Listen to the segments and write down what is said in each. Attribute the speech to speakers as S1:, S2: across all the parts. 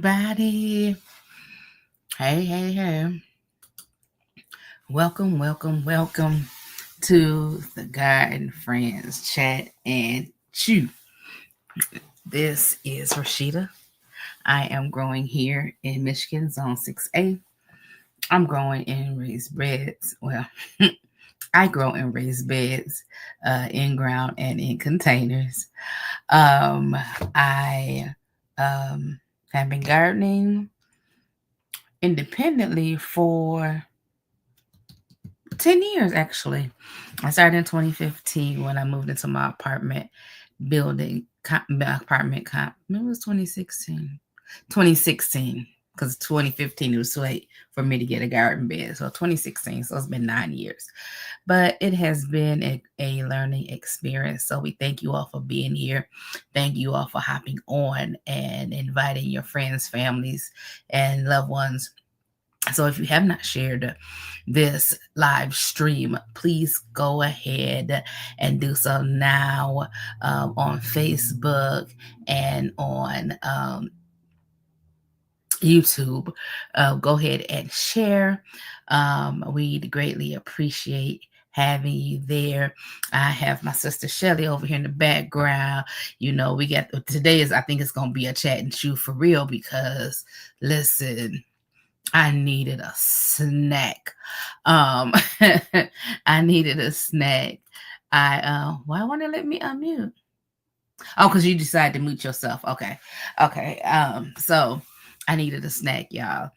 S1: everybody. Hey. Welcome to the Garden Friends Chat and Chew. This is Rashida. I am growing here in Michigan, Zone 6A. I'm growing in raised beds. Well, I grow in raised beds, in ground and in containers. I have been gardening independently for 10 years, actually. I started in 2015 when I moved into my apartment building, maybe it was 2016. 2016, because 2015 it was too late for me to get a garden bed. So 2016, so it's been 9 years. But it has been a learning experience. So we thank you all for being here. Thank you all for hopping on and inviting your friends, families, and loved ones. So if you have not shared this live stream, please go ahead and do so now on Facebook and on YouTube. Go ahead and share. We'd greatly appreciate having you there. I have my sister Shelly over here in the background. You know, we got today I think it's gonna be a chat and chew for real, because listen, I needed a snack. I needed a snack. Why won't it let me unmute? Oh, because you decided to mute yourself. Okay. So I needed a snack, y'all.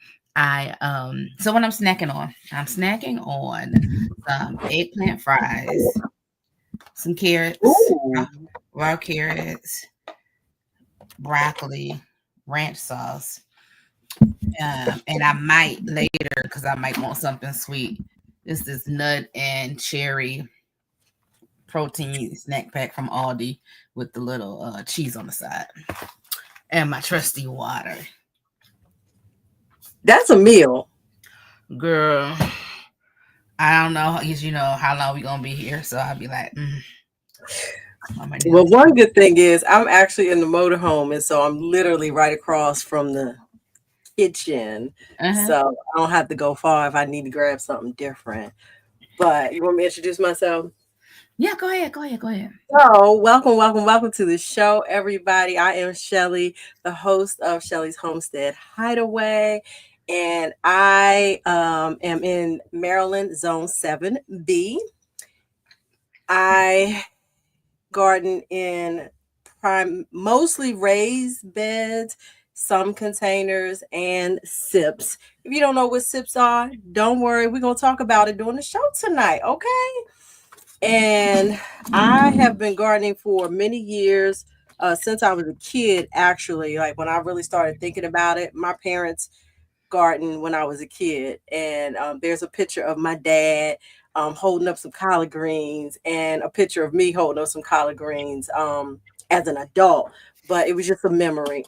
S1: So what I'm snacking on some eggplant fries, some carrots, raw carrots, broccoli, ranch sauce. And I might later, because I might want something sweet. This is nut and cherry protein snack pack from Aldi with the little cheese on the side. And my trusty water.
S2: That's a meal.
S1: Girl, I don't know. You know how long we gonna be here, so I'll be like,
S2: Well, one good thing is I'm actually in the motorhome, and so I'm literally right across from the kitchen. So I don't have to go far if I need to grab something different. But you want me to introduce myself?
S1: Yeah, go ahead.
S2: So, welcome to the show, everybody. I am Shelly, the host of Shelly's Homestead Hideaway, and I am in Maryland, Zone 7B. I garden in mostly raised beds, some containers, and sips. If you don't know what sips are, don't worry. We're going to talk about it during the show tonight, okay? And I have been gardening for many years, since I was a kid, actually. Like when I really started thinking about it, my parents gardened when I was a kid. And there's a picture of my dad holding up some collard greens and a picture of me holding up some collard greens as an adult. But it was just a memory.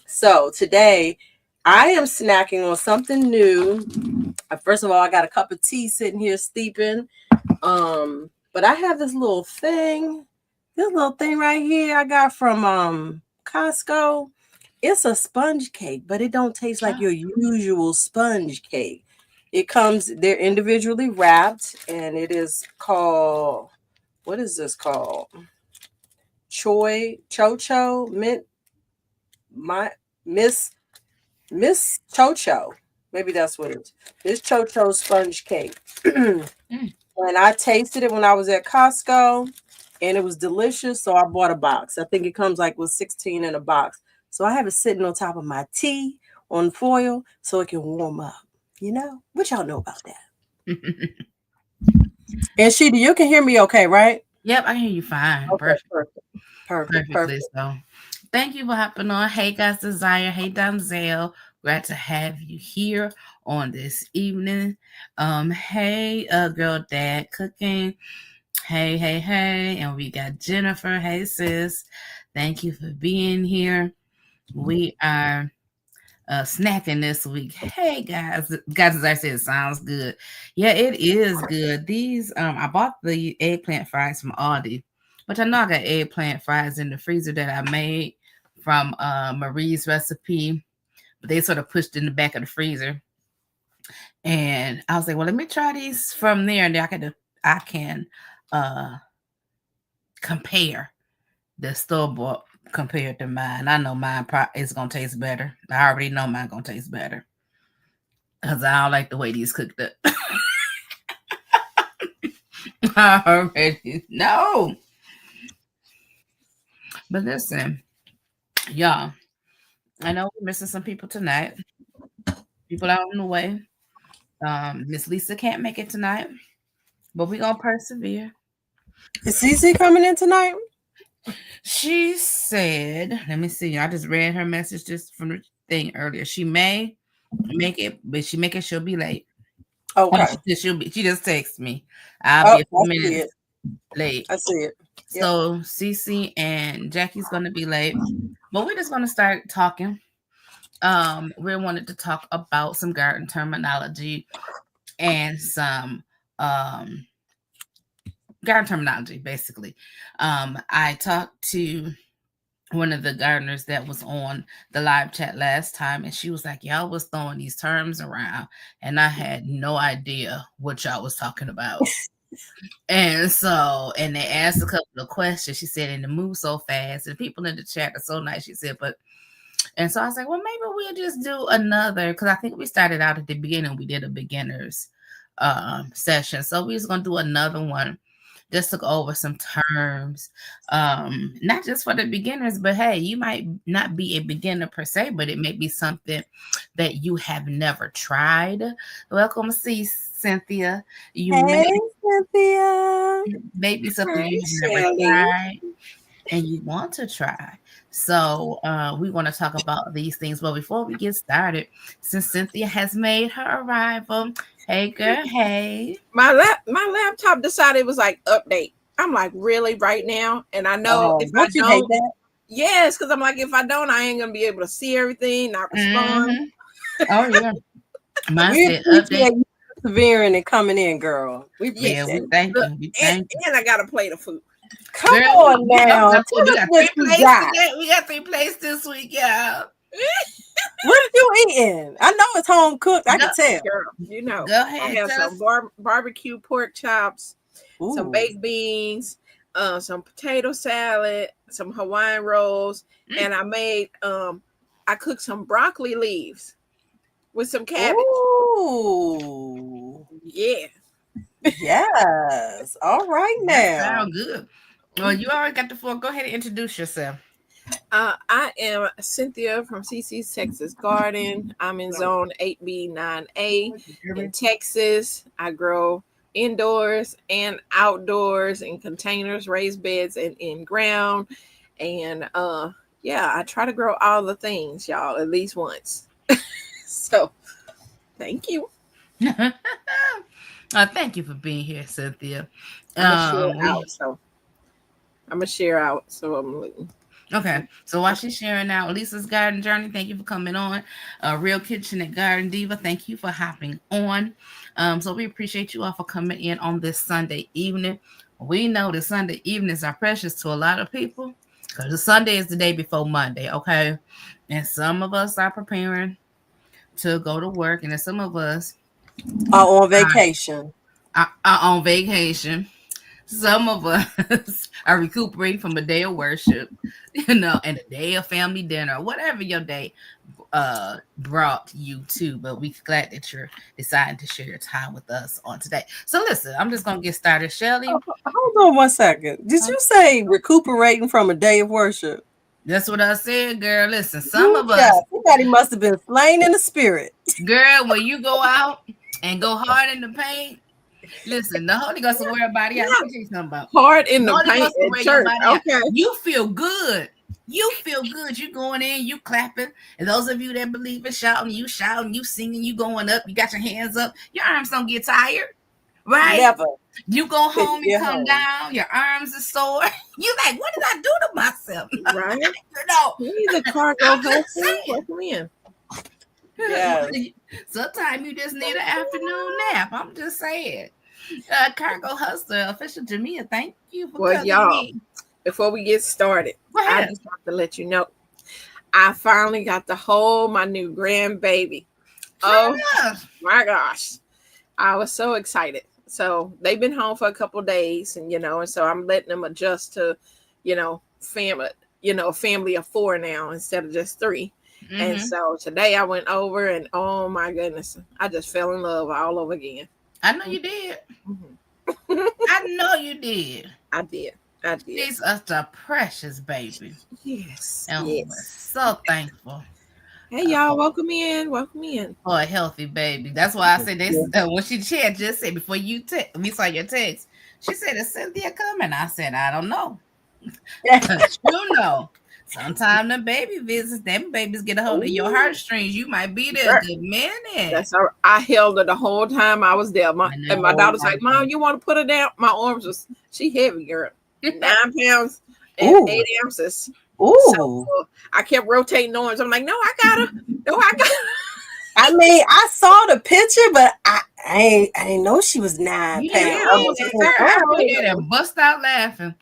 S2: So today I am snacking on something new. First of all, I got a cup of tea sitting here steeping. But I have this little thing right here I got from Costco. It's a sponge cake, but it don't taste like your usual sponge cake. They're individually wrapped, and it is called, what is this called? Chocho mint, Miss Chocho. Maybe that's what it is. This Chocho sponge cake. And I tasted it when I was at Costco, and it was delicious. So I bought a box. I think it comes like with 16 in a box. So I have it sitting on top of my tea on foil so it can warm up. You know, what y'all know about that? And Sheeta, you can hear me okay, right?
S1: Yep, I hear you fine.
S2: Okay,
S1: Perfectly so. Thank you for hopping on. Hey, guys, Desire. Hey, Donzel. Glad to have you here on this evening. Hey, girl, dad cooking. Hey. And we got Jennifer. Hey, sis. Thank you for being here. We are snacking this week. Hey, guys, as I said, it sounds good. Yeah, it is good. These, I bought the eggplant fries from Aldi, but I know I got eggplant fries in the freezer that I made from Marie's recipe they sort of pushed in the back of the freezer. And I was like, well, let me try these from there, and then I can compare the store bought compared to mine. I know mine is gonna taste better. I already know mine gonna taste better because I don't like the way these cooked up. I already know. But listen, y'all, I know we're missing some people tonight. People out on the way. Miss Lisa can't make it tonight, but we're gonna persevere.
S2: Is Cici coming in tonight?
S1: She said, let me see. I just read her message just from the thing earlier. She may make it, but she'll be late.
S2: Okay.
S1: She just texted me. I'll be a few minutes late.
S2: I see it.
S1: Yep. So Cici and Jackie's gonna be late. But we're just gonna start talking. We wanted to talk about some garden terminology and some garden terminology, basically. I talked to one of the gardeners that was on the live chat last time, and she was like, y'all was throwing these terms around, and I had no idea what y'all was talking about. And they asked a couple of questions. She said, and it moved so fast, and people in the chat are so nice. She said, and so I was like, well, maybe we'll just do another, because I think we started out at the beginning. We did a beginners session. So we're just going to do another one just to go over some terms, not just for the beginners, but hey, you might not be a beginner per se, but it may be something that you have never tried. Welcome, Cynthia.
S2: Cynthia.
S1: Maybe something you have never tried and you want to try. So we want to talk about these things. But before we get started, since Cynthia has made her arrival, hey girl, hey.
S3: My laptop decided it was like update. I'm like, really right now? And I know if I don't, hate that? Yes, because I'm like, if I don't, I ain't gonna be able to see everything, not respond.
S1: Mm-hmm. Oh yeah. Mine said update.
S2: Persevering and coming in, girl.
S1: We thank you.
S3: And I got a plate of food.
S2: Come on now.
S1: We got 3 plates this week, y'all.
S2: What are you eating? I know it's home cooked. I can tell.
S3: Girl, you know.
S1: Go ahead.
S3: I have some barbecue pork chops, some baked beans, some potato salad, some Hawaiian rolls, and I made I cooked some broccoli leaves with some cabbage.
S2: Ooh.
S3: Yeah.
S2: Yes. All right now.
S1: That sounds good. Well, you already got the floor. Go ahead and introduce yourself.
S3: I am Cynthia from Cici's Texas Garden. I'm in zone 8B9A in Texas. I grow indoors and outdoors in containers, raised beds, and in ground. And I try to grow all the things, y'all, at least once. So thank you.
S1: Thank you for being here, Cynthia.
S3: I'm gonna share out. So I'm looking.
S1: Okay, so while she's sharing out Lisa's garden journey, thank you for coming on. Real Kitchen and Garden Diva, thank you for hopping on. So we appreciate you all for coming in on this Sunday evening. We know that Sunday evenings are precious to a lot of people because the Sunday is the day before Monday, okay? And some of us are preparing to go to work, and then some of us
S2: are on vacation.
S1: Are on vacation. Some of us are recuperating from a day of worship, and a day of family dinner, whatever your day brought you to. But we're glad that you're deciding to share your time with us on today. So listen, I'm just going to get started. Shelly.
S2: Hold on 1 second. Did you say recuperating from a day of worship?
S1: That's what I said, girl. Listen, some of us.
S2: Somebody must have been slain in the spirit.
S1: Girl, when you go out and go hard in the paint, listen, the Holy Ghost will wear a body out. Let me tell you something about
S3: hard in the paint at church. Okay.
S1: You feel good. You feel good. You going in, you clapping. And those of you that believe in shouting, you singing, you going up, you got your hands up. Your arms don't get tired, right?
S2: Never.
S1: You go home, you come down, your arms are sore. You like, what did I do to myself?
S3: Right.
S1: You
S3: need a cargo hustle.
S1: Yeah. Sometimes you just need an afternoon nap. I'm just saying. Cargo Hustler, official Jamia, thank you for coming
S3: y'all,
S1: in.
S3: Before we get started, I just have to let you know I finally got to hold my new grandbaby. Oh my gosh. I was so excited. So they've been home for a couple of days, and and so I'm letting them adjust to, family of 4 now instead of just 3.
S1: Mm-hmm.
S3: And so today I went over, and oh my goodness, I just fell in love all over again.
S1: I know you did.
S3: Mm-hmm.
S1: I know you did.
S3: I did.
S1: She's such a precious baby.
S3: Yes.
S1: And
S3: yes.
S1: we're so thankful.
S3: Hey y'all, welcome in. Welcome in.
S1: For a healthy baby. That's why I said this. What she had just said before we saw your text. She said, "Is Cynthia coming?" I said, "I don't know." You know, sometimes the baby visits, them babies get a hold of your heartstrings. You might be there a good minute.
S3: That's all right. I held her the whole time I was there. And my daughter's like, "Mom, you want to put her down?" My arms was, she heavy, girl. 9 pounds and 8 ounces.
S2: Ooh.
S3: So I kept rotating arms. I'm like, "No, I got her. No, I got her."
S2: I mean, I saw the picture, but I didn't know she was 9 pounds.
S1: I and bust out laughing.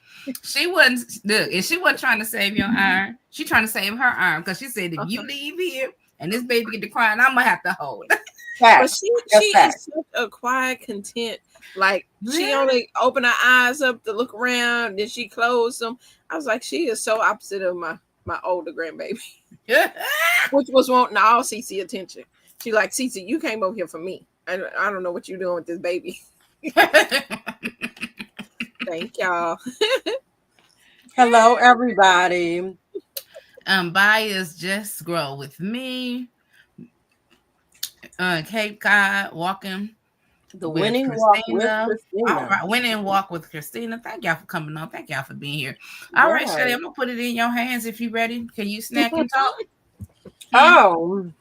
S1: She wasn't look, and she wasn't trying to save your arm. She trying to save her arm because she said, if you leave here and this baby get to crying, I'm gonna have to hold her.
S3: But she is such a quiet, content. Like she only opened her eyes up to look around, then she closed them. I was like, she is so opposite of my older grandbaby, which was wanting all Cici attention. She like, Cici, you came over here for me. I don't know what you're doing with this baby. Thank y'all.
S2: Hello, everybody.
S1: Bias Just Grow with me. Cape Cod walking.
S2: The winning walk with Christina.
S1: All right, winning walk with Christina. Thank y'all for coming on. Thank y'all for being here. All right, Shelly, I'm gonna put it in your hands if you're ready. Can you snack and talk?
S2: Oh.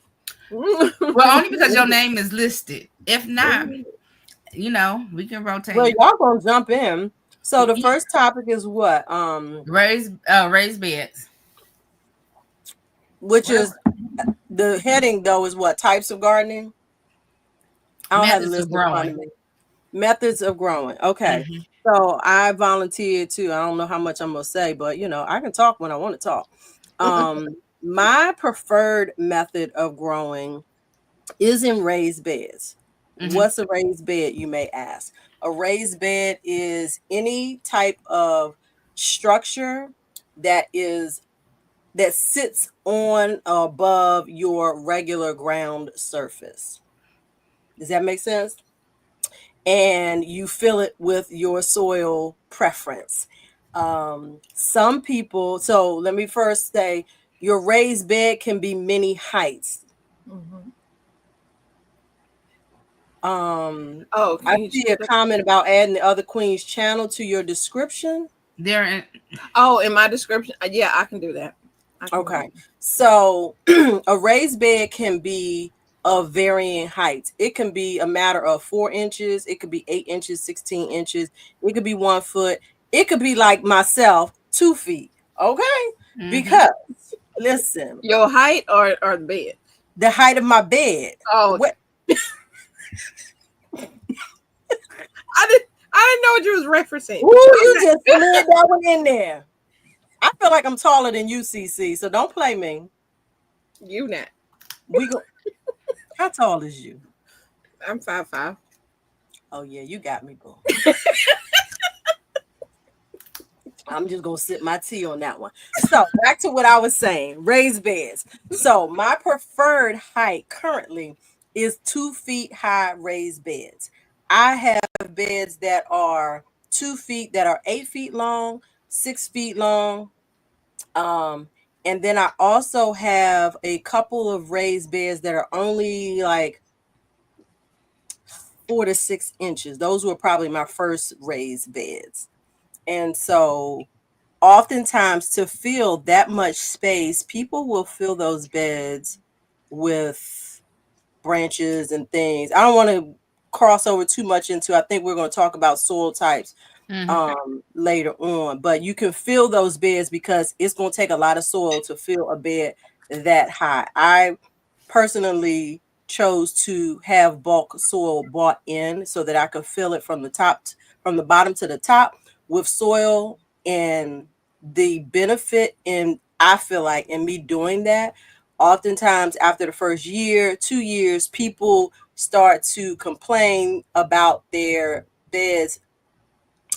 S1: Well, only because your name is listed. If not, we can rotate.
S2: Well, y'all gonna jump in. So the first topic is what?
S1: Raised beds.
S2: Which is the heading though is what? Types of gardening? I don't have the list in front of me. Methods of growing. Okay. Mm-hmm. So I volunteered too. I don't know how much I'm gonna say, but I can talk when I want to talk. My preferred method of growing is in raised beds. Mm-hmm. What's a raised bed, you may ask? A raised bed is any type of structure that sits on or above your regular ground surface. Does that make sense? And you fill it with your soil preference. Some people, so let me first say, your raised bed can be many heights. Mm-hmm. I see a comment about adding the other Queen's channel to your description.
S3: In my description. Yeah, I can do that.
S2: Okay. So a raised bed can be of varying heights. It can be a matter of 4 inches. It could be 8 inches, 16 inches. It could be 1 foot. It could be like myself, 2 feet. Okay. Mm-hmm. Because listen,
S3: your height or the bed?
S2: The height of my bed.
S3: Oh, I didn't know what you was referencing.
S2: Ooh, you just slid that one in there. I feel like I'm taller than you, Cici, so don't play me.
S3: You not.
S2: How tall is you?
S3: I'm 5'5".
S2: Oh yeah, you got me, boo. I'm just gonna sip my tea on that one. So back to what I was saying, raised beds. So my preferred height currently is 2 feet high raised beds. I have beds that are 2 feet, that are 8 feet long, 6 feet long. And then I also have a couple of raised beds that are only like 4 to 6 inches. Those were probably my first raised beds. And so oftentimes to fill that much space, people will fill those beds with branches and things. I don't want to cross over too much into, I think we're going to talk about soil types later on, but you can fill those beds because it's going to take a lot of soil to fill a bed that high. I personally chose to have bulk soil bought in so that I could fill it from the bottom to the top with soil, and the benefit in I feel like in me doing that, oftentimes after the first year, 2 years, people start to complain about their beds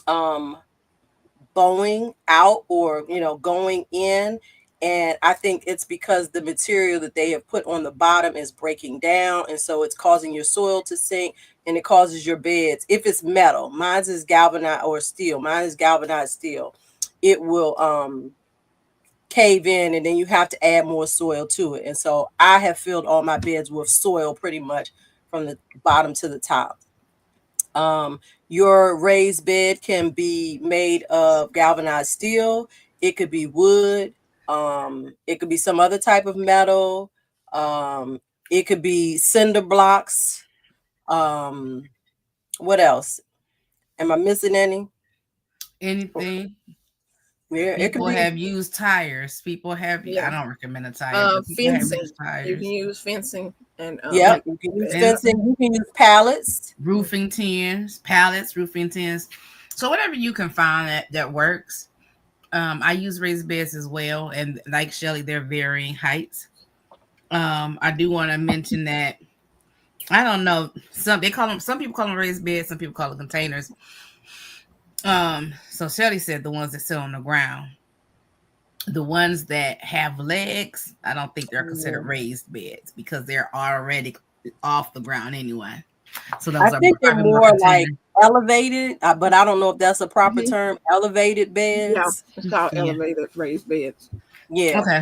S2: um bowing out or going in, and I think it's because the material that they have put on the bottom is breaking down, and so it's causing your soil to sink, and it causes your beds, if it's metal, mine is galvanized, or steel, mine is galvanized steel, it will cave in, and then you have to add more soil to it. And so I have filled all my beds with soil pretty much from the bottom to the top. Your raised bed can be made of galvanized steel. It could be wood. It could be some other type of metal. It could be cinder blocks. What else? Am I missing any?
S1: Anything.
S2: Yeah, it could
S1: People
S2: be.
S1: have used tires. People have.
S3: Yeah.
S1: I don't recommend a tire, but people have
S3: Fencing.
S1: used
S3: You
S1: tires.
S3: can use fencing and
S2: Yep, you can use fencing. You can use pallets,
S1: roofing tins, pallets, roofing tins. So whatever you can find that works. I use raised beds as well, and like Shelly, they're varying heights. I do want to mention that I don't know. Some people call them raised beds, some people call them containers. So Shelly said the ones that sit on the ground. The ones that have legs, I don't think they're considered raised beds because they're already off the ground anyway. So those
S2: I think they're more like elevated, but I don't know if that's a proper term. Elevated beds.
S3: Yeah, it's called elevated raised beds.
S2: Yeah.
S1: Okay.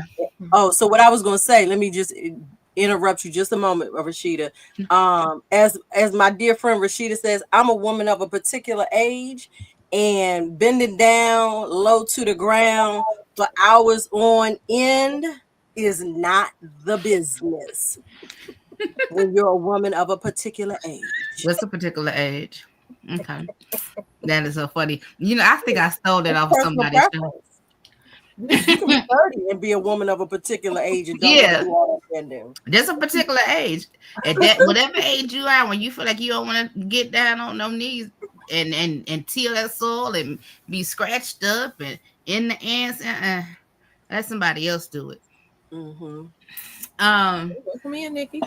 S2: Oh, so what I was going to say, let me just interrupt you just a moment, Rashida. As my dear friend Rashida says, I'm a woman of a particular age, and bending down low to the ground for hours on end is not the business when you're a woman of a particular age.
S1: What's a particular age? Okay. That is so funny. I think I stole that off of somebody's show.
S2: You can be 30 and be a woman of a particular age and don't want to do all that bending.
S1: There's a particular age. At that whatever age you are, when you feel like you don't want to get down on no knees and till that soil and be scratched up and in the ants, let somebody else do it.
S3: Welcome in, Nikki.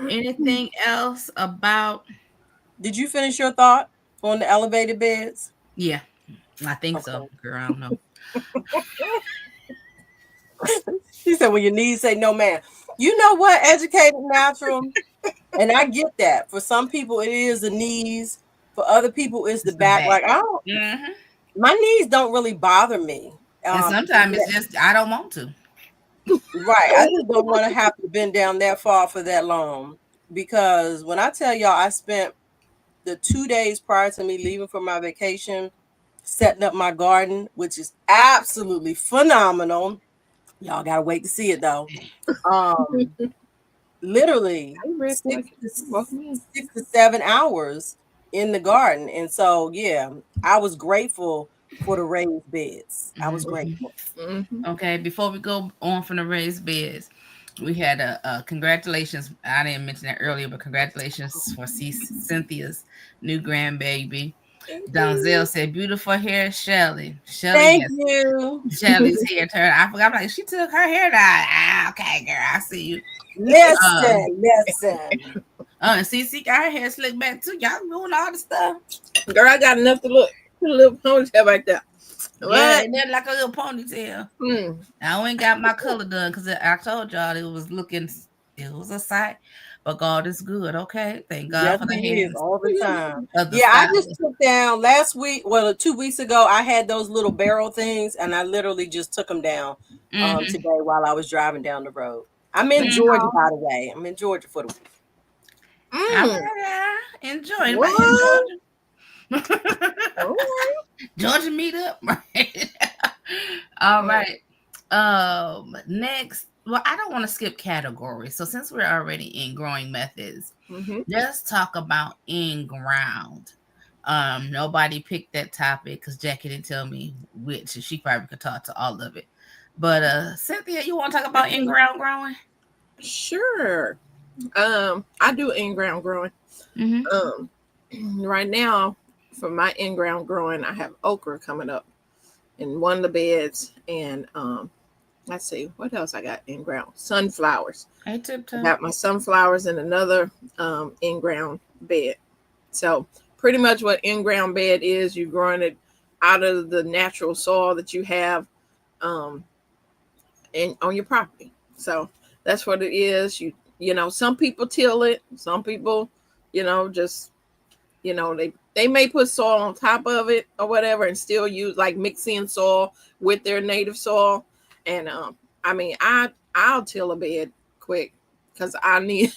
S1: Anything else about?
S2: Did you finish your thought on the elevated beds?
S1: Yeah, I think so, girl. I don't know.
S2: She said, "When your knees say no, man." You know what? Educated natural, and I get that. For some people, it is the knees. For other people, it's the back. Like my knees don't really bother me.
S1: And sometimes it's just I don't want to.
S2: Right. I just don't want to have to bend down that far for that long. Because when I tell y'all, I spent the 2 days prior to me leaving for my vacation setting up my garden, which is absolutely phenomenal. Y'all gotta wait to see it though. Literally 6 to 7 hours in the garden. And so I was grateful for the raised beds. I was grateful.
S1: Okay, before we go on from the raised beds, we had a congratulations. I didn't mention that earlier, but congratulations for Cynthia's new grandbaby. Donzel said, "Beautiful hair, Shelly."
S2: Thank you.
S1: Shelly's hair turn. I forgot. I'm like, she took her hair down. Okay, girl, I see you.
S2: Listen.
S1: And Cici got her hair slicked back too. Y'all doing all the stuff.
S3: Girl, I got enough to look. Put a little ponytail back there.
S1: Yeah, and then like a little ponytail. I ain't got my color done because I told y'all it was a sight. But God is good, okay? Thank God for the hands
S2: all the time. I just took down last week. Well, 2 weeks ago, I had those little barrel things, and I literally just took them down today while I was driving down the road. I'm in Georgia, by the way. I'm in Georgia for the week.
S1: Enjoy. Georgia meetup. All right. Next. Well, I don't want to skip categories. So since we're already in growing methods, let's talk about in ground. Nobody picked that topic because Jackie didn't tell me which. She probably could talk to all of it. But Cynthia, you want to talk about in ground growing?
S3: Sure. I do in ground growing. Right now, for my in ground growing, I have okra coming up in one of the beds, and let's see what else I got in ground. Sunflowers.
S1: Hey,
S3: I
S1: Tiptoe.
S3: got my sunflowers in another in ground bed. So pretty much what in ground bed is, you're growing it out of the natural soil that you have um, on your property. So that's what it is. You know, some people till it, some people, just they may put soil on top of it or whatever and still use like mixing soil with their native soil. And I mean, I'll till a bed quick because I need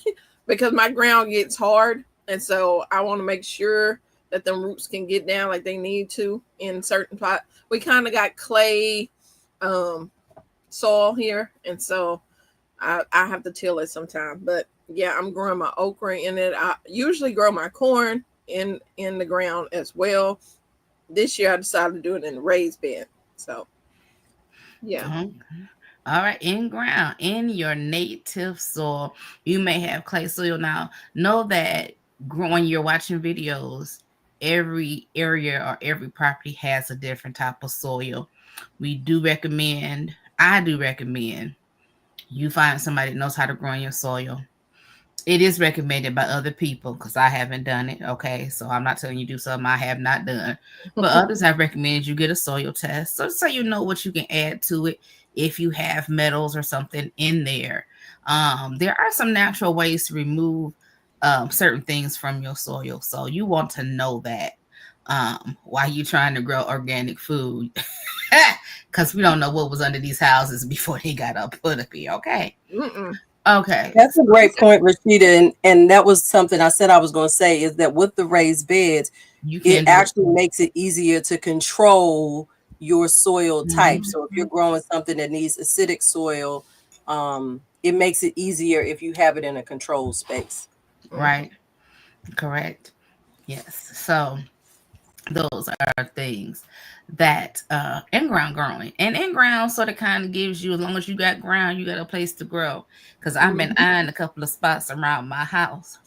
S3: because my ground gets hard, and so I want to make sure that the roots can get down like they need to in certain pot. We kind of got clay soil here, and so I have to till it sometime. But yeah, I'm growing my okra in it. I usually grow my corn in the ground as well. This year I decided to do it in a raised bed. So yeah.
S1: Okay. All right, in ground, in your native soil. You may have clay soil now. Know that when you're watching videos, every area or every property has a different type of soil. I do recommend you find somebody that knows how to grow in your soil. It is recommended by other people because I haven't done it. Okay, so I'm not telling you to do something I have not done, but others have recommended you get a soil test so you know what you can add to it if you have metals or something in there. There are some natural ways to remove certain things from your soil, so you want to know that while you're trying to grow organic food, because we don't know what was under these houses before they got up put up here. Okay.
S3: Mm-mm.
S1: Okay.
S2: That's a great point, Rashida. And that was something I said I was going to say, is that with the raised beds, it actually makes it easier to control your soil type. So if you're growing something that needs acidic soil, it makes it easier if you have it in a controlled space.
S1: Right. Correct. Yes. So those are things that in-ground growing, and in-ground sort of kind of gives you, as long as you got ground, you got a place to grow. Because I've been eyeing a couple of spots around my house.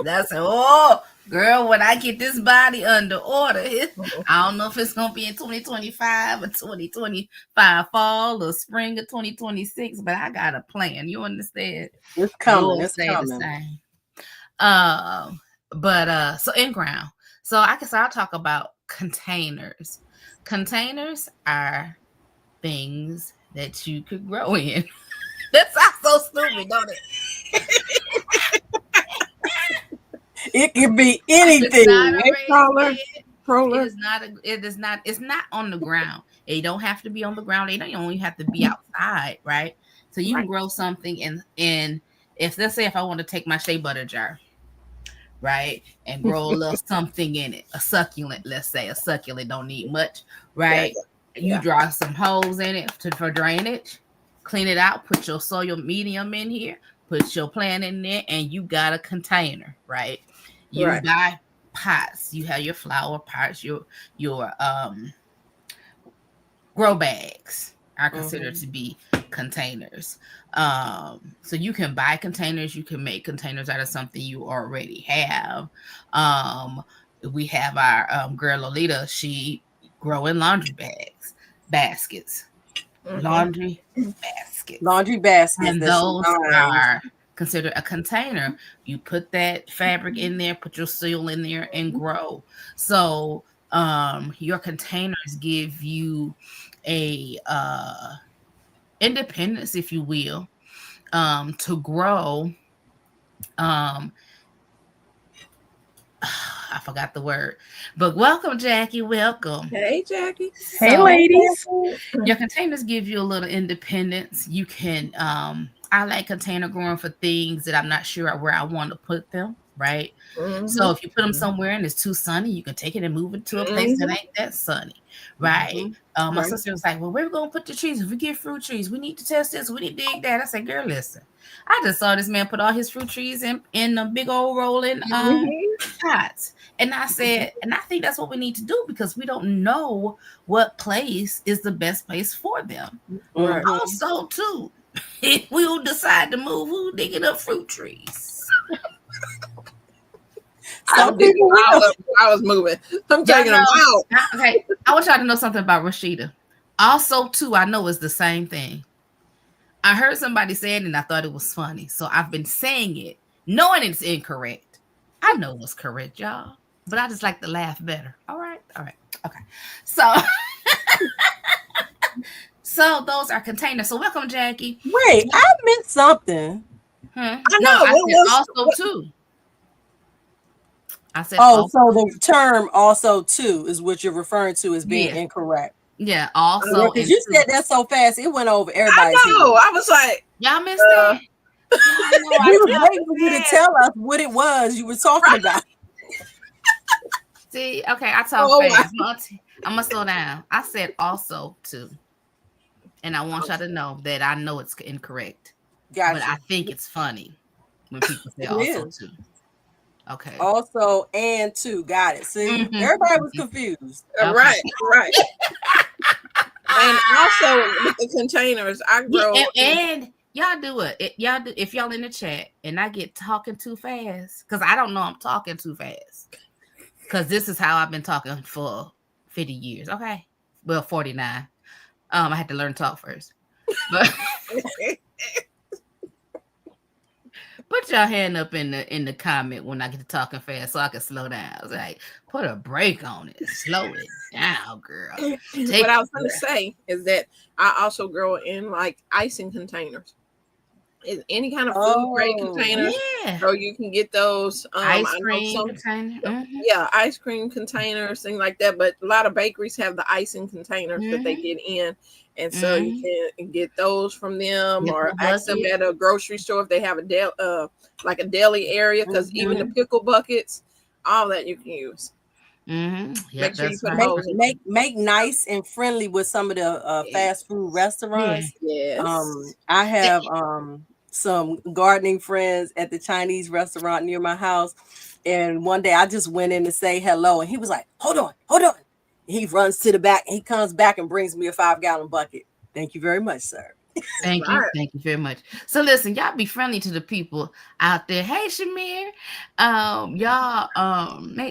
S1: That's girl, when I get this body under order, I don't know if it's gonna be in 2025 or 2025 fall or spring of 2026, but I got a plan. You understand?
S2: It's coming. It's coming.
S1: So in ground. So I guess I'll talk about containers. Containers are things that you could grow in. That sounds so stupid, don't it?
S2: It can be anything.
S1: It's not on the ground. It don't have to be on the ground. It don't only have to be outside, right? So you can grow something in if let's say if I want to take my shea butter jar, right, and grow a little something in it, a succulent, let's say a succulent don't need much, right? You draw some holes in it for drainage, clean it out, put your soil medium in here, put your plant in there, and you got a container, right? You buy pots, you have your flower pots, your grow bags are considered to be containers. So you can buy containers, you can make containers out of something you already have. We have our girl Lolita, she growing laundry baskets. Laundry baskets. And those are considered a container. You put that fabric in there, put your soil in there, and grow. So your containers give you a independence, if you will, to grow. I forgot the word, but welcome, Jackie. Welcome.
S3: Hey, Jackie.
S2: Hey, ladies.
S1: Your containers give you a little independence. You can, I like container growing for things that I'm not sure where I want to put them, right? So if you put them somewhere and it's too sunny, you can take it and move it to a place that ain't that sunny, right? My sister was like, well, where are we going to put the trees? If we get fruit trees, we need to test this, we need to dig that. I said, girl, listen, I just saw this man put all his fruit trees in a big old rolling pots. And I said, and I think that's what we need to do because we don't know what place is the best place for them. Also, too, if we'll decide to move, we'll digging up fruit trees.
S3: I was moving. I'm taking them out.
S1: Okay, I want y'all to know something about Rashida. Also, too, I know it's the same thing. I heard somebody say it and I thought it was funny. So I've been saying it, knowing it's incorrect. I know what's correct, y'all. But I just like to laugh better. All right. All right. Okay. So so those are containers. So welcome, Jackie.
S2: Wait, I missed something.
S3: I
S1: No,
S3: know.
S1: I said also too. I said
S2: Oh,
S1: also.
S2: so the term also too is what you're referring to as being
S1: Yeah.
S2: incorrect.
S1: Yeah, also.
S2: Because you said that so fast, it went over
S3: I
S2: everybody's head.
S3: know. I was like,
S1: Y'all missed that? Y'all know I
S2: We were
S1: talk
S2: waiting for you to
S1: fast.
S2: tell us what it was you were talking about.
S1: See, okay, I talk
S3: Oh,
S1: fast. I'm gonna slow down. I said also too, and I want y'all to know that I know it's incorrect, but I
S2: Gotcha.
S1: think it's funny when people say
S2: It
S1: also
S2: is.
S1: too. Okay.
S2: Also and two. Got it. See,
S1: Mhm.
S2: everybody was confused.
S1: Okay.
S3: right. And also with the containers, I grow.
S1: Yeah, and y'all do it. Y'all do if y'all in the chat and I get talking too fast because I don't know I'm talking too fast because this is how I've been talking for 50 years. Okay, well 49. I had to learn to talk first, but. Put your hand up in the comment when I get to talking fast so I can slow down. I was like, put a break on it. Slow it down, girl.
S3: What I was going to say is that I also grow in like icing containers. Is any kind of food grade containers,
S1: Yeah.
S3: so you can get those
S1: Ice
S3: I know
S1: cream container. Mm-hmm.
S3: Yeah, ice cream containers, things like that. But a lot of bakeries have the icing containers that they get in, and so you can get those from them or ask them at a grocery store if they have a like a deli area, because even the pickle buckets, all that you can use.
S1: Yep,
S3: Make sure you put those in.
S2: Make nice and friendly with some of the fast food restaurants.
S3: Yes.
S2: I have some gardening friends at the Chinese restaurant near my house, and one day I just went in to say hello, and he was like, hold on. He runs to the back and he comes back and brings me a 5-gallon bucket. Thank you very much, sir.
S1: Thank you very much. So listen, y'all be friendly to the people out there. Hey, Shamir,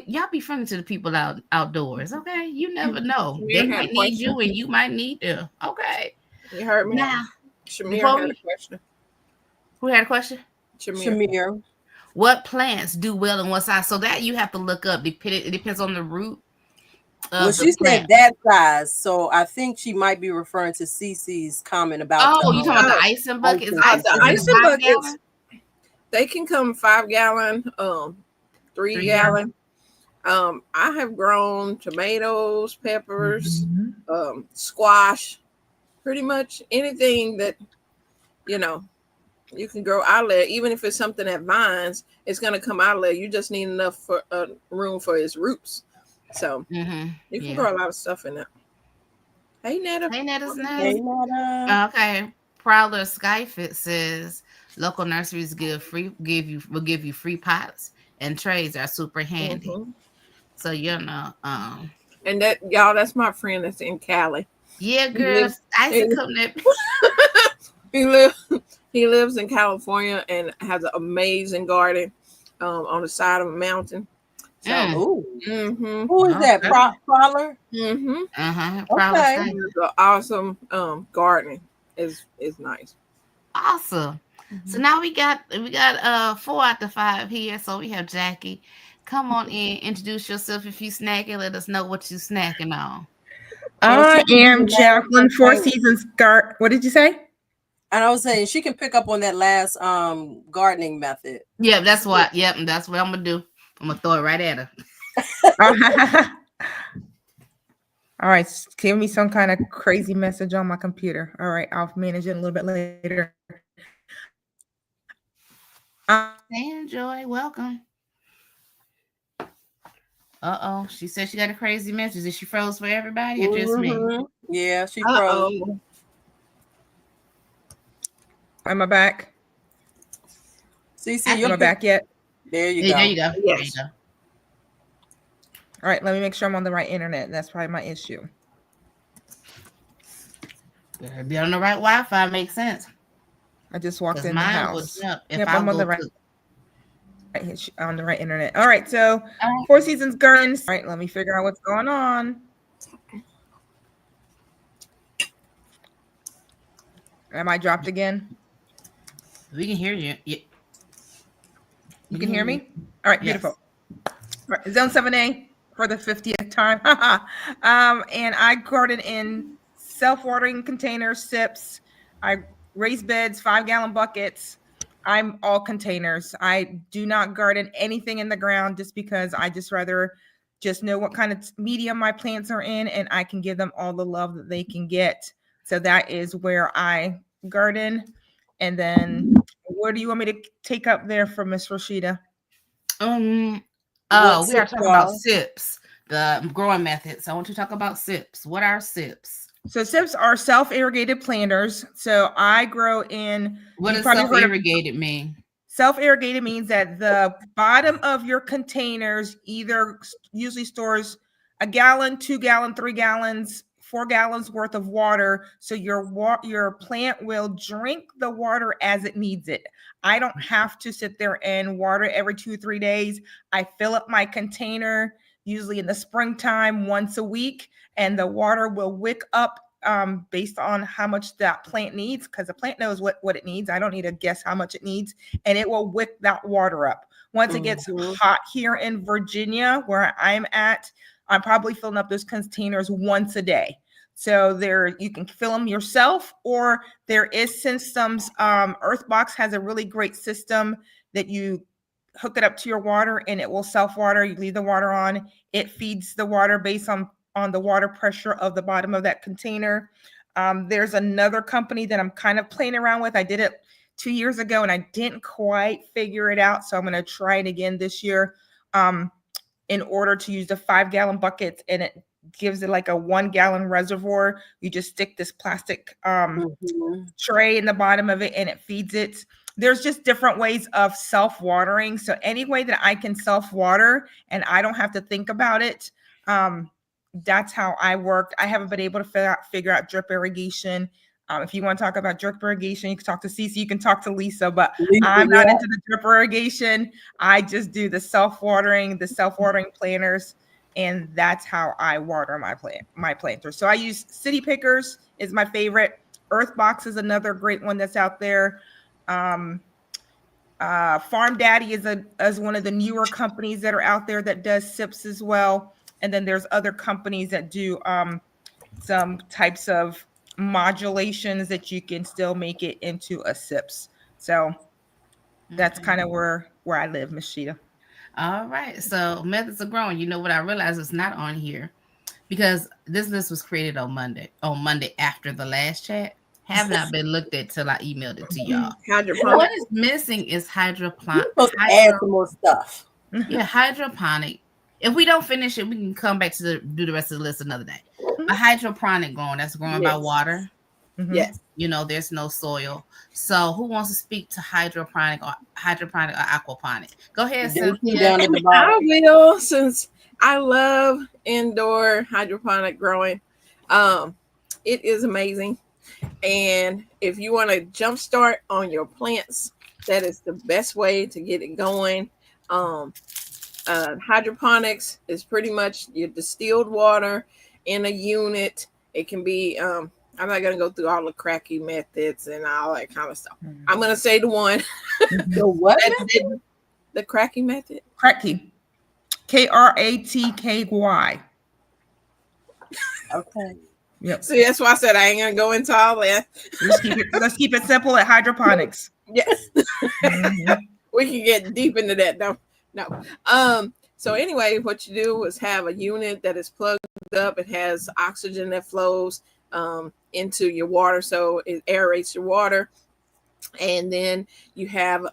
S1: y'all be friendly to the people outdoors. Okay, you never know. They might need you, and you might need them. Okay,
S3: you heard me.
S1: Now,
S3: Shamir had a question.
S1: Who had a question?
S2: Shamir.
S1: What plants do well in what size? So that you have to look up. It depends on the root.
S2: Well, she said that size, so I think she might be referring to Cici's comment about.
S1: Oh, you talking about the icing buckets?
S3: The icing buckets. They can come 5-gallon, 3-gallon. I have grown tomatoes, peppers, squash, pretty much anything that you can grow out there. Even if it's something that vines, it's going to come out there. You just need enough for room for its roots. So you can grow a lot of stuff in there. Hey, Netta.
S1: Hey, Netta's nice. Hey, Netta. Okay. Prowler Skyfit says local nurseries will give you free pots and trays are super handy. So and
S3: that y'all, that's my friend that's in Cali.
S1: Yeah, girl.
S3: He lives in California and has an amazing garden on the side of a mountain. So,
S2: who is that? Prowler?
S3: Okay. It's an awesome gardening. Is nice.
S1: Awesome. So now we got 4 out of 5 here. So we have Jackie. Come on in, introduce yourself if you snacking. Let us know what you snacking on.
S4: I am Jacqueline, 4 Seasons Garden. What did you say?
S2: And I was saying she can pick up on that last gardening method.
S1: Yeah, that's what. Yep, that's what I'm gonna do. I'm gonna throw it right at her.
S4: All right, give me some kind of crazy message on my computer. All right, I'll manage it a little bit later.
S1: Enjoy, welcome. She said she got a crazy message. Is she froze for everybody or just me?
S2: Yeah, she froze.
S4: Am I back?
S2: Cici,
S4: you're back yet?
S2: There you go.
S1: There you go.
S3: Yes.
S1: There you go.
S4: All right, let me make sure I'm on the right internet. That's probably my issue.
S1: Better be on the right Wi-Fi. Makes sense.
S4: I just walked in the house.
S1: Was up
S4: yep, I'm on the right internet. All right, so 4 Seasons Gardens. All right, let me figure out what's going on. Am I dropped again?
S1: We can hear you. Yeah.
S4: You can hear me? All right,
S1: Yes.
S4: beautiful. All right, Zone 7A for the 50th time. And I garden in self-watering containers, sips. I raise beds, 5-gallon buckets. I'm all containers. I do not garden anything in the ground just because I just rather just know what kind of medium my plants are in, and I can give them all the love that they can get. So that is where I garden. And then where do you want me to take up there for Miss Rashida?
S1: We
S2: What
S1: are talking
S2: sips
S1: about
S2: are?
S1: sips, the growing methods. I want to talk about sips. What are sips?
S4: So sips are self-irrigated planters. So I grow in,
S1: What
S4: you
S1: does
S4: probably heard of
S1: self-irrigated mean?
S4: self-irrigated means that the bottom of your containers either usually stores a gallon, 2 gallon, 3 gallons, 4 gallons worth of water. So your plant will drink the water as it needs it. I don't have to sit there and water every 2-3 days. I fill up my container usually in the springtime once a week, and the water will wick up based on how much that plant needs, because the plant knows what it needs. I don't need to guess how much it needs, and it will wick that water up. Once it gets hot here in Virginia, where I'm at, I'm probably filling up those containers once a day. So there, you can fill them yourself, or there is systems. Earthbox has a really great system that you hook it up to your water and it will self-water. You leave the water on, it feeds the water based on the water pressure of the bottom of that container. There's another company that I'm kind of playing around with. I did it 2 years ago and I didn't quite figure it out. So I'm going to try it again this year in order to use the 5-gallon buckets, and it gives it like a 1-gallon reservoir. You just stick this plastic tray in the bottom of it and it feeds it. There's just different ways of self-watering. So any way that I can self-water and I don't have to think about it, that's how I worked. I haven't been able to figure out drip irrigation. If you want to talk about drip irrigation, you can talk to Cici, you can talk to Lisa, but I'm not into the drip irrigation. I just do the self-watering planters, and that's how I water my planters. So I use City Pickers is my favorite. Earthbox is another great one that's out there. Farm Daddy is one of the newer companies that are out there that does sips as well. And then there's other companies that do some types of modulations that you can still make it into a sips. So that's kind of where I live, Miss Sheeta.
S1: All right. So methods of growing. You know what I realized is not on here because this list was created on Monday after the last chat. Have not been looked at till I emailed it to y'all.
S3: Hydroponic.
S1: What is missing is hydroponic.
S2: You're supposed to add some more stuff.
S1: Yeah, hydroponic. If we don't finish it, we can come back to do the rest of the list another day. A hydroponic growing, that's growing by water.
S2: Yes.
S1: You know, there's no soil. So who wants to speak to hydroponic or aquaponic? Go ahead, Cynthia.
S2: Down at the
S3: I
S2: bottom.
S3: will, since I love indoor hydroponic growing. It is amazing. And if you want to jumpstart on your plants, that is the best way to get it going. Hydroponics is pretty much your distilled water in a unit. It can be, I'm not going to go through all the cracky methods and all that kind of stuff. I'm going to say the one.
S2: The what?
S3: The cracky method.
S4: Cracky. Kratky.
S2: Okay.
S4: Yep.
S3: See, that's why I said I ain't going to go into all that.
S4: Let's keep it simple at hydroponics.
S3: Yes. We can get deep into that though. No. So anyway, what you do is have a unit that is plugged up. It has oxygen that flows into your water, so it aerates your water. And then you have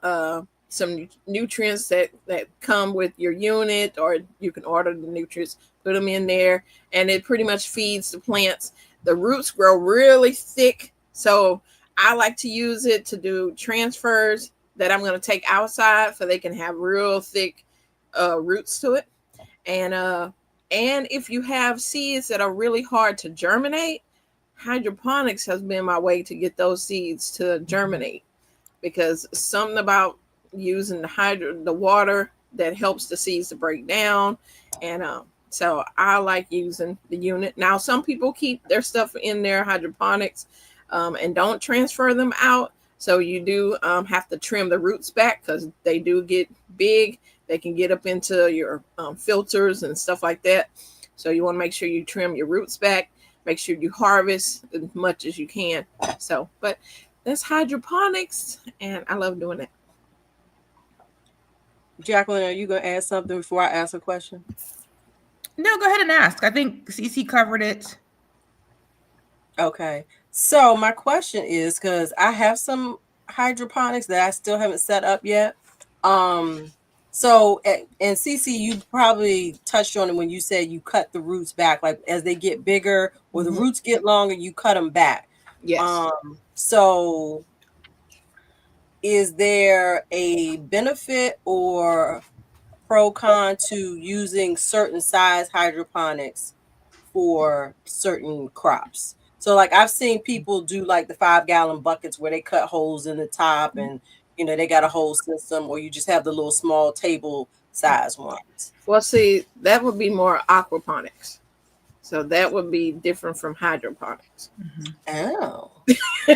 S3: some nutrients that come with your unit, or you can order the nutrients, put them in there, and it pretty much feeds the plants. The roots grow really thick, so I like to use it to do transfers that I'm going to take outside so they can have real thick roots to it. And if you have seeds that are really hard to germinate, hydroponics has been my way to get those seeds to germinate, because something about using the water that helps the seeds to break down. And so I like using the unit. Now, some people keep their stuff in their hydroponics and don't transfer them out. So you do have to trim the roots back because they do get big. They can get up into your filters and stuff like that. So you want to make sure you trim your roots back. Make sure you harvest as much as you can. So, but that's hydroponics, and I love doing it.
S2: Jacqueline, are you going to add something before I ask a question?
S4: No, go ahead and ask. I think Cici covered it.
S2: Okay. So my question is, because I have some hydroponics that I still haven't set up yet. So, and Cici, you probably touched on it when you said you cut the roots back, like as they get bigger or the roots get longer, you cut them back.
S3: Yes.
S2: So is there a benefit or pro con to using certain size hydroponics for certain crops? So like I've seen people do like the 5-gallon buckets where they cut holes in the top and they got a whole system, or you just have the little small table size ones.
S3: Well, see, that would be more aquaponics. So that would be different from hydroponics.
S2: Oh.
S1: So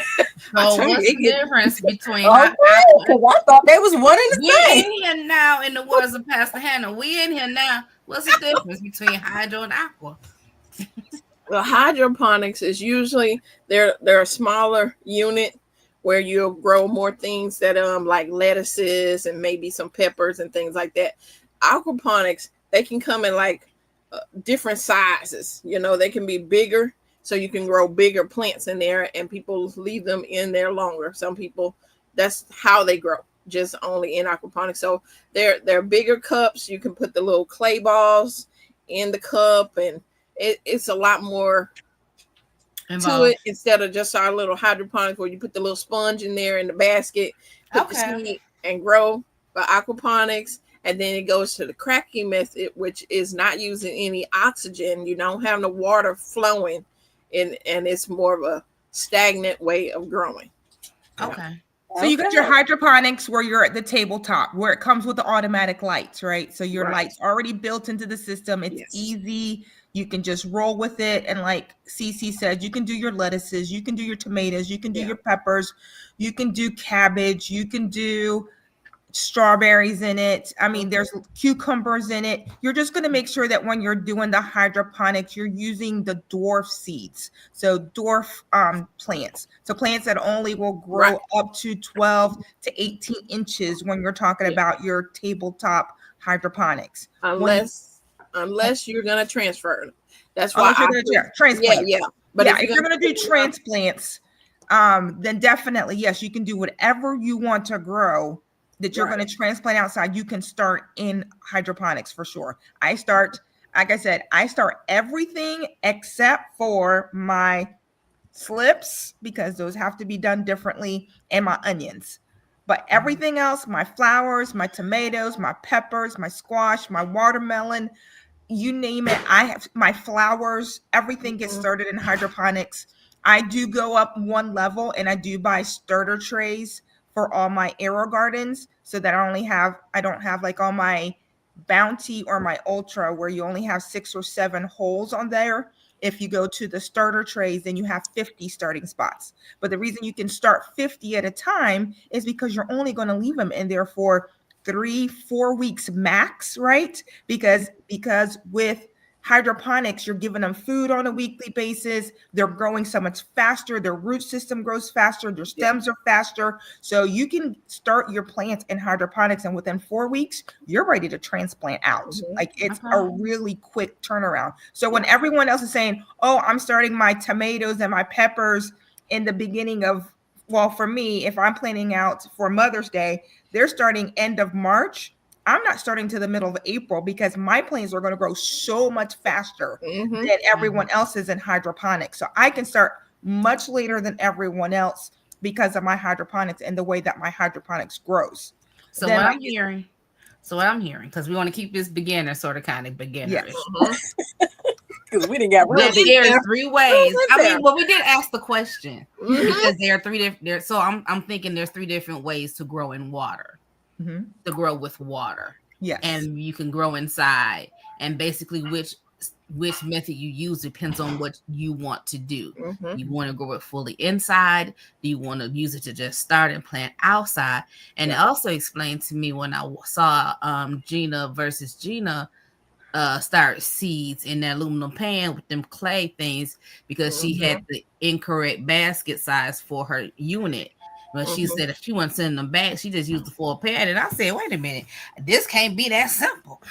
S1: what's the difference between
S2: I thought they was one and the
S1: we
S2: same.
S1: in here now, in the words of Pastor Hannah. We in here now. What's the difference between hydro and aqua?
S3: Well, hydroponics is usually they're a smaller unit where you'll grow more things that like lettuces and maybe some peppers and things like that. Aquaponics, they can come in like different sizes. They can be bigger, so you can grow bigger plants in there, and people leave them in there longer. Some people, that's how they grow, just only in aquaponics. So they're bigger cups. You can put the little clay balls in the cup, and it's a lot more to it instead of just our little hydroponics where you put the little sponge in there in the basket, put the seed and grow. But aquaponics, and then it goes to the cracking method, which is not using any oxygen. You don't have no water flowing, and it's more of a stagnant way of growing.
S1: Okay.
S4: So you got your hydroponics where you're at the tabletop, where it comes with the automatic lights, right? So your lights already built into the system. It's easy. You can just roll with it. And like Cici said, you can do your lettuces, you can do your tomatoes, you can do your peppers, you can do cabbage, you can do strawberries in it. I mean, there's cucumbers in it. You're just going to make sure that when you're doing the hydroponics, you're using the dwarf seeds. So dwarf plants. So plants that only will grow up to 12 to 18 inches when you're talking about your tabletop hydroponics.
S3: Unless you're going to transfer them. That's why
S4: transplant.
S3: Yeah. But
S4: if you're going to do transplants, then definitely, yes, you can do whatever you want to grow that you're going to transplant outside. You can start in hydroponics for sure. I start everything except for my slips, because those have to be done differently, and my onions. But everything else, my flowers, my tomatoes, my peppers, my squash, my watermelon, you name it. I have my flowers, everything gets started in hydroponics. I do go up one level and I do buy starter trays for all my aero gardens, so that I don't have like on my Bounty or my Ultra where you only have 6 or 7 holes on there. If you go to the starter trays, then you have 50 starting spots. But the reason you can start 50 at a time is because you're only going to leave them in there for 3-4 weeks max, right? Because with hydroponics, you're giving them food on a weekly basis. They're growing so much faster. Their root system grows faster. Their stems are faster. So you can start your plants in hydroponics, and within 4 weeks, you're ready to transplant out. Like it's a really quick turnaround. So when everyone else is saying, oh, I'm starting my tomatoes and my peppers in the beginning of, well, for me, if I'm planning out for Mother's Day, they're starting end of March. I'm not starting to the middle of April because my plants are going to grow so much faster than everyone else's in hydroponics. So I can start much later than everyone else because of my hydroponics and the way that my hydroponics grows.
S1: So what I'm hearing, because we want to keep this beginner sort of kind of beginner.
S2: Because we didn't get real deep.
S1: There's 3 ways. We did ask the question because there are 3 different. So I'm thinking there's 3 different ways to grow in water. To grow with water.
S4: Yes.
S1: And you can grow inside. And basically which which method you use depends on what you want to do.
S3: Mhm.
S1: You want to grow it fully inside? Do you want to use it to just start and plant outside? And it also explained to me when I saw Gina versus Gina start seeds in that aluminum pan with them clay things, because she had the incorrect basket size for her unit. But she said if she wasn't sending them back, she just used the full pan. And I said, wait a minute, this can't be that simple.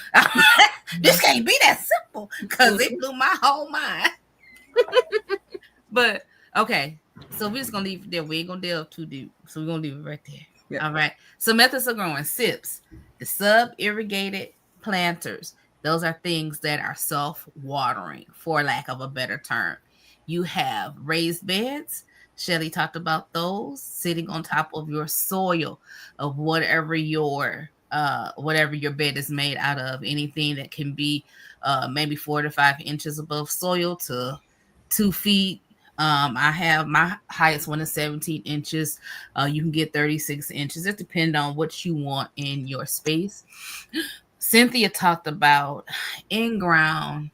S1: This can't be that simple, because it blew my whole mind. But okay, so we're just gonna leave it there. We ain't gonna delve too deep, so we're gonna leave it right there.
S4: Yeah.
S1: All right. So methods of growing: SIPs, the sub-irrigated planters. Those are things that are self-watering, for lack of a better term. You have raised beds. Shelly talked about those, sitting on top of your soil of whatever your bed is made out of. Anything that can be maybe 4 to 5 inches above soil to 2 feet. I have my highest one is 17 inches. You can get 36 inches. It depends on what you want in your space. Cynthia talked about in-ground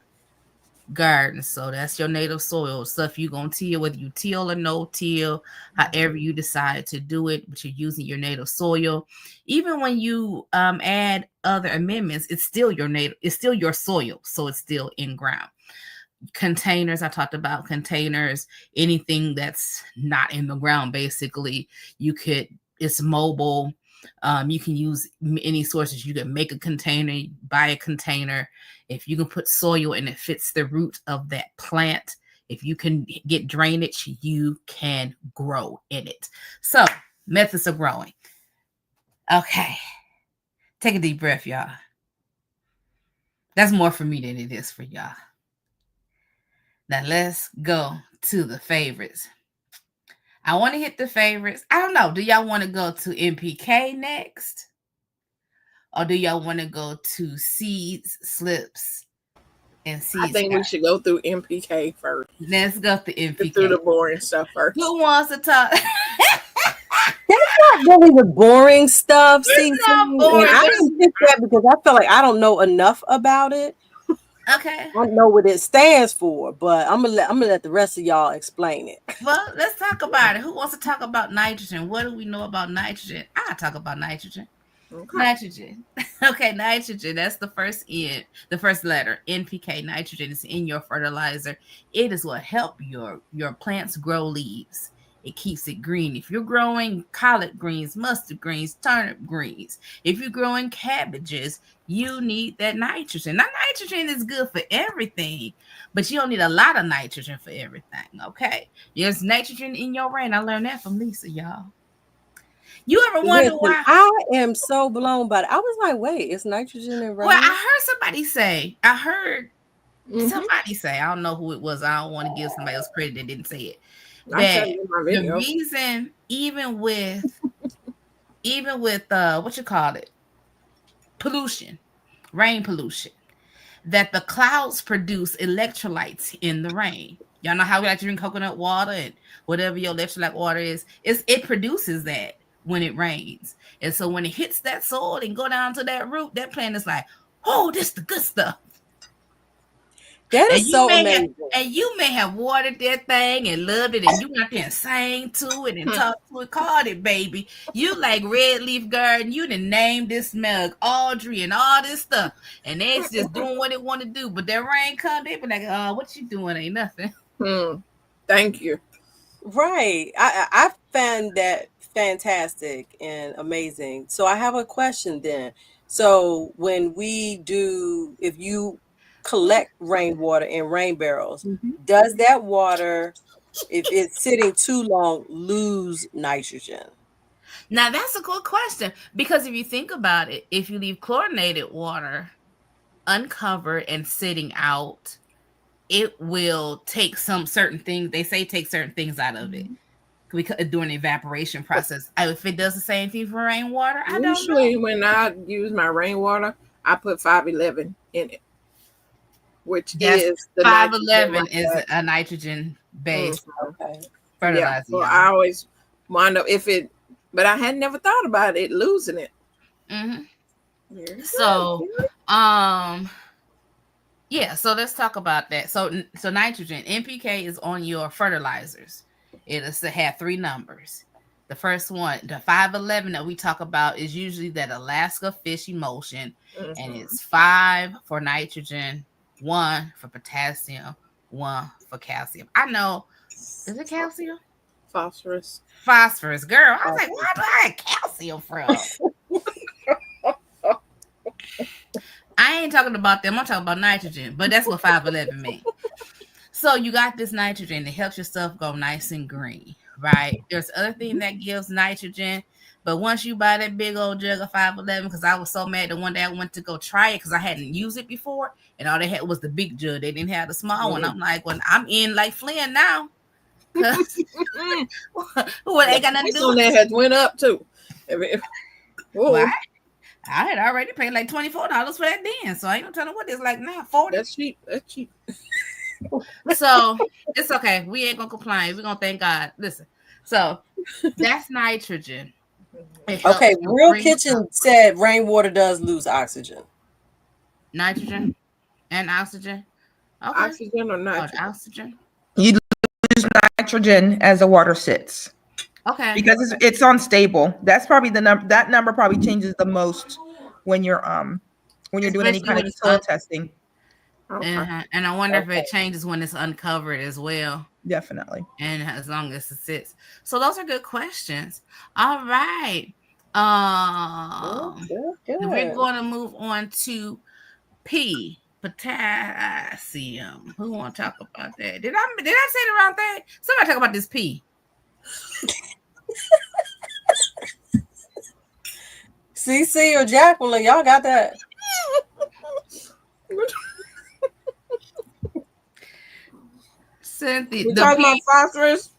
S1: garden. So that's your native soil stuff you're going to till, whether you till or no till, however you decide to do it, but you're using your native soil. Even when you add other amendments, it's still your soil. So it's still in ground. Containers, I talked about containers, anything that's not in the ground, basically. It's mobile. You can use any sources. You can make a container, buy a container. If you can put soil and it fits the root of that plant, if you can get drainage, you can grow in it. So, methods of growing. Okay. Take a deep breath, y'all. That's more for me than it is for y'all. Now, let's go to the favorites. I want to hit the favorites. I don't know. Do y'all want to go to NPK next? Or do y'all want to go to seeds, slips, and seeds?
S3: I think we should go through NPK first.
S1: Let's go through NPK.
S3: Get through the boring stuff first.
S1: Who wants to talk?
S2: That's not really the boring stuff.
S1: It's not boring.
S2: And I didn't pick that because I feel like I don't know enough about it.
S1: Okay.
S2: I don't know what it stands for, but I'm gonna let the rest of y'all explain it.
S1: Well, let's talk about it. Who wants to talk about nitrogen? What do we know about nitrogen? I'll talk about nitrogen. Okay. Nitrogen. Okay, nitrogen. That's the first letter. NPK. Nitrogen is in your fertilizer. It is what helps your plants grow leaves. It keeps it green. If you're growing collard greens, mustard greens, turnip greens, if you're growing cabbages, you need that nitrogen. Now, nitrogen is good for everything, but you don't need a lot of nitrogen for everything, okay? There's nitrogen in your rain. I learned that from Lisa, y'all. You ever wonder why?
S2: I am so blown by it. I was like, wait, it's nitrogen in rain?
S1: Well, I heard somebody say, I don't know who it was. I don't want to give somebody else credit that didn't say it. That the reason, even with what you call it, pollution, rain pollution, that the clouds produce electrolytes in the rain. Y'all know how we like to drink coconut water and whatever your electrolyte water is. It produces that when it rains. And so when it hits that soil and go down to that root, that plant is like, oh, this is the good stuff.
S2: That is so amazing.
S1: And you may have watered that thing and loved it, and you went there and sang to it and talked to it, called it baby. You like Red Leaf Garden. You done named this mug Audrey and all this stuff, and it's just doing what it want to do. But that rain come, they be like, "Oh, what you doing? Ain't nothing."
S3: Thank you.
S2: Right. I found that fantastic and amazing. So I have a question then. So when if you collect rainwater in rain barrels, does that water, if it's sitting too long, lose nitrogen?
S1: Now that's a good question, because if you think about it, if you leave chlorinated water uncovered and sitting out, it will take certain things. They say take certain things out of it during the evaporation process. If it does the same thing for rainwater, I don't know.
S3: Usually when I use my rainwater, I put 511 in it. Which is the
S1: 511 is a nitrogen based fertilizer.
S3: Yeah, so I always wind up but I had never thought about it losing it.
S1: So Yeah, so let's talk about that. So nitrogen, NPK is on your fertilizers. It is to have three numbers. The first one, the 511 that we talk about, is usually that Alaska fish emulsion, and it's 5 for nitrogen, 1 for potassium, 1 for calcium. I know, is it calcium?
S3: Phosphorus.
S1: Phosphorus, girl. I was like, why do I have calcium from? I ain't talking about them. I'm talking about nitrogen, but that's what 511 means. So you got this nitrogen that helps your stuff go nice and green, right? There's other thing that gives nitrogen, but once you buy that big old jug of 511, because I was so mad that one day I went to go try it because I hadn't used it before, and all they had was the big jug. They didn't have the small one. I'm like, well, I'm in like Flynn now. Well, ain't got nothing to do with
S3: that has went up too.
S1: Well, I had already paid like $24 for that then, so I ain't gonna tell them what it's like now. 40.
S3: That's cheap. That's cheap.
S1: So it's okay. We ain't gonna complain. We're gonna thank God. Listen. So that's nitrogen.
S2: Okay, Real Kitchen said rainwater does lose oxygen.
S1: Nitrogen and oxygen. Okay.
S3: Oxygen or nitrogen?
S1: Oxygen.
S4: You lose nitrogen as the water sits.
S1: Okay.
S4: Because it's unstable. That's probably the number. That number probably changes the most when you're doing any kind of soil testing.
S1: Okay. And I wonder if it changes when it's uncovered as well.
S4: Definitely.
S1: And as long as it sits. So those are good questions. All right. We're going to move on to P, potassium. Who want to talk about that? Did I say the wrong thing? Somebody talk about this P.
S2: Cici or Jacqueline, y'all got that?
S1: Cynthia,
S3: we talking about phosphorus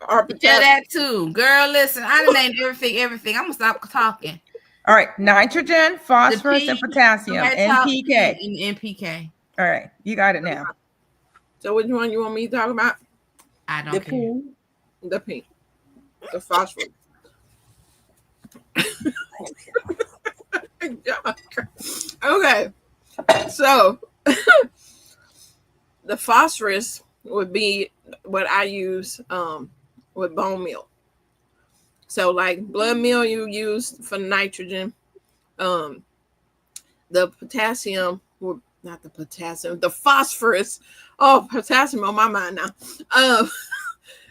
S3: or potassium?
S1: Yeah, that too, girl. Listen, I done named everything. I'm gonna stop talking.
S4: All right, nitrogen, phosphorus, and potassium, NPK.
S1: NPK.
S4: All right, you got it now.
S3: So which one you want me to talk about?
S1: I don't care.
S3: The pink. The phosphorus. Okay. So the phosphorus would be what I use with bone meal. So like blood meal you use for nitrogen. The potassium, well, not the potassium, the phosphorus. Oh, potassium on my mind now.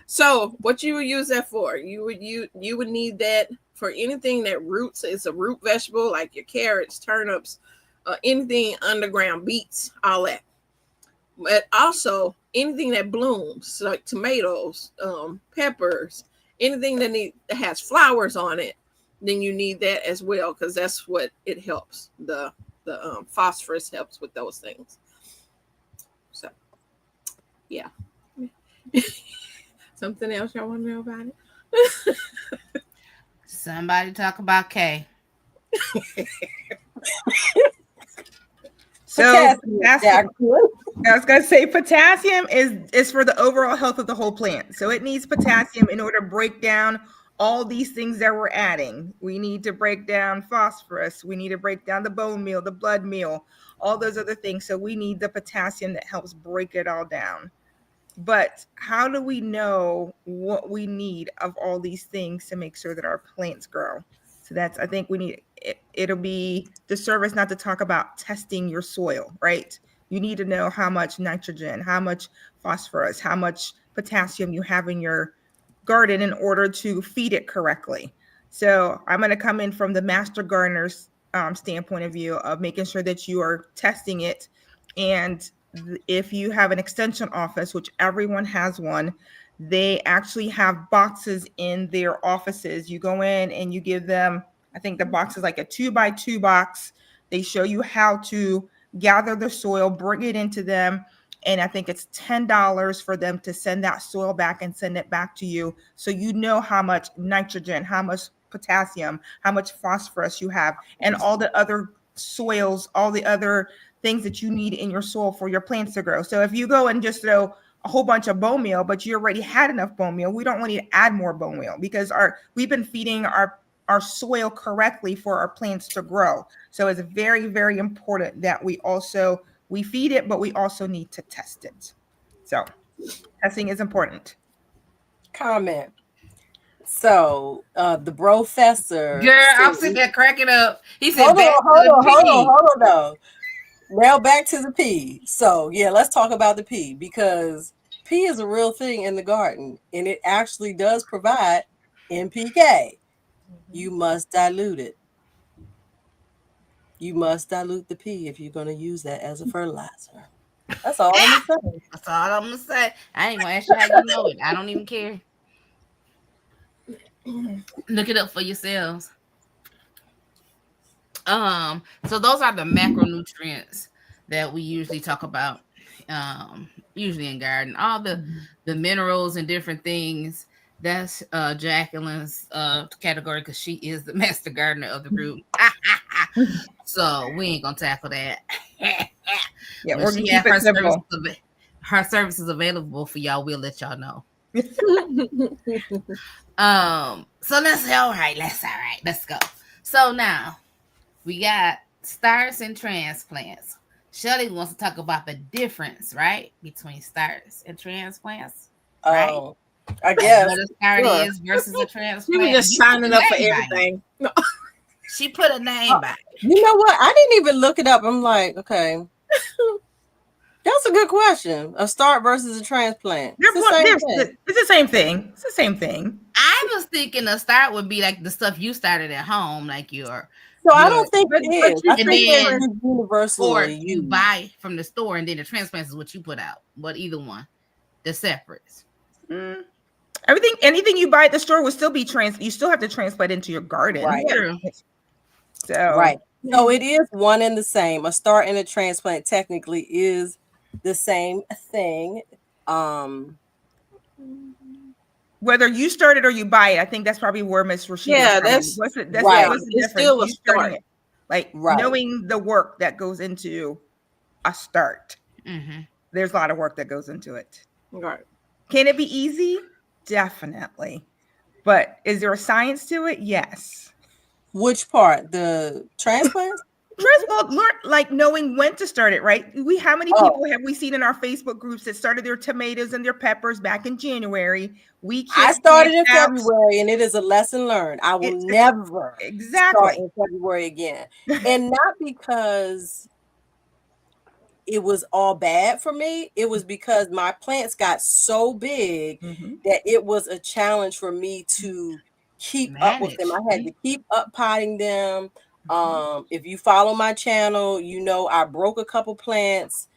S3: So what you would use that for? You would need that for anything that roots. It's a root vegetable like your carrots, turnips, anything underground, beets, all that. But also anything that blooms, like tomatoes, peppers, anything that has flowers on it, then you need that as well because that's what it helps. The phosphorus helps with those things. So, yeah. Something else y'all want to know about it?
S1: Somebody talk about K.
S4: So potassium, I was gonna say potassium is for the overall health of the whole plant. So it needs potassium in order to break down all these things that we're adding. We need to break down phosphorus. We need to break down the bone meal, the blood meal, all those other things. So we need the potassium that helps break it all down. But how do we know what we need of all these things to make sure that our plants grow? So that's, I think we need, it'll be the service not to talk about testing your soil, right? You need to know how much nitrogen, how much phosphorus, how much potassium you have in your garden in order to feed it correctly. So I'm going to come in from the master gardener's standpoint of view of making sure that you are testing it. And if you have an extension office, which everyone has one, they actually have boxes in their offices. You go in and you give them, I think the box is like a 2x2 box. They show you how to gather the soil, bring it into them. And I think it's $10 for them to send that soil back and send it back to you. So you know how much nitrogen, how much potassium, how much phosphorus you have, and all the other soils, all the other things that you need in your soil for your plants to grow. So if you go and just throw a whole bunch of bone meal, but you already had enough bone meal, we don't want you to add more bone meal because we've been feeding our soil correctly for our plants to grow. So it's very, very important that we also We feed it, but we also need to test it. So testing is important.
S2: Comment. So the professor.
S1: Girl, I'm sitting there cracking up. He said,
S2: Hold
S1: back
S2: on,
S1: to the pig.
S2: though. Now back to the pea. So yeah, let's talk about the pea, because pea is a real thing in the garden, and it actually does provide NPK. You must dilute it. You must dilute the pea if you're going to use that as a fertilizer. That's all I'm saying.
S1: That's all I'm gonna say. I ain't gonna ask you how you know it. I don't even care. Look it up for yourselves. So those are the macronutrients that we usually talk about. Usually in garden, all the minerals and different things. That's Jacqueline's category, because she is the master gardener of the group. So we ain't gonna tackle that.
S4: Yeah,
S1: When
S4: we're
S1: she
S4: gonna
S1: have
S4: keep it simple.
S1: her services available for y'all, we'll let y'all know. So let's go. So now we got starts and transplants. Shelly wants to talk about the difference, right, between starts and transplants. Right?
S2: Oh, I guess.
S1: What a start
S3: Sure.
S1: is versus a transplant.
S3: She was just signing up for everything.
S1: She put a name by it.
S2: You know what? I didn't even look it up. I'm like, okay. That's a good question. A start versus a transplant. It's the same thing.
S4: It's the same thing. It's the same thing.
S1: I was thinking a start would be like the stuff you started at home, like your.
S2: So I don't think it is. I
S1: and
S2: think
S1: then-
S2: it's universally
S1: Or you
S2: used.
S1: buy from the store, and then the transplants is what you put out. But either one, they're separate.
S4: Anything you buy at the store will still be you still have to transplant into your garden.
S2: Right.
S1: True.
S4: So
S2: Right. So it is one and the same. A start and a transplant technically is the same thing.
S4: Whether you start it or you buy it, I think that's probably where Miss Rashida.
S3: Yeah,
S4: that's
S3: right.
S4: what's the
S3: It's
S4: difference.
S3: still a
S4: You starting
S3: start.
S4: it. Like
S2: Right.
S4: knowing the work that goes into a start.
S1: Mm-hmm.
S4: There's a lot of work that goes into it.
S3: Right.
S4: Can it be easy? Definitely. But is there a science to it? Yes.
S2: Which part? The transplants?
S4: Like knowing when to start it, right? How many people have we seen in our Facebook groups that started their tomatoes and their peppers back in January? I
S2: started in February, and it is a lesson learned. I will never start in February again. And not because it was all bad for me. It was because my plants got so big that it was a challenge for me to keep up with them. I had to keep up potting them. If you follow my channel, you know I broke a couple plants,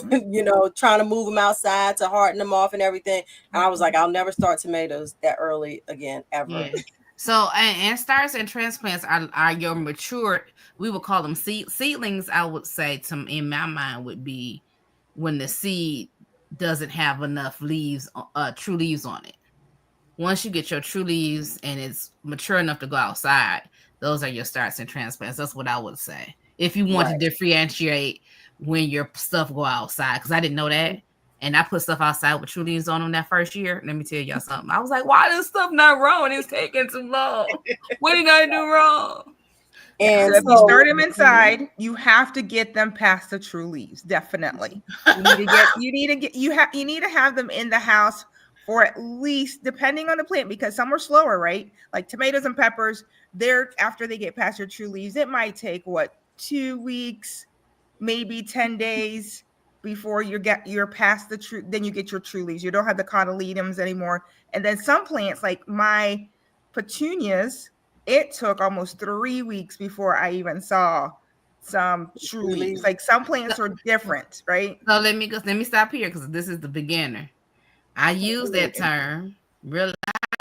S2: trying to move them outside to harden them off and everything. And I was like, I'll never start tomatoes that early again, ever.
S1: Yeah. So and starts and transplants are your mature. We would call them seedlings. I would say in my mind would be when the seed doesn't have enough leaves, true leaves on it. Once you get your true leaves and it's mature enough to go outside, those are your starts and transplants. That's what I would say. If you want to differentiate when your stuff go outside, because I didn't know that. And I put stuff outside with true leaves on them that first year. Let me tell y'all something. I was like, why is stuff not wrong? It's taking too long. What did I do wrong?
S4: And so if you start them inside, you have to get them past the true leaves. Definitely. You need to have them in the house for at least, depending on the plant, because some are slower, right? Like tomatoes and peppers, after they get past your true leaves, it might take 2 weeks, maybe 10 days before you're past the true. Then you get your true leaves. You don't have the cotyledons anymore. And then some plants, like my petunias, it took almost 3 weeks before I even saw some true leaves. Like some plants are different, right?
S1: So let me stop here, because this is the beginner. I use that term, realizing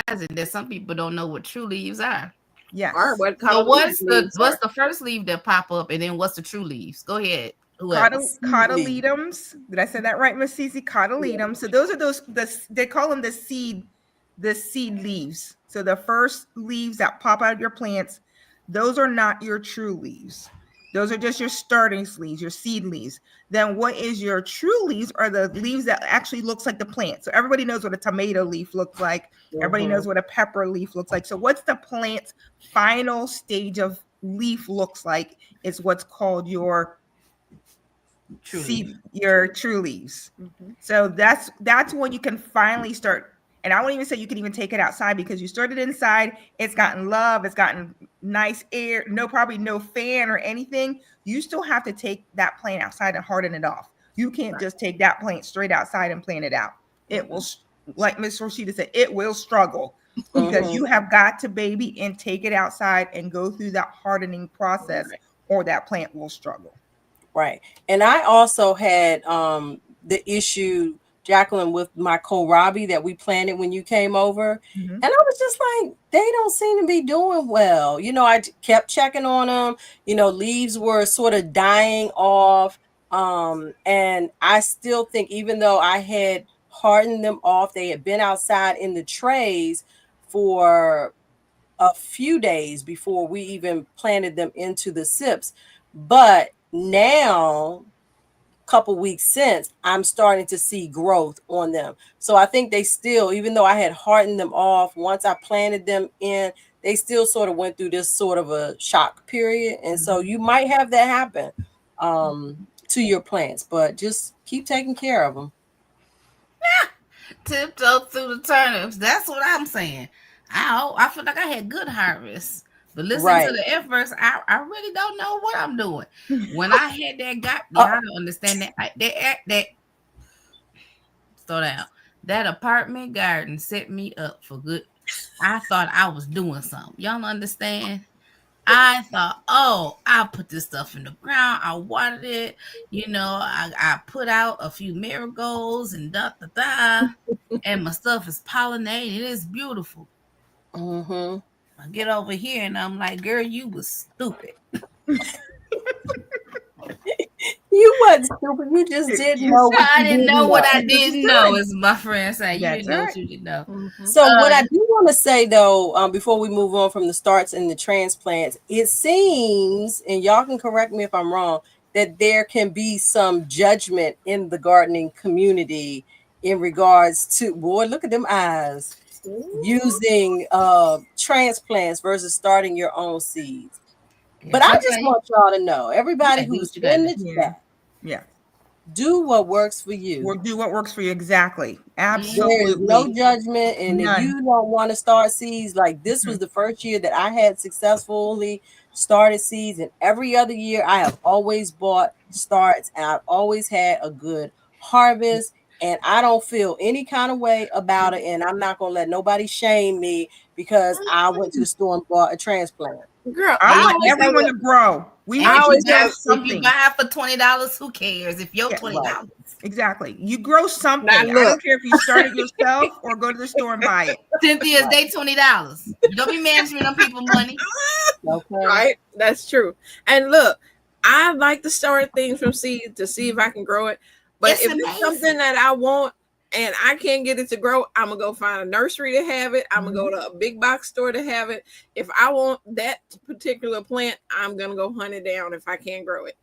S1: that some people don't know what true leaves are.
S4: Yes.
S3: Or what
S1: So what's the first leaf that pop up, and then what's the true leaves? Go ahead.
S4: Cotyledons. Did I say that right, Miss Cici? Cotyledons. Yeah. So those are they call them the seed leaves. So the first leaves that pop out of your plants, those are not your true leaves. Those are just your starting leaves, your seed leaves. Then what is your true leaves are the leaves that actually looks like the plant. So everybody knows what a tomato leaf looks like. Everybody knows what a pepper leaf looks like. So what's the plant's final stage of leaf looks like is what's called your see your true leaves.
S3: Mhm.
S4: So that's when you can finally start. And I won't even say you can even take it outside because you started inside. It's gotten love. It's gotten nice air. Probably no fan or anything. You still have to take that plant outside and harden it off. You can't just take that plant straight outside and plant it out. It will, like Miss Rashida said, it will struggle because you have got to baby and take it outside and go through that hardening process, or that plant will struggle.
S2: Right. And I also had the issue, Jacqueline, with my kohlrabi that we planted when you came over. And I was just like, they don't seem to be doing well. I kept checking on them. Leaves were sort of dying off. And I still think, even though I had hardened them off, they had been outside in the trays for a few days before we even planted them into the sips. But now, a couple weeks since, I'm starting to see growth on them. So I think they still, even though I had hardened them off, once I planted them in, they still sort of went through this sort of a shock period. And so you might have that happen to your plants, but just keep taking care of them.
S1: Tiptoe through the turnips. That's what I'm saying. I feel like I had good harvest. But listening to the efforts, I really don't know what I'm doing. When I had that I don't understand that slow down. That apartment garden set me up for good. I thought I was doing something. Y'all understand? I thought, I'll put this stuff in the ground. I watered it. I put out a few marigolds and and my stuff is pollinated. It is beautiful. I get over here and I'm like, girl, you was stupid.
S2: You wasn't stupid. You just didn't know.
S1: I didn't know what I didn't know, as my friend say. You didn't know what you didn't know.
S2: So what I do want to say, though, before we move on from the starts and the transplants, it seems, and y'all can correct me if I'm wrong, that there can be some judgment in the gardening community in regards to, boy, look at them eyes, using transplants versus starting your own seeds. But I just want y'all to know, everybody who's in the chat, do what works for you.
S4: Do what works for you. Exactly. Absolutely.
S2: There is no judgment. And if you don't want to start seeds, like this was the first year that I had successfully started seeds. And every other year I have always bought starts and I've always had a good harvest. And I don't feel any kind of way about it. And I'm not going to let nobody shame me because I went to the store and bought a transplant.
S4: Girl, I want everyone to grow.
S1: We always have something. If you buy for $20, who cares? If you're $20.
S4: Exactly. You grow something. I don't care if you start it yourself or go to the store and buy it.
S1: Cynthia's they $20. Don't be managing on people money.
S3: Right? That's true. And look, I like to start things from seed to see if I can grow it. But if it's something that I want and I can't get it to grow, I'm going to go find a nursery to have it. I'm going to go to a big box store to have it. If I want that particular plant, I'm going to go hunt it down if I can't grow it.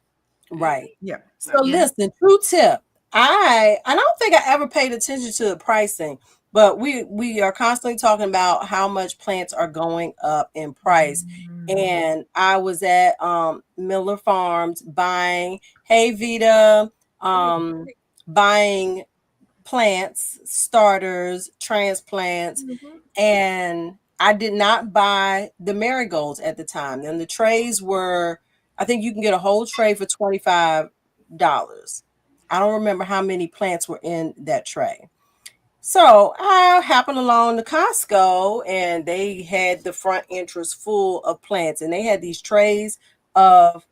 S2: Right. Yeah. So listen, true tip. I don't think I ever paid attention to the pricing, but we are constantly talking about how much plants are going up in price. And I was at Miller Farms buying, hey Vita, buying plants, starters, transplants, and I did not buy the marigolds at the time. And the trays were, I think you can get a whole tray for $25. I don't remember how many plants were in that tray. So I happened along to Costco and they had the front entrance full of plants and they had these trays of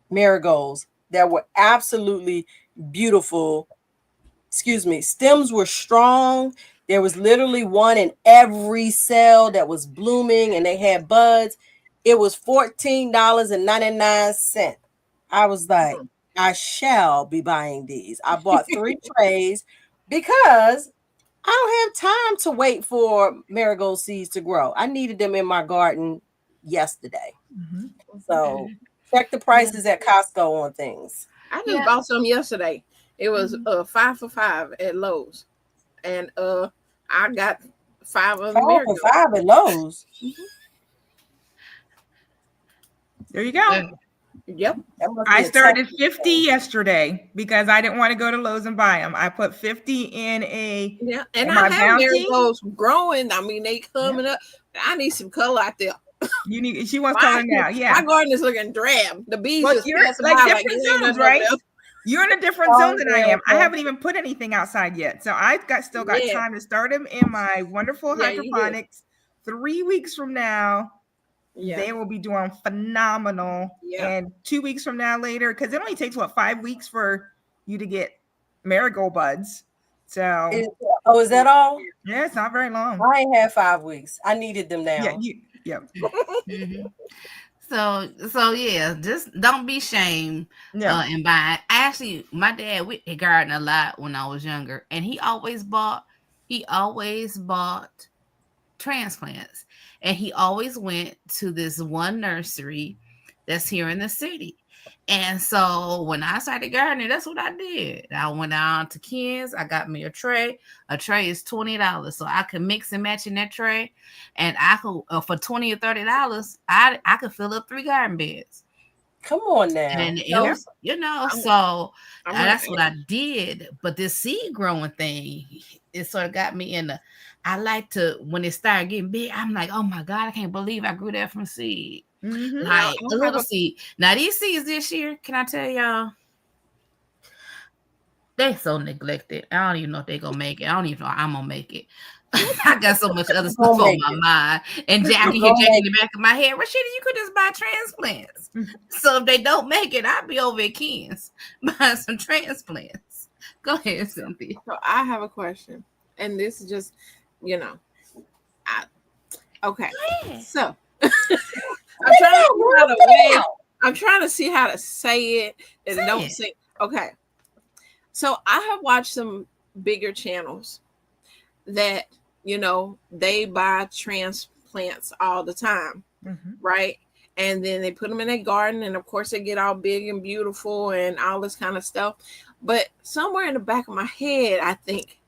S2: marigolds that were absolutely beautiful. Excuse me. Stems were strong. There was literally one in every cell that was blooming and they had buds. It was $14.99. I was like, I shall be buying these. I bought 3 trays because I don't have time to wait for marigold seeds to grow. I needed them in my garden yesterday. So check the prices at Costco on things.
S3: I just bought some yesterday. It was 5 for $5 at Lowe's. And I got 5 of them.
S2: 5 for $5 at Lowe's.
S4: There you go.
S3: Yep.
S2: That must be
S4: I
S2: a
S4: started
S2: Texas
S4: 50
S2: thing.
S4: yesterday because I didn't want to go to Lowe's and buy them. I put 50 in
S3: Yeah. And I
S4: my
S3: have
S4: bounty.
S3: marigolds growing. I mean, they coming up. I need some color out there.
S4: She wants color now. Yeah.
S3: My garden is looking drab. The bees
S4: Well,
S3: just
S4: you're
S3: passing
S4: like
S3: by
S4: different
S3: you ain't
S4: zones,
S3: nothing over
S4: right?
S3: there.
S4: You're in a different
S2: Oh,
S4: zone than I
S2: yeah,
S4: am. I
S2: okay.
S4: haven't even put anything outside yet. So I've still got
S3: Yeah.
S4: time to start them in my wonderful
S3: Yeah, you do.
S4: hydroponics. 3 weeks from now,
S3: Yeah.
S4: they will be doing phenomenal.
S3: Yeah.
S4: And 2 weeks from now later, because it only takes 5 weeks for you to get marigold buds. So
S2: Is that all?
S4: yeah, it's not very long.
S2: I ain't had 5 weeks. I needed them now.
S4: Yeah.
S1: Mhm. So yeah, just don't be shamed
S4: Yeah.
S1: and buy. Actually, my dad we garden a lot when I was younger, and he always bought transplants, and he always went to this one nursery that's here in the city. And so when I started gardening, that's what I did. I went down to Ken's. I got me a tray. A tray is $20, so I could mix and match in that tray, and I could for $20 or $30, I could fill up 3 garden beds.
S2: Come on now.
S1: And it was, so that's what I did. But this seed growing thing, it sort of got me in the. I like to when it started getting big. I'm like, oh my god, I can't believe I grew that from seed.
S4: Mm-hmm.
S1: Like a little seed. Now these seeds this year, can I tell y'all? They're so neglected. I don't even know if they're gonna make it. I don't even know I'm gonna make it. I got so much other stuff on my mind. And Jackie here Jackie in the back of my head. Rashida, you could just buy transplants. So if they don't make it, I'll be over at Ken's buying some transplants. Go ahead, Cynthia.
S3: So I have a question. And this is just, okay. So I'm trying to see how to say it and don't say. Okay. So I have watched some bigger channels that, they buy transplants all the time, right? And then they put them in their garden, and of course they get all big and beautiful and all this kind of stuff. But somewhere in the back of my head, I think,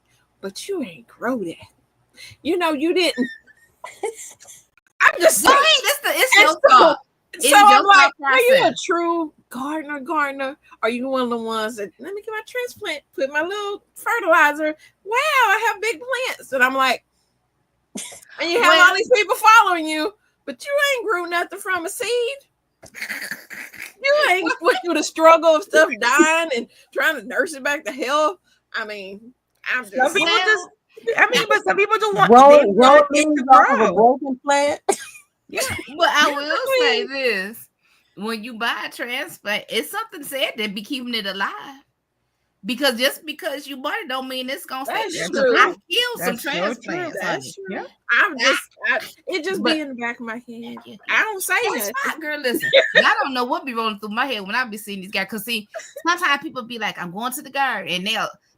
S3: but you ain't grow that. You didn't. I'm just saying.
S1: It's your thought.
S3: So I'm like, are you a true gardener? Are you one of the ones that let me get my transplant, put my little fertilizer? Wow, I have big plants. And I'm like, and you have all these people following you, but you ain't grew nothing from a seed. You ain't went through the struggle of stuff dying and trying to nurse it back to health. I mean, I'm just
S4: but some people just want
S2: to grow a broken plant.
S1: Yeah, but I will say this: when you buy a transplant, it's something said that be keeping it alive. Because just because you bought it don't mean it's gonna stay there. I killed some transplants.
S3: That's true.
S1: Yeah.
S3: It just be in the back of my head. I don't say that.
S1: Girl, listen. I don't know what be rolling through my head when I be seeing these guys. Cause see, sometimes people be like, I'm going to the garden, and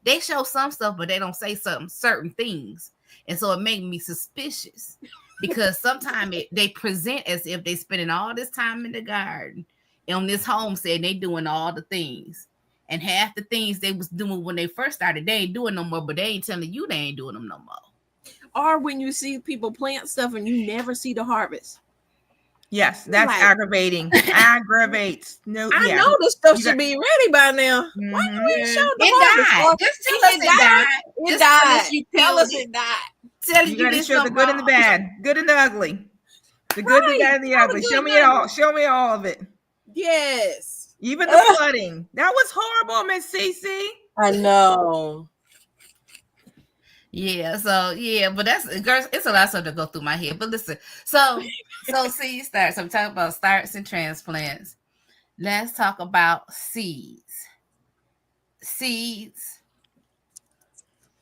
S1: they show some stuff, but they don't say certain things. And so it made me suspicious. Because sometimes they present as if they spending all this time in the garden on this homestead, they doing all the things. And half the things they was doing when they first started, they ain't doing no more, but they ain't telling you they ain't doing them no more.
S3: Or when you see people plant stuff and you never see the harvest.
S4: Yes, that's aggravating. Aggravates. No,
S3: I know this stuff should be ready by now. Why you ain't show the harvest?
S1: Just tell us it died.
S3: It died. Tell us it died.
S4: You gotta show the good and the bad, good and the ugly, the good, the bad, and the ugly. Show me it all. Show me all of it.
S3: Yes.
S4: Even the flooding. That was horrible, Miss Cici.
S2: I know.
S1: Yeah. So yeah, but it's a lot of stuff to go through my head. But listen, so seed starts. I'm talking about starts and transplants. Let's talk about seeds. Seeds.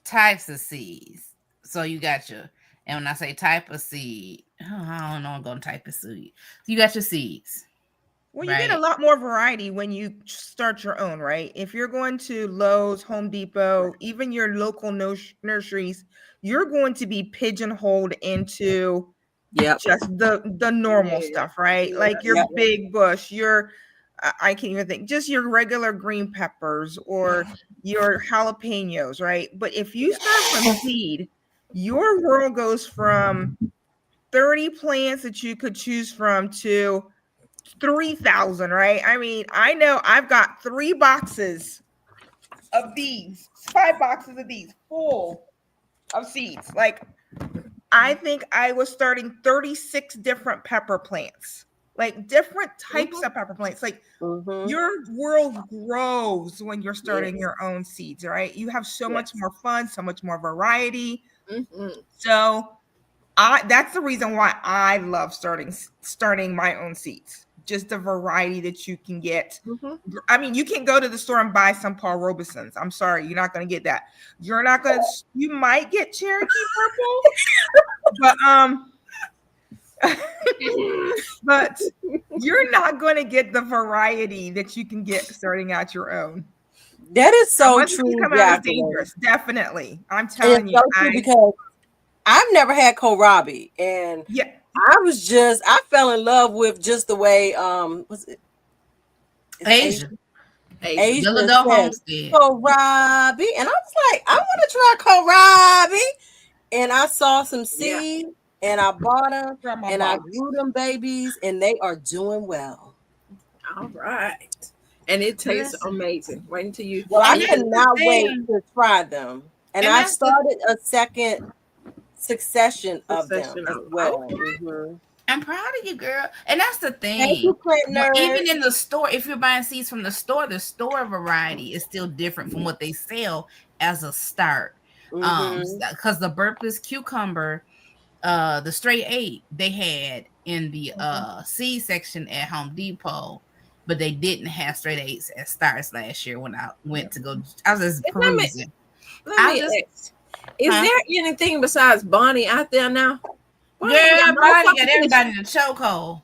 S1: Types of seeds. So you got and when I say type of seed, I don't know, I'm going to type of seed. You got your seeds.
S4: Well, you get a lot more variety when you start your own, right? If you're going to Lowe's, Home Depot, even your local nurseries, you're going to be pigeonholed into just the normal stuff, right? Like your big bush, I can't even think, just your regular green peppers or your jalapenos, right? But if you start from seed, your world goes from 30 plants that you could choose from to 3,000, right? I mean, I know I've got 3 boxes of these, 5 boxes of these full of seeds. Like, I think I was starting 36 different pepper plants, like different types of pepper plants. Like, your world grows when you're starting your own seeds, right? You have so much more fun, so much more variety. So that's the reason why I love starting my own seeds. Just the variety that you can get. I mean, you can go to the store and buy some Paul Robesons. I'm sorry, you're not going to get that. You're not going to. You might get Cherokee purple, but you're not going to get the variety that you can get starting out your own.
S2: That is so true.
S4: It's dangerous. Definitely, I'm telling you.
S2: So because I've never had kohlrabi, and I fell in love with just the way was it
S1: Asia
S2: Homestead kohlrabi, and I was like, I want to try kohlrabi, and I saw some seeds, and I bought them, and I grew them babies, and they are doing well.
S3: All right, and it tastes amazing. Wait until you.
S2: Well, I cannot wait to try them, and I started a second succession of them as well.
S1: I'm proud of you, girl. And that's the thing.
S2: Thank you,
S1: even in the store, if you're buying seeds from the store variety is still different from what they sell as a start. Because the Burpless cucumber, the straight 8 they had in the seed section at Home Depot, but they didn't have straight 8s as starts last year when I went to go. I was just perusing.
S3: Is there anything besides Bonnie out there now?
S1: Bonnie got everybody in the chokehold.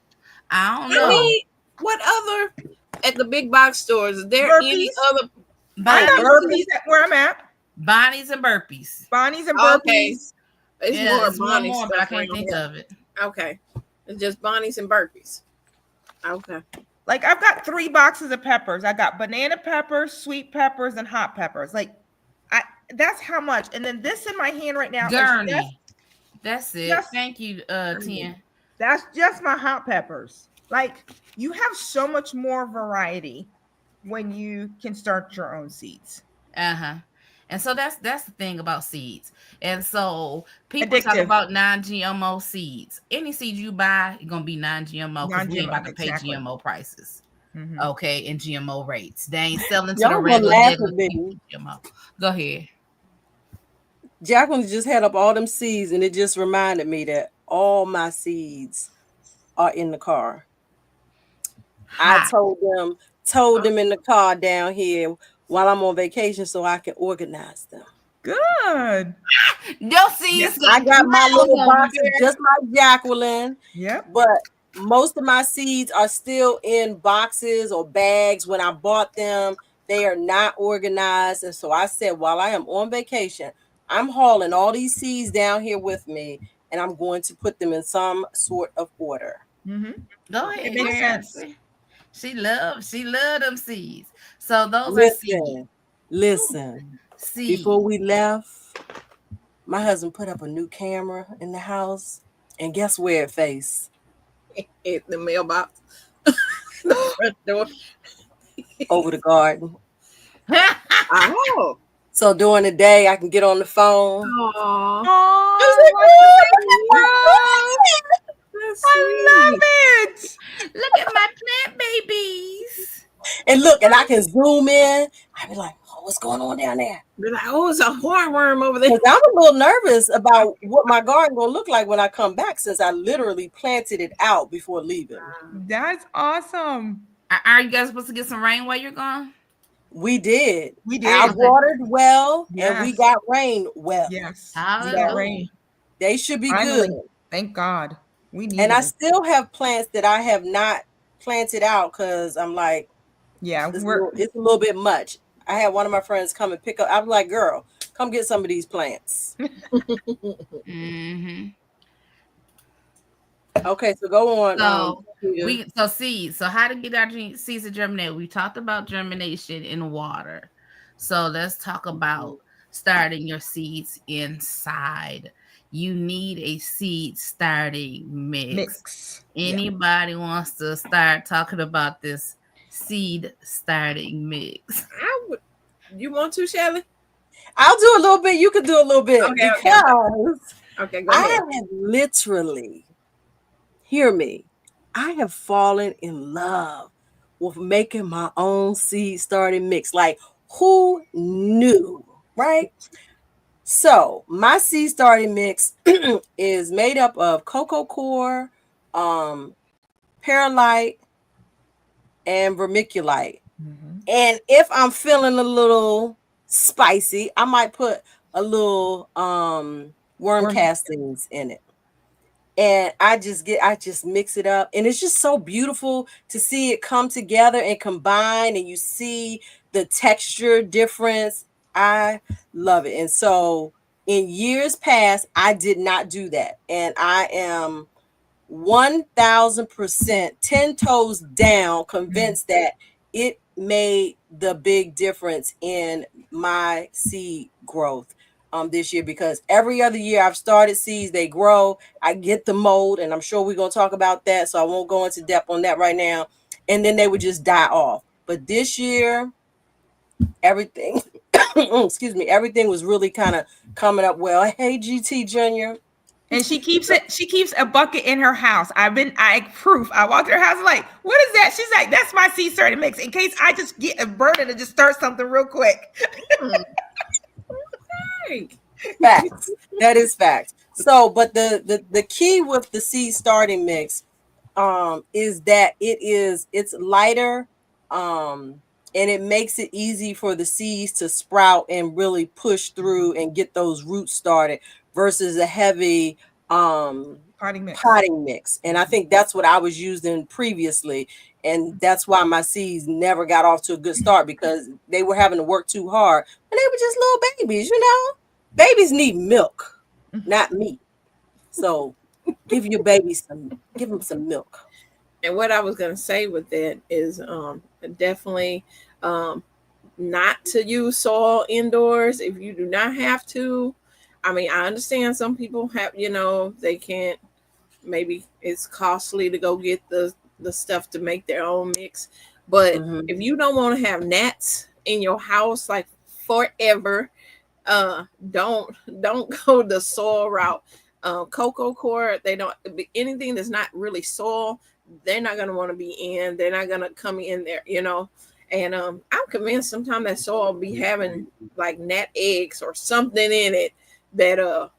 S1: I don't know.
S3: I mean, what other at the big box stores? Is there any other?
S4: Burpees where I'm at.
S1: Bonnie's and burpees.
S3: Okay. It's more Bonnie's,
S1: but I can't think of it.
S3: Okay, it's just Bonnie's and burpees. Okay.
S4: Like, I've got 3 boxes of peppers. I got banana peppers, sweet peppers, and hot peppers. Like, that's how much. And then this in my hand right now.
S1: Gurney. That's it. Thank you, Tien.
S4: That's just my hot peppers. Like, you have so much more variety when you can start your own seeds.
S1: And so that's the thing about seeds. And so people talk about non-GMO seeds. Any seed you buy, you're gonna be non-GMO because we ain't about to pay GMO prices. Okay, and GMO rates. They ain't selling to the regular GMO. Go ahead.
S2: Jacqueline just had up all them seeds, and it just reminded me that all my seeds are in the car. I told them in the car down here while I'm on vacation so I can organize them.
S4: Good.
S1: Your seeds.
S2: I got my little boxes just like Jacqueline. But most of my seeds are still in boxes or bags. When I bought them, they are not organized. And so I said, while I am on vacation, I'm hauling all these seeds down here with me, and I'm going to put them in some sort of order.
S1: Go ahead.
S4: It makes sense.
S1: She loved them seeds. So those are seeds.
S2: Listen. Seeds. Before we left, my husband put up a new camera in the house, and guess where it faced?
S3: In the mailbox. The front door.
S2: Over the garden.
S3: Oh.
S2: So during the day, I can get on the phone.
S4: I love it.
S1: Look at my plant babies.
S2: And look, and I can zoom in. I be like, oh, what's going on down there?
S3: Be like, oh, it's a hornworm over there.
S2: I'm a little nervous about what my garden gonna look like when I come back, since I literally planted it out before leaving.
S4: That's awesome.
S1: Are you guys supposed to get some rain while you're gone?
S2: We did. I watered well, and we got rain well.
S4: Yes.
S1: We got rain.
S2: They should be good.
S4: Thank God. We need.
S2: And I still have plants that I have not planted out because I'm like, it's a little bit much. I had one of my friends come and pick up. I'm like, girl, come get some of these plants. Okay, so go on.
S1: Seeds. So how to get our seeds to germinate? We talked about germination in water. So let's talk about starting your seeds inside you need a seed starting mix.
S4: Yeah.
S1: Anybody wants to start talking about this seed starting mix?
S3: You want to, Shelly?
S2: I'll do a little bit. You can do a little bit
S3: Okay,
S2: because
S3: Okay, go
S2: I
S3: ahead.
S2: have literally, hear me, I have fallen in love with making my own seed starting mix. Like, who knew, right? So my seed starting mix is made up of cocoa core, perlite, and vermiculite. And if I'm feeling a little spicy, I might put a little worm castings in it. And I just mix it up. And it's just so beautiful to see it come together and combine, and you see the texture difference. I love it. And so in years past, I did not do that. And I am 1000% 10 toes down convinced that it made the big difference in my seed growth this year, because every other year I've started seeds, they grow, I get the mold, and I'm sure we're going to talk about that, so I won't go into depth on that right now, and then they would just die off. But this year, everything excuse me, everything was really kind of coming up well. Hey, GT Junior.
S4: And she keeps a bucket in her house. I walked to her house like, what is that? She's like, that's my seed starting mix in case I just get a burden and just start something real quick.
S2: Facts. That is fact. So, but the key with the seed starting mix is that it's lighter, and it makes it easy for the seeds to sprout and really push through and get those roots started versus a heavy potting mix. And I think that's what I was using previously, and that's why my seeds never got off to a good start, because they were having to work too hard, and they were just little babies. Babies need milk, not meat. So give them some milk.
S3: And what I was going to say with that is definitely not to use soil indoors if you do not have to. I mean, I understand some people have, they can't, maybe it's costly to go get the stuff to make their own mix. But if you don't want to have gnats in your house like forever, don't go the soil route. Cocoa core, they don't, anything that's not really soil, they're not going to want to be in. They're not going to come in there, And I'm convinced sometimes that soil be having like gnat eggs or something in it that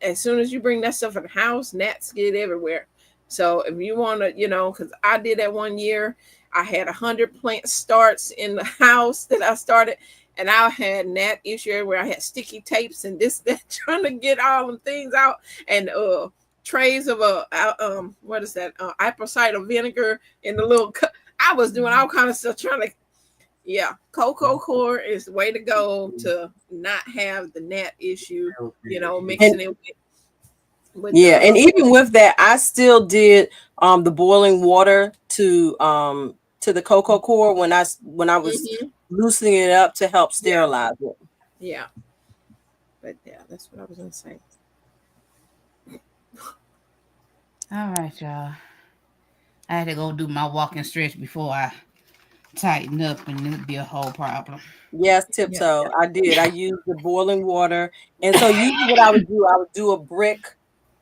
S3: as soon as you bring that stuff in the house, gnats get everywhere. So if you want to, because I did that one year, I had 100 plant starts in the house that I started, and I had gnat issue where I had sticky tapes and this, that, trying to get all them things out, and trays of what is that? Apple cider vinegar in the little cup. I was doing all kind of stuff trying to. Yeah, cocoa core is the way to go to not have the gnat issue, mixing it with
S2: and even with that, I still did the boiling water to the cocoa core when I was loosening it up to help sterilize it.
S3: Yeah. But yeah, that's what I was gonna say.
S1: All right, y'all. I had to go do my walking stretch before I tighten up, and it'd be a whole problem.
S2: Yes, tiptoe. I did. I used the boiling water, and so usually what I would do a brick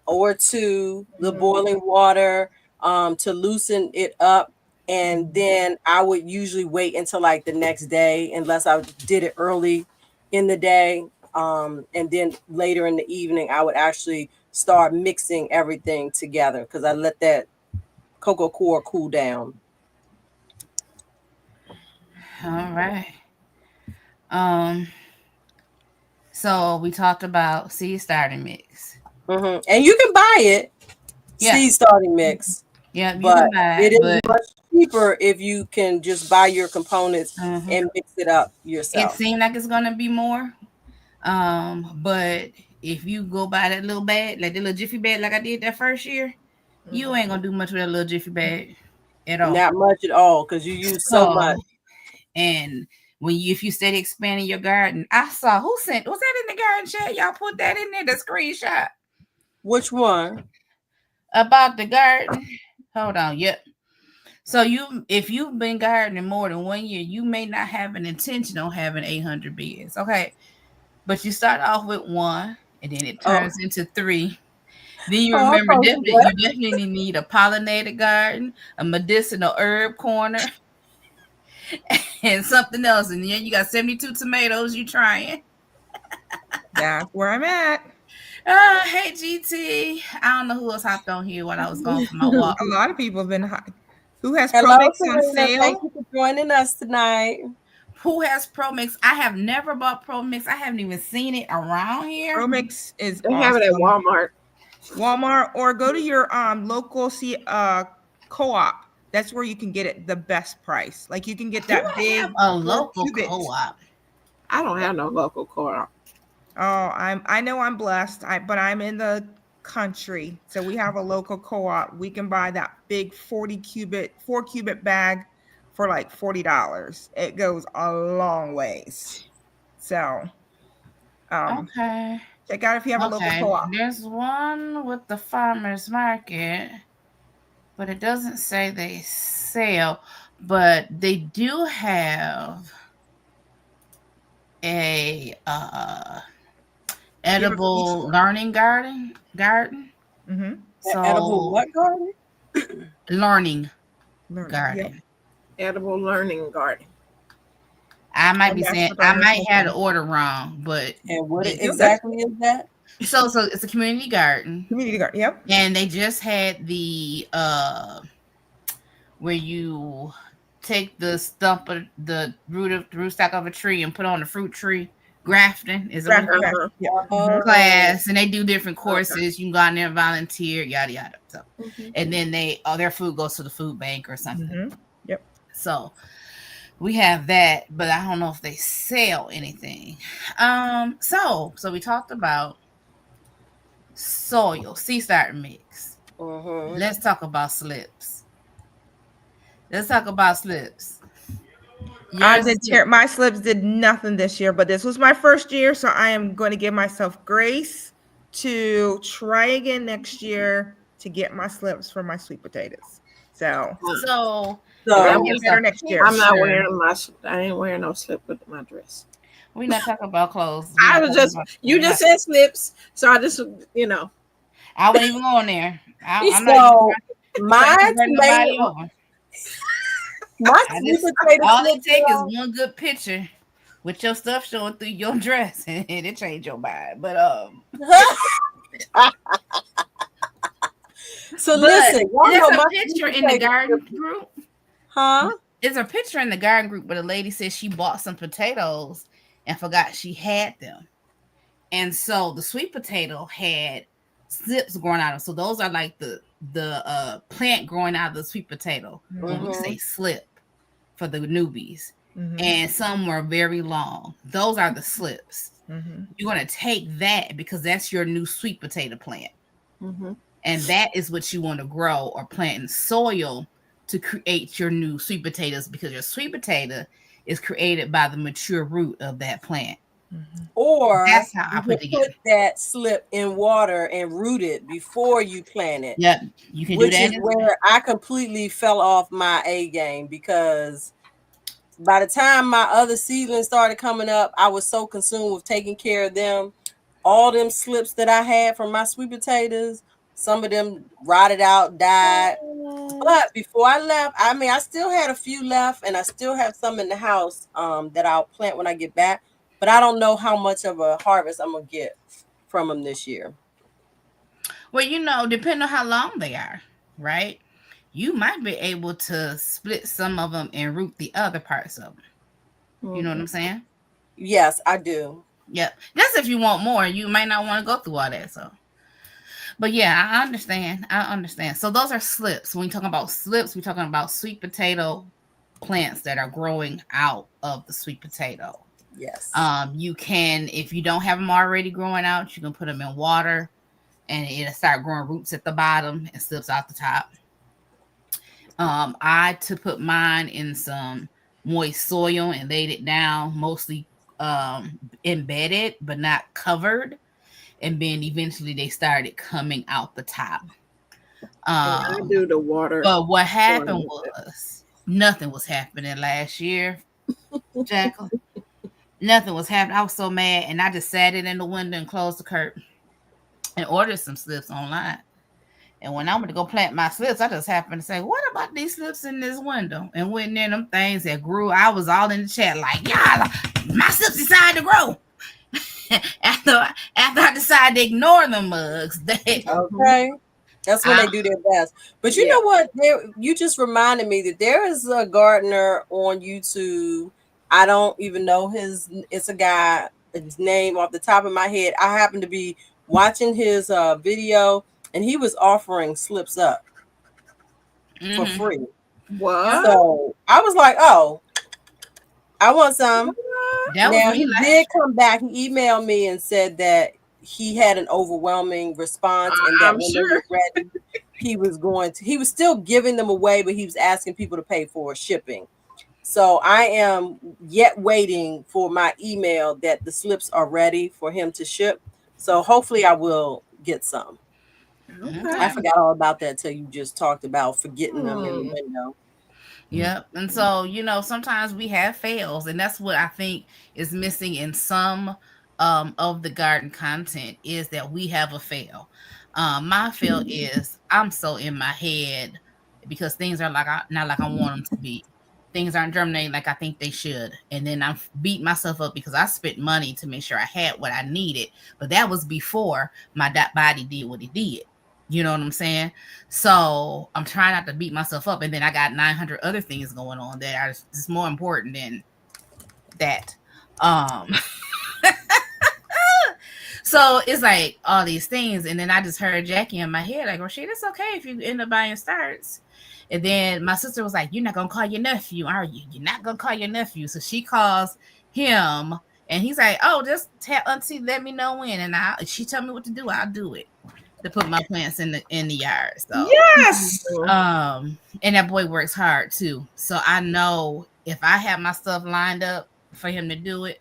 S2: or two, the boiling water, to loosen it up, and then I would usually wait until like the next day, unless I did it early in the day, and then later in the evening I would actually start mixing everything together, because I let that cocoa core cool down.
S1: All right. So we talked about seed starting mix.
S2: And you can buy it, seed starting mix.
S1: Yeah, you
S2: but
S1: can buy
S2: it is much cheaper if you can just buy your components and mix it up yourself.
S1: It seems like it's gonna be more, but if you go buy that little bag, like the little jiffy bag, like I did that first year, you ain't gonna do much with that little jiffy bag at all.
S2: Not much at all, because you use so much.
S1: And if you steady expanding your garden, I saw was that in the garden chat? Y'all put that in there, the screenshot.
S2: Which one?
S1: About the garden. Hold on. Yep. So if you've been gardening more than 1 year, you may not have an intention on having 800 beds. Okay. But you start off with 1 and then it turns into 3. Then you remember you definitely need a pollinated garden, a medicinal herb corner, and something else. And then you got 72 tomatoes you trying.
S4: That's where I'm at.
S1: Hey GT. I don't know who else hopped on here while I was going for my walk.
S4: A lot of people have been hot. Who has
S2: Hello,
S4: Pro Mix on
S2: Serena.
S4: sale?
S2: Thank you for joining us tonight.
S1: Who has Pro Mix? I have never bought Pro Mix. I haven't even seen it around here.
S4: Pro Mix is
S3: They have it at Walmart.
S4: Or go to your local co-op. That's where you can get it the best price. Like you can get that big
S1: a local co-op.
S3: I don't have no local co-op.
S4: Oh, I know I'm blessed. But I'm in the country, so we have a local co-op. We can buy that big 4 cubic bag for like $40. It goes a long ways. So,
S1: okay.
S4: Check out if you have a local co-op.
S1: There's one with the farmers market, but it doesn't say they sell. But they do have a edible learning garden.
S4: Mm-hmm.
S1: So
S2: edible what garden?
S1: Learning garden.
S4: Yep.
S3: Edible learning garden.
S1: I might be saying I might have the order wrong, but
S2: and what exactly is that?
S1: So it's a community garden.
S4: Community garden, yep.
S1: And they just had the where you take the stump of the rootstock of a tree and put on the fruit tree. Grafting is a class, and they do different courses. You can go out there and volunteer, yada yada. So, and then their food goes to the food bank or something.
S4: Mm-hmm. Yep.
S1: So we have that, but I don't know if they sell anything. So we talked about soil, sea starter mix. Let's talk about slips.
S4: My slips did nothing this year, but this was my first year, so I am going to give myself grace to try again next year to get my slips for my sweet potatoes. So I'll get better next year.
S3: I'm not wearing I ain't wearing no slip with my dress.
S1: We're not talking about clothes.
S3: You just said slips, so I just
S1: I wasn't even going there. I'm
S2: not
S1: all it takes is one good picture with your stuff showing through your dress, and it changed your mind. But
S2: so listen,
S1: there's a picture in the garden group.
S2: Huh?
S1: There's a picture in the garden group where the lady says she bought some potatoes and forgot she had them, and so the sweet potato had slips growing out of them. So those are like the plant growing out of the sweet potato. When we say slip for the newbies, and some were very long. Those are the slips. You're going to take that because that's your new sweet potato plant, and that is what you want to grow or plant in soil to create your new sweet potatoes, because your sweet potato is created by the mature root of that plant.
S2: Or
S1: that's how I put
S2: that slip in water and root it before you plant it.
S1: Yeah, you can
S2: do that. Which is where I completely fell off my A game, because by the time my other seedlings started coming up, I was so consumed with taking care of them. All them slips that I had from my sweet potatoes, some of them rotted out, died. But before I left, I still had a few left, and I still have some in the house that I'll plant when I get back. But I don't know how much of a harvest I'm going to get from them this year.
S1: Well, depending on how long they are, right? You might be able to split some of them and root the other parts of them. You know what I'm saying?
S2: Yes, I do.
S1: Yep. That's if you want more. You might not want to go through all that. So, but yeah, I understand. So those are slips. When we're talking about slips, we're talking about sweet potato plants that are growing out of the sweet potato.
S2: Yes.
S1: You can, if you don't have them already growing out, you can put them in water and it'll start growing roots at the bottom and slips out the top. I put mine in some moist soil and laid it down, mostly embedded but not covered. and then eventually they started coming out the top.
S3: I do the water.
S1: But what happened was nothing was happening last year, Jacqueline. Nothing was happening. I was so mad, and I just sat it in the window and closed the curtain and ordered some slips online. And when I went to go plant my slips, I just happened to say, "What about these slips in this window?" And went in them things that grew. I was all in the chat like, "Yeah, my slips decided to grow." after I decided to ignore the mugs,
S2: okay. That's when they do their best. But you know what? You just reminded me that there is a gardener on YouTube. I don't even know it's a guy, his name off the top of my head. I happened to be watching his video, and he was offering slips up for free.
S3: What?
S2: So I was like, oh, I want some. Now he did come back. He emailed me and said that he had an overwhelming response, and that when they were ready, he was still giving them away, but he was asking people to pay for shipping. So I am yet waiting for my email that the slips are ready for him to ship. So hopefully I will get some. Okay. I forgot all about that till you just talked about forgetting them in the window.
S1: Yep. And so, sometimes we have fails, and that's what I think is missing in some of the garden content is that we have a fail. My fail is I'm so in my head because things are not like I want them to be. Things aren't germinating like I think they should. And then I beat myself up because I spent money to make sure I had what I needed. But that was before my body did what it did. You know what I'm saying? So I'm trying not to beat myself up. And then I got 900 other things going on that are just more important than that. So it's like all these things. And then I just heard Jackie in my head, like, Rashid, it's okay if you end up buying starts. And then my sister was like, you're not going to call your nephew, are you? You're not going to call your nephew. So she calls him and he's like, oh, just tell auntie, let me know when. And she tell me what to do. I'll do it to put my plants in the yard. So
S4: yes.
S1: And that boy works hard too. So I know if I have my stuff lined up for him to do it,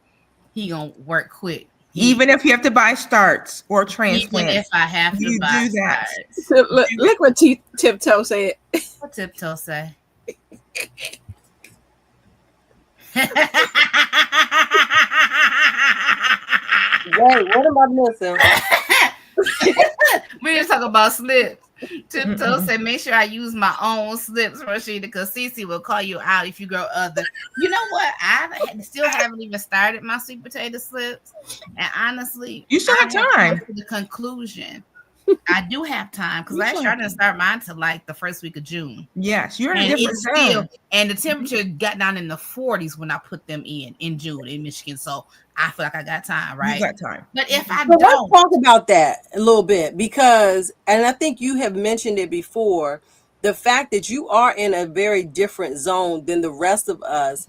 S1: he going to work quick.
S4: Even if you have to buy starts or transplants.
S1: Even if I have to buy starts.
S3: So look what Tiptoe said.
S1: What Tiptoe say?
S2: Wait, what am I missing?
S1: We just talking about slips. Tiptoe said, make sure I use my own slips, Rashida, because Cici will call you out if you grow other. You know what? I still haven't even started my sweet potato slips. And honestly,
S4: you still have time.
S1: To the conclusion, I do have time because last year I didn't start mine till like the first week of June.
S4: Yes, you're in a different zone.
S1: And the temperature got down in the 40s when I put them in June in Michigan. So I feel like I got time, right?
S4: You got time.
S1: But if I
S2: don't,
S1: let's
S2: talk about that a little bit because, and I think you have mentioned it before, the fact that you are in a very different zone than the rest of us,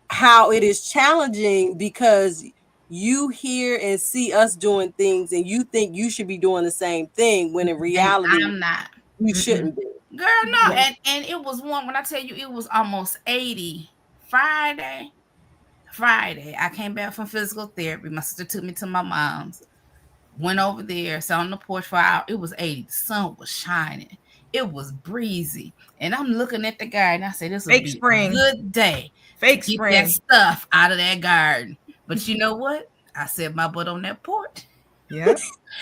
S2: how it is challenging because you hear and see us doing things and you think you should be doing the same thing when in reality
S1: I'm not.
S2: You shouldn't be.
S1: Girl, no. And it was one when I tell you it was almost 80 Friday. I came back from physical therapy. My sister took me to my mom's. Went over there, sat on the porch for an hour. It was 80. The sun was shining. It was breezy. And I'm looking at the garden. I said, this will be a good day.
S4: Fake
S1: to
S4: spring.
S1: Get that stuff out of that garden. But you know what? I set my butt on that porch.
S4: Yeah.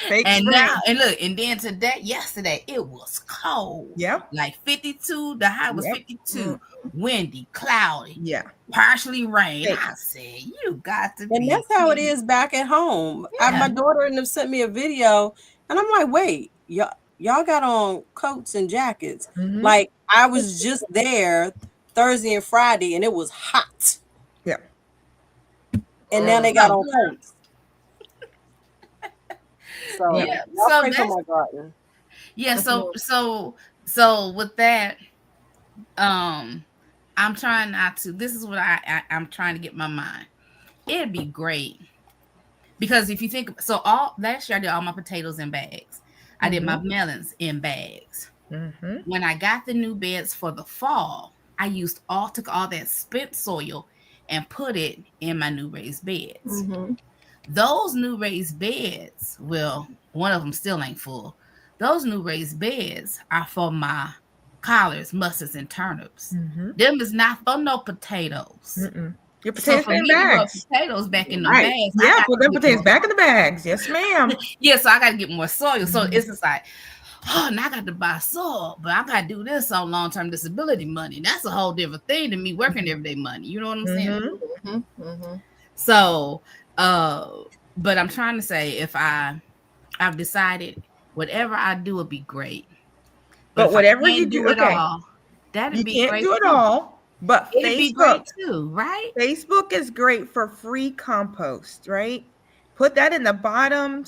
S4: Fake
S1: and
S4: spring.
S1: now, and look, and then yesterday, it was cold.
S4: Yep.
S1: Like 52. The high was 52. Windy, cloudy.
S4: Yeah.
S1: Partially rain. I said, you got to be.
S2: And that's how it is back at home.
S1: Yeah.
S2: My daughter ended up sent me a video, and I'm like, wait, y'all got on coats and jackets. Like, I was just there Thursday and Friday, and it was hot.
S4: Yeah.
S2: And now they got on coats. So,
S1: yeah.
S2: So that's my garden.
S1: Yeah. So with that, I'm trying not to. This is what I'm trying to get my mind. It'd be great because if you think so, last year I did all my potatoes in bags. I did my melons in bags. When I got the new beds for the fall, I took all that spent soil and put it in my new raised beds. Those new raised beds, well, one of them still ain't full. Those new raised beds are for my collards, mustards, and turnips.
S4: Mhm.
S1: Them is not for no potatoes.
S4: Mm-mm. Your
S1: So
S4: potatoes
S1: for
S4: in
S1: me to grow
S4: bags.
S1: potatoes back in the
S2: Right.
S1: bags,
S4: Yeah,
S1: I got
S4: put
S1: to
S4: them
S1: get
S4: potatoes
S1: more.
S4: back in the bags. Yes, ma'am.
S1: Yeah, so I got to get more soil. So
S4: Mhm.
S1: it's just like, oh, now I got to buy soil, but I got to do this on long-term disability money. That's a whole different thing to me working everyday money. You know what I'm saying?
S4: Mhm.
S3: Mm-hmm. Mm-hmm.
S1: So, but I'm trying to say if I've decided whatever I do will be great. But
S4: But
S1: if I
S4: whatever you
S1: can't
S4: do,
S1: do it
S4: okay,
S1: all, that'd
S4: you
S1: be
S4: can't
S1: great
S4: do it
S1: too.
S4: all, but
S1: It'd be great
S4: Facebook,
S1: too, right?
S4: Facebook is great for free compost, right? Put that in the bottom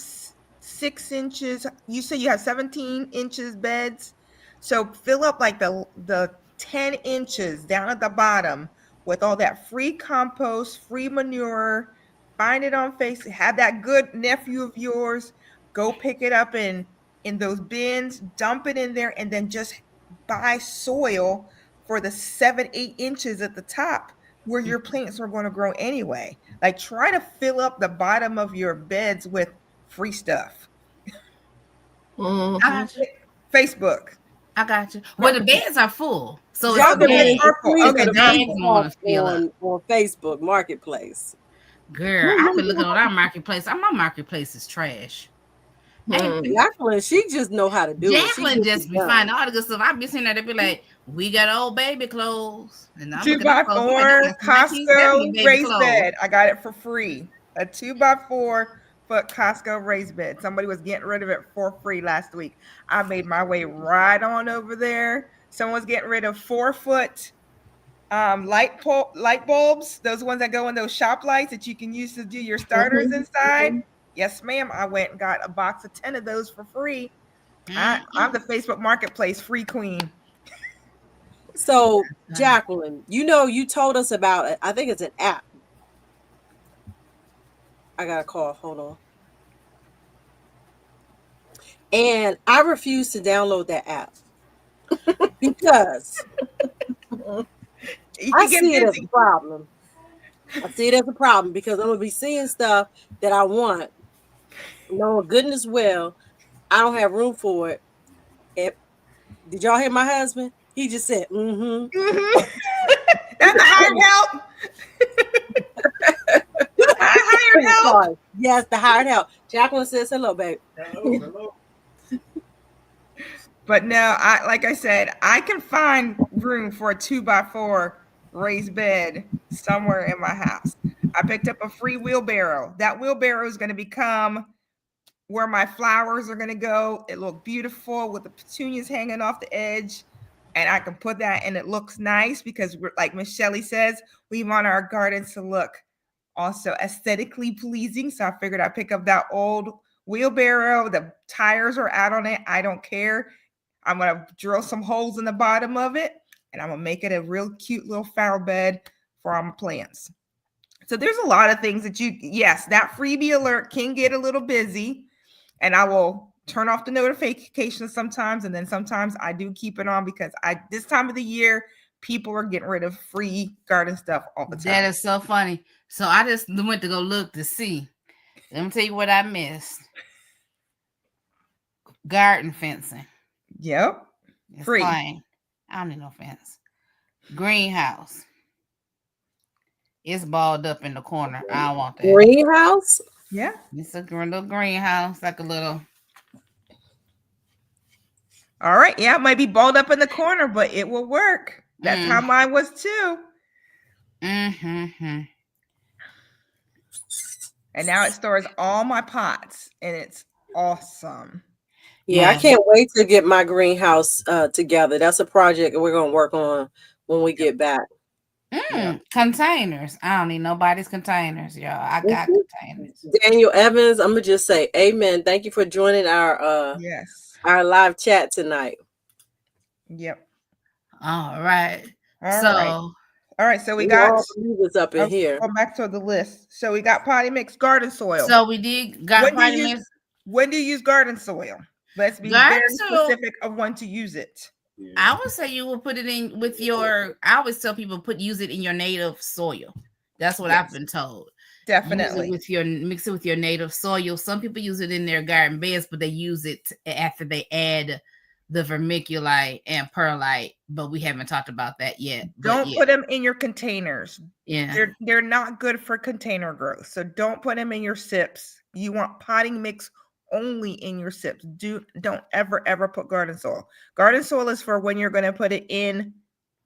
S4: 6 inches. You say you have 17 inches beds. So fill up like the 10 inches down at the bottom with all that free compost, free manure. Find it on Facebook. Have that good nephew of yours go pick it up in those bins, dump it in there, and then just buy soil for the 7-8 inches at the top where your plants are going to grow anyway. Like try to fill up the bottom of your beds with free stuff.
S1: I
S3: Mm-hmm.
S1: got you.
S4: Facebook.
S1: I got you. Well, the beds are full, so it's
S4: Oh,
S1: the
S4: the beds
S2: Jacqueline,
S1: bags.
S2: the
S4: are full.
S2: free
S1: It's
S4: Okay,
S1: the
S2: the
S4: they're
S2: free
S1: bags
S4: full.
S1: I want
S2: stuff
S1: to fill up.
S2: on Facebook Marketplace.
S1: Girl, I've been looking on our marketplace. My marketplace is trash. Ain't
S2: Jacqueline, she just know how to do it. She
S1: Jacqueline
S2: gets
S1: just
S2: it
S1: be
S2: done.
S1: finding all the good stuff. I be seeing that they be like, we got old baby clothes, and I'm looking at clothes. I'm like,
S4: 2x4
S1: they got some 1970
S4: Costco
S1: baby
S4: raised
S1: clothes.
S4: bed. I got it for free. A 2x4 foot Costco raised bed. Somebody was getting rid of it for free last week. I made my way right on over there. Someone's getting rid of 4 foot light bulbs, those ones that go in those shop lights that you can use to do your starters inside. Yes, ma'am. I went and got a box of 10 of those for free. I'm the Facebook Marketplace free queen.
S2: So, Jacqueline, you told us about it. I think it's an app. I got a call. Hold on. And I refuse to download that app because
S4: You
S2: I
S4: can get
S2: see it as a
S4: busy.
S2: problem. I see it as a problem because I'm gonna be seeing stuff that I want. Knowing goodness well, I don't have room for it. Did y'all hear my husband? He just said, mm-hmm.
S4: That's the hired help. Hired help.
S2: Sorry. Yes, the hired help. Jacqueline says hello, babe.
S5: Hello.
S4: But no, like I said, I can find room for a 2x4 raised bed somewhere in my house. I picked up a free wheelbarrow. That wheelbarrow is going to become where my flowers are going to go. It looked beautiful with the petunias hanging off the edge. And I can put that and it looks nice because we're, like Miss Shelly says, we want our gardens to look also aesthetically pleasing. So I figured I'd pick up that old wheelbarrow. The tires are out on it. I don't care. I'm going to drill some holes in the bottom of it and I'm going to make it a real cute little flower bed for all my plants. So there's a lot of things that yes, that freebie alert can get a little busy and I will turn off the notifications sometimes. And then sometimes I do keep it on because this time of the year, people are getting rid of free garden stuff all the time.
S1: That is so funny. So I just went to go look to see. Let me tell you what I missed. Garden fencing.
S4: Yep.
S1: It's
S4: Free.
S1: plain. I don't need no fence. Greenhouse. It's balled up in the corner. I don't want that.
S2: Greenhouse?
S4: Yeah.
S1: It's a little greenhouse, like a little.
S4: All right. Yeah, it might be balled up in the corner, but it will work. That's how mine was too.
S1: Mm-hmm.
S4: And now it stores all my pots, and it's awesome.
S2: Yeah, I can't wait to get my greenhouse together. That's a project we're going to work on when we get back.
S1: Containers. I don't need nobody's containers, y'all. I got containers.
S2: Daniel Evans, I'm going to just say amen. Thank you for joining our live chat tonight.
S4: Yep.
S1: All right.
S4: All right. So we got
S2: what's up in here.
S4: Go back to the list. So we got potty mix garden soil.
S1: So we did potty mix.
S4: When do you use garden soil? Let's be very specific of when to use it.
S1: I would say you will put it in with your. I always tell people use it in your native soil. That's what I've been told.
S4: Definitely.
S1: Mix it with your native soil. Some people use it in their garden beds, but they use it after they add the vermiculite and perlite. But we haven't talked about that yet.
S4: Don't put them in your containers.
S1: Yeah,
S4: they're not good for container growth. So don't put them in your sips. You want potting mix only in your sips. Don't ever put garden soil. Garden soil is for when you're going to put it in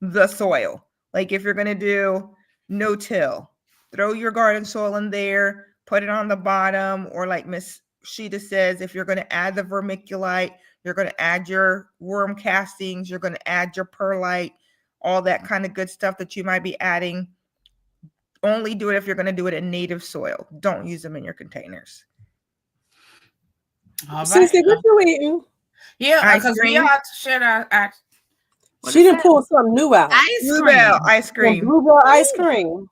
S4: the soil. Like if you're going to do no-till, throw your garden soil in there, put it on the bottom, or like Miss Sheeta says, if you're going to add the vermiculite, you're going to add your worm castings, you're going to add your perlite, all that kind of good stuff that you might be adding. Only do it if you're going to do it in native soil. Don't use them in your containers.
S2: All right. Cici, what you eating?
S1: Yeah, because we all share our
S2: she didn't pull something new out.
S4: Bluebell ice cream.
S2: Bluebell ice cream.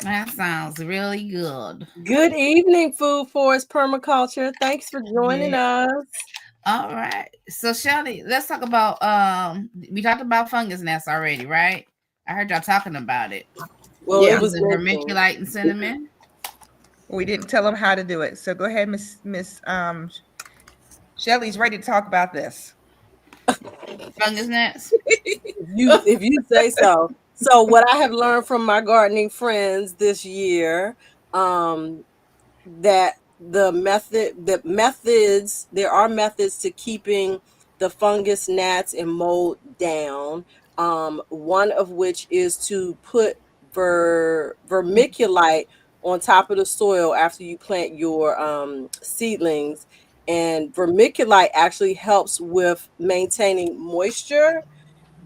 S1: That sounds really good.
S2: Good evening, Food Forest Permaculture. Thanks for joining us.
S1: All right. So Shelly, let's talk about we talked about fungus gnats already, right? I heard y'all talking about it.
S2: Well, it was
S1: the vermiculite and cinnamon.
S4: We didn't tell them how to do it. So go ahead, Miss Shelly's ready to talk about this.
S1: Fungus gnats.
S2: if you say so. So what I have learned from my gardening friends this year, that there are methods to keeping the fungus gnats and mold down. One of which is to put vermiculite on top of the soil after you plant your seedlings. And vermiculite actually helps with maintaining moisture.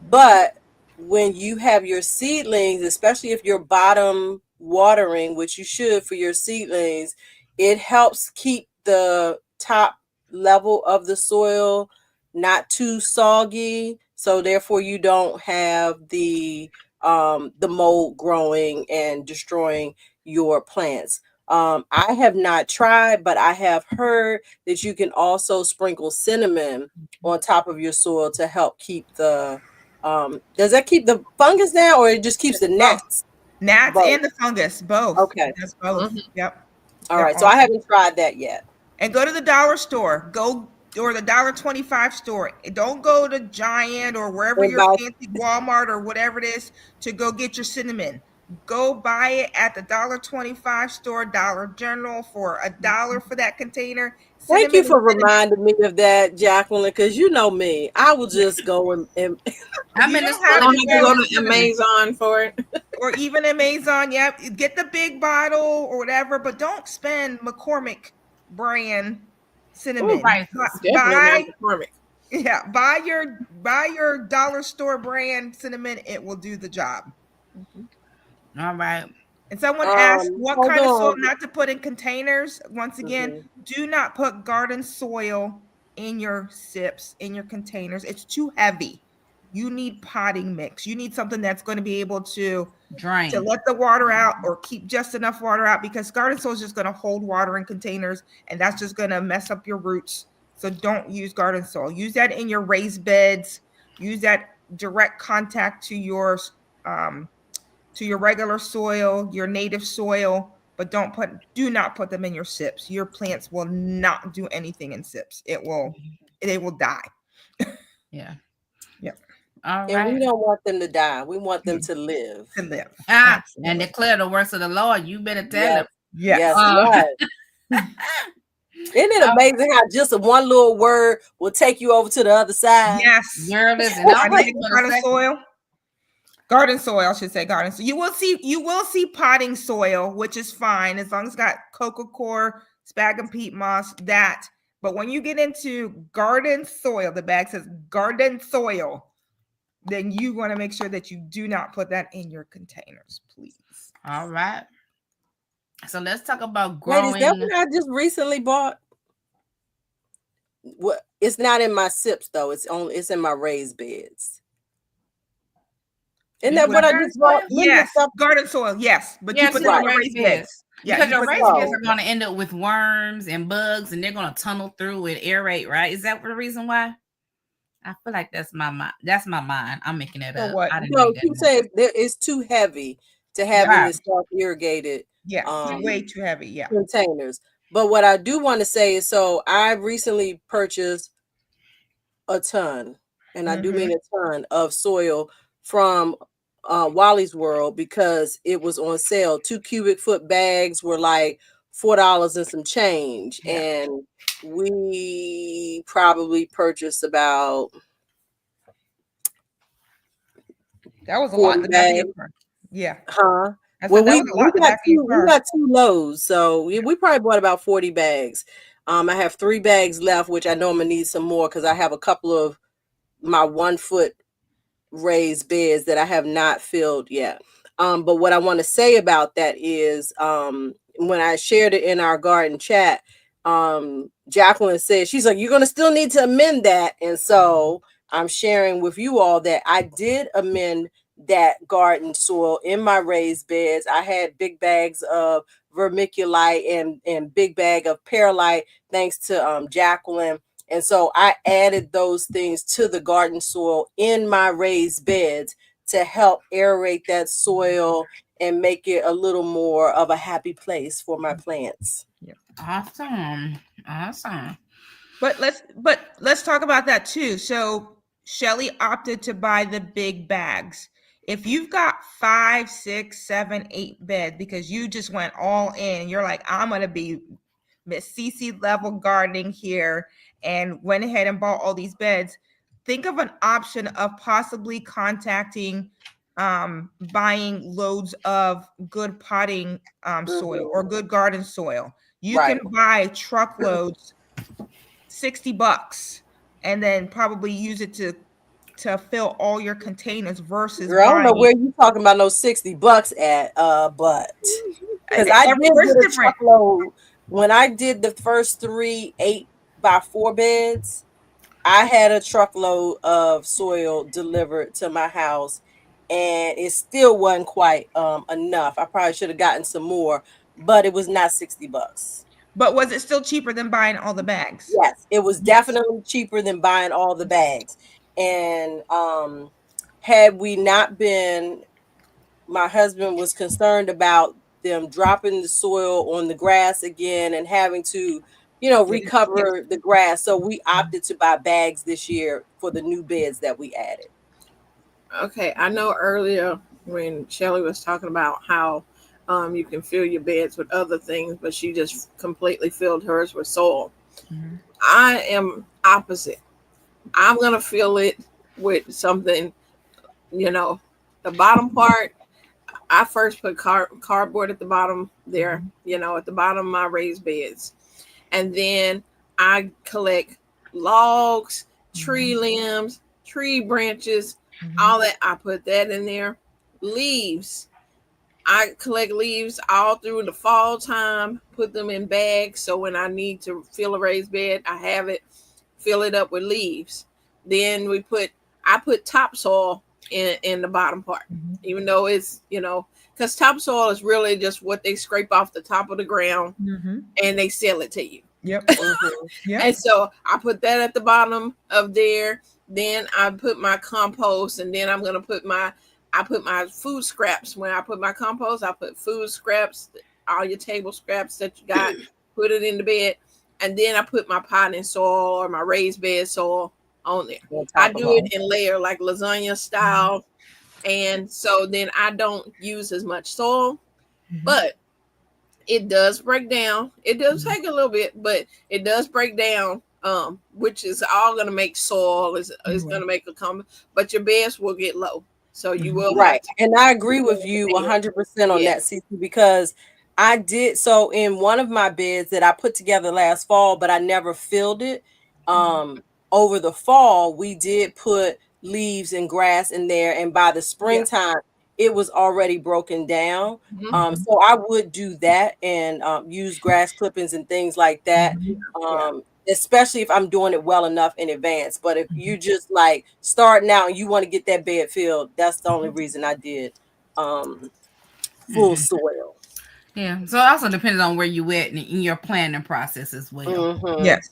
S2: But when you have your seedlings, especially if you're bottom watering, which you should for your seedlings, it helps keep the top level of the soil not too soggy. So therefore you don't have the mold growing and destroying your plants. I have not tried, but I have heard that you can also sprinkle cinnamon on top of your soil to help keep the does that keep the fungus down, or it just keeps the gnats?
S4: Gnats both. And the fungus, both.
S2: Okay.
S4: That's both. Mm-hmm. Yep.
S2: All right. So I haven't tried that yet.
S4: And go to the dollar store. Or the $1.25 store. Don't go to Giant or wherever your fancy Walmart or whatever it is to go get your cinnamon. Go buy it at the $1.25 store, Dollar General, for $1 for that container.
S2: Thank you for reminding me of that, Jacqueline, because you know me. I will just go and
S3: I'm in this go to Amazon for it.
S4: Or even Amazon, get the big bottle or whatever, but don't spend McCormick brand cinnamon. Buy your dollar store brand cinnamon. It will do the job.
S1: Mm-hmm. All right.
S4: And someone asked what kind of soil not to put in containers. Once again, do not put garden soil in your sips, in your containers. It's too heavy. You need potting mix. You need something that's going to be able to
S1: drain,
S4: to let the water out or keep just enough water out, because garden soil is just going to hold water in containers, and that's just going to mess up your roots. So don't use garden soil. Use that in your raised beds. Use that direct contact to your regular soil, your native soil, but do not put them in your sips. Your plants will not do anything in sips. They will die.
S1: Yeah.
S4: Yep.
S1: All right.
S2: And we don't want them to die. We want them to live.
S1: And declare the works of the Lord. You better tell them.
S4: Yes.
S2: Right. Isn't it amazing how just one little word will take you over to the other side?
S4: Yes.
S1: Girl, listen,
S4: garden soil, I should say garden soil. You will see potting soil, which is fine as long as it's got coco coir, sphagnum peat moss, that. But when you get into garden soil, the bag says garden soil, then you want to make sure that you do not put that in your containers, please.
S1: All right. So let's talk about growing.
S2: Wait, is that what I just recently bought? What? It's not in my sips though. It's in my raised beds. Isn't that what I just bought?
S4: Yes, garden soil. Yes, but you put it in your raised beds.
S1: Because your raised beds are going to end up with worms and bugs, and they're going to tunnel through and aerate. Right? Is that the reason why? I feel like that's my mind. That's my mind. I'm making it up.
S2: No, keep saying it's too heavy. to have
S4: Yeah.
S2: them in self-irrigated
S4: Yeah, way too heavy. Yeah.
S2: containers. But what I do want to say is, so I recently purchased a ton, and I do mean a ton of soil from Wally's World because it was on sale. 2 cubic foot bags were like $4 and some change,
S4: Yeah.
S2: and we probably purchased about
S4: That was a
S2: 40
S4: lot in the back of your
S2: bags.
S4: car. Yeah.
S2: Huh?
S4: I said
S2: Well,
S4: that
S2: we,
S4: was a lot in the
S2: got
S4: back of your
S2: we
S4: car.
S2: got 2 loads, so we probably bought about 40 bags. I have 3 bags left, which I know I'm gonna need some more because I have a couple of my 1 foot raised beds that I have not filled yet. But what I want to say about that is, when I shared it in our garden chat, Jacqueline said, she's like, you're gonna still need to amend that, and so I'm sharing with you all that I did amend that garden soil in my raised beds. I had big bags of vermiculite and big bag of perlite, thanks to Jacqueline. And so I added those things to the garden soil in my raised beds to help aerate that soil and make it a little more of a happy place for my plants.
S1: Awesome.
S4: But let's talk about that too. So Shelly opted to buy the big bags. If you've got 5, 6, 7, 8 beds because you just went all in, you're like, I'm gonna be Miss Cici level gardening here, and went ahead and bought all these beds. Think of an option of possibly contacting buying loads of good potting soil or good garden soil. You can buy truckloads, $60, and then probably use it to fill all your containers versus
S2: Girl, I don't know
S4: buying.
S2: where you talking about no $60 at, but because I did
S4: Everywhere's
S2: get a
S4: different.
S2: truckload when I did the first 3 8x4 beds. I had a truckload of soil delivered to my house, and it still wasn't quite enough. I probably should have gotten some more, but it was not $60.
S4: But was it still cheaper than buying all the bags?
S2: Yes, it was definitely cheaper than buying all the bags. And had we not been, my husband was concerned about them dropping the soil on the grass again and having to, recover the grass. So we opted to buy bags this year for the new beds that we added.
S3: Okay, I know earlier when Shelly was talking about how you can fill your beds with other things, but she just completely filled hers with soil.
S4: Mm-hmm.
S3: I am opposite. I'm going to fill it with something, the bottom part. I first put cardboard at the bottom there, at the bottom of my raised beds. And then I collect logs, tree limbs, tree branches, all that. I put that in there. Leaves. I collect leaves all through the fall time, put them in bags. So when I need to fill a raised bed, I have it, fill it up with leaves. Then I put topsoil in the bottom part, even though it's, because topsoil is really just what they scrape off the top of the ground and they sell it to you.
S4: Yep. Yep.
S3: And so I put that at the bottom of there. Then I put my compost, and then I'm going to put my food scraps. When I put my compost, I put food scraps, all your table scraps that you got, put it in the bed. And then I put my potting soil or my raised bed soil on there. I do it in layer, like lasagna style. And so then I don't use as much soil, but it does break down. It does take a little bit, but it does break down, which is all going to make soil, is going to make a comment, but your beds will get low. So you will.
S2: Right. And I agree with you 100% on that, Cici, because I did. So in one of my beds that I put together last fall, but I never filled it. Over the fall, we did put leaves and grass in there. And by the springtime, it was already broken down. So I would do that and use grass clippings and things like that. Especially if I'm doing it well enough in advance. But if you just like starting out and you want to get that bed filled, that's the only reason I did full soil.
S1: Yeah. So it also depends on where you at in your planning process as well.
S4: Yes.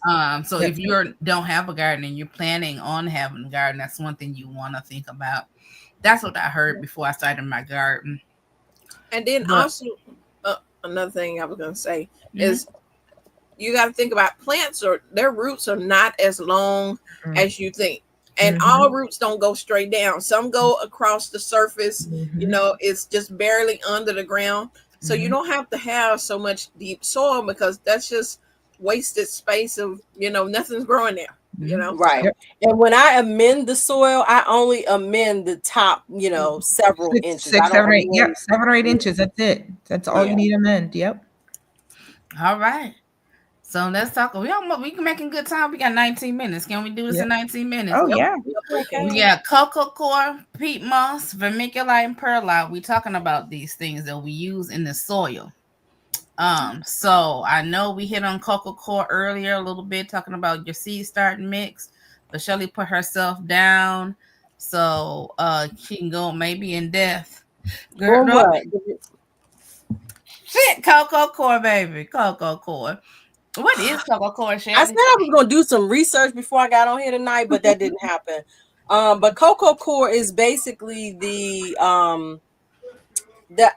S1: So if you don't have a garden and you're planning on having a garden, that's one thing you want to think about. That's what I heard before I started my garden.
S3: And then
S1: But-
S3: also another thing I was going to say is you got to think about plants, or their roots are not as long as you think. And all roots don't go straight down. Some go across the surface, you know, it's just barely under the ground. So you don't have to have so much deep soil, because that's just wasted space of, you know, nothing's growing there, you know.
S2: Right.
S4: Yep.
S2: And when I amend the soil, I only amend the top, you know, several inches. I
S4: Six,
S2: don't
S4: 7, 8.
S2: amend-
S4: Yep, 7 or 8 inches. That's it. That's all you need to amend. Yep.
S1: All right. So let's talk. We can making good time. We got 19 minutes. Can we do this in 19 minutes?
S4: Oh, yeah.
S2: Okay.
S1: We got cocoa core, peat moss, vermiculite, and perlite. We talking about these things that we use in the soil. So I know we hit on cocoa core earlier a little bit, talking about your seed starting mix, but Shelly put herself down, so she can go maybe in depth.
S2: Or what?
S1: Shit, cocoa core, baby, cocoa core. What is cocoa core, Shelly?
S2: I said I was going to do some research before I got on here tonight, but that didn't happen. But cocoa core is basically the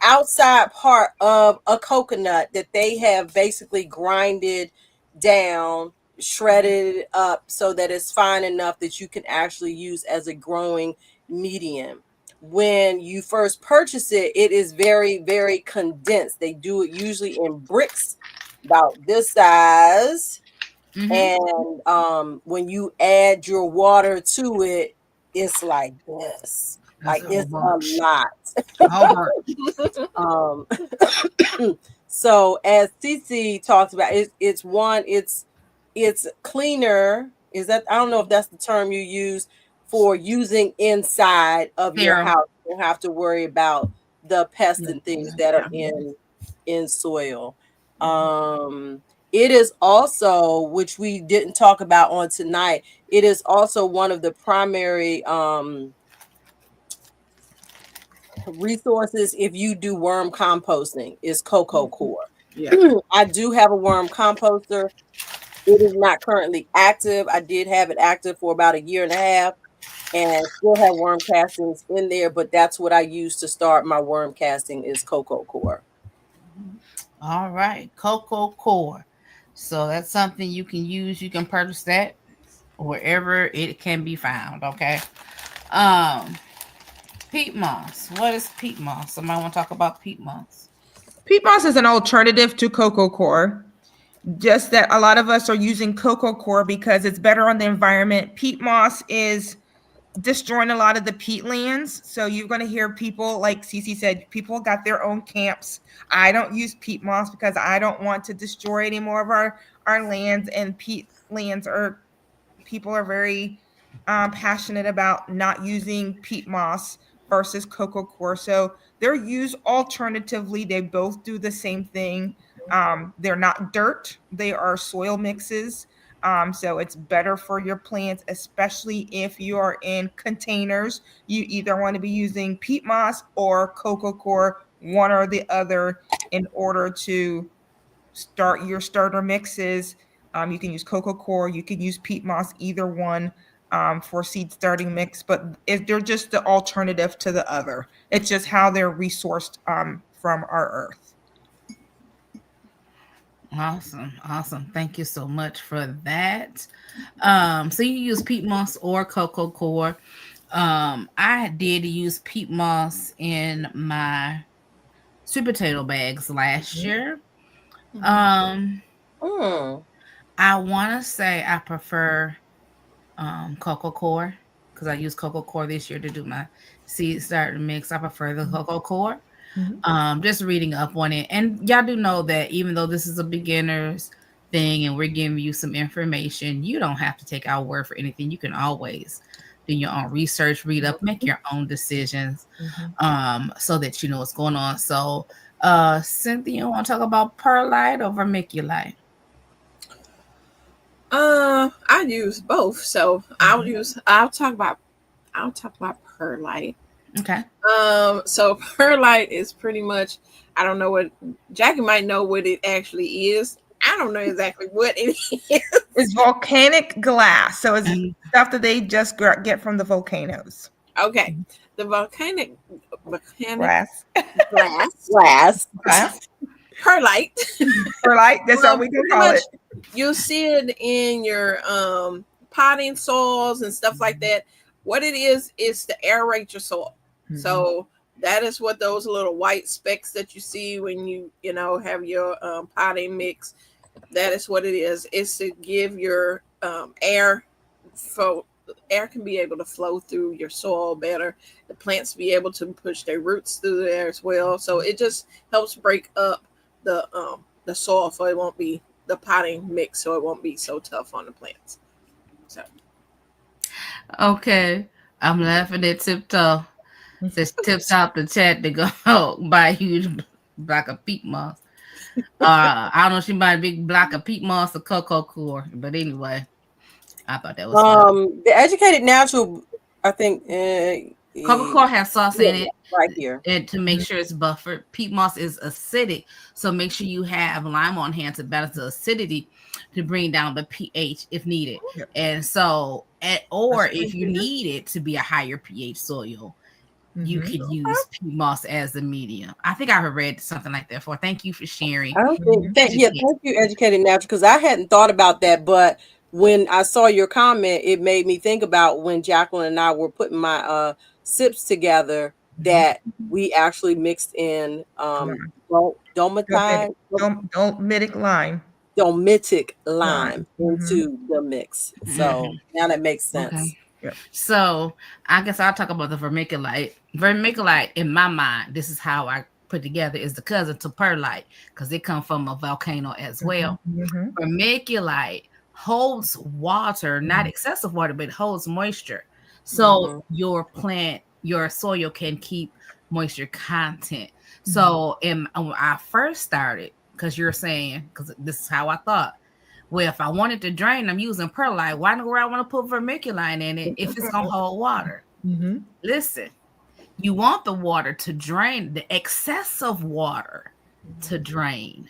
S2: outside part of a coconut that they have basically grinded down, shredded up so that it's fine enough that you can actually use as a growing medium. When you first purchase it, it is very, very condensed. They do it usually in bricks about this size. And when you add your water to it, it's like this.
S1: That's
S2: like it's a lot. So as Cici talked about, it's cleaner. Is that, I don't know if that's the term you use for using inside of your house. You don't have to worry about the pests and things that are in soil. It is also, which we didn't talk about on tonight, it is also one of the primary resources if you do worm composting is cocoa core. I do have a worm composter. It is not currently active. I did have it active for about 1.5 years and still have worm castings in there, but that's what I use to start my worm casting is cocoa core.
S1: All right, cocoa core. So that's something you can use. You can purchase that wherever it can be found. Okay. Peat moss. What is peat moss? Somebody want to talk about peat moss?
S4: Peat moss is an alternative to cocoa core. Just that a lot of us are using cocoa core because it's better on the environment. Peat moss is destroying a lot of the peatlands. So you're going to hear people, like Cici said, people got their own camps. I don't use peat moss because I don't want to destroy any more of our lands, and peatlands are, people are very passionate about not using peat moss versus cocoa core. So they're used alternatively. They both do the same thing. They're not dirt. They are soil mixes. So it's better for your plants, especially if you are in containers. You either want to be using peat moss or cocoa core, one or the other, in order to start your starter mixes. You can use cocoa core, you can use peat moss, either one for seed starting mix, but they're just the alternative to the other. It's just how they're resourced from our earth.
S1: Awesome. Thank you so much for that. So you use peat moss or cocoa core. I did use peat moss in my sweet potato bags last year. I want to say I prefer cocoa core because I used cocoa core this year to do my seed starter mix. I prefer the cocoa core. Just reading up on it, and y'all do know that even though this is a beginner's thing and we're giving you some information, you don't have to take our word for anything. You can always do your own research, read up, make your own decisions, so that you know what's going on. So Cynthia, you want to talk about perlite or vermiculite?
S3: I use both, so I'll talk about perlite.
S1: Okay.
S3: So perlite is pretty much, I don't know what, Jackie might know what it actually is. I don't know exactly what it is.
S4: It's volcanic glass. So it's stuff that they just get from the volcanoes.
S3: Okay, the volcanic
S4: Glass.
S2: Glass.
S3: perlite.
S4: Perlite. That's all we can
S3: Pretty
S4: call
S3: much
S4: it.
S3: you'll see it in your potting soils and stuff like that. What it is to aerate your soil. So that is what those little white specks that you see when you have your potting mix. That is what it is. It's to give your air can be able to flow through your soil better. The plants be able to push their roots through there as well. So it just helps break up the soil, so it won't be the potting mix, so it won't be so tough on the plants. So
S1: Okay, I'm laughing at Tiptoe. Says tips out the chat to go buy a huge block of peat moss. I don't know if she bought a big block of peat moss or cocoa core, but anyway, I thought that was funny.
S2: The Educated Natural, I think
S1: Cocoa core has sauce in it
S2: right here.
S1: and to make sure it's buffered. Peat moss is acidic, so make sure you have lime on hand to balance the acidity to bring down the pH if needed.
S4: Yep.
S1: And so, or if you need it to be a higher pH soil, you could use peat moss as a medium. I think I read something like that before. Thank you for sharing.
S2: I don't think thank you, Educated Natural, because I hadn't thought about that, but when I saw your comment, it made me think about when Jacqueline and I were putting my sips together that we actually mixed in domitic lime into the mix. So now that makes sense.
S1: Okay. Yep. So I guess I'll talk about the vermiculite. Vermiculite, in my mind, this is how I put together, is the cousin to perlite because it comes from a volcano as well. Vermiculite holds water, not excessive water, but it holds moisture. So your plant, your soil can keep moisture content. So when I first started, because you're saying, because this is how I thought, well, if I wanted to drain, I'm using perlite. Why do I want to put vermiculite in it if it's going to hold water? Listen, you want the water to drain, the excessive water to drain.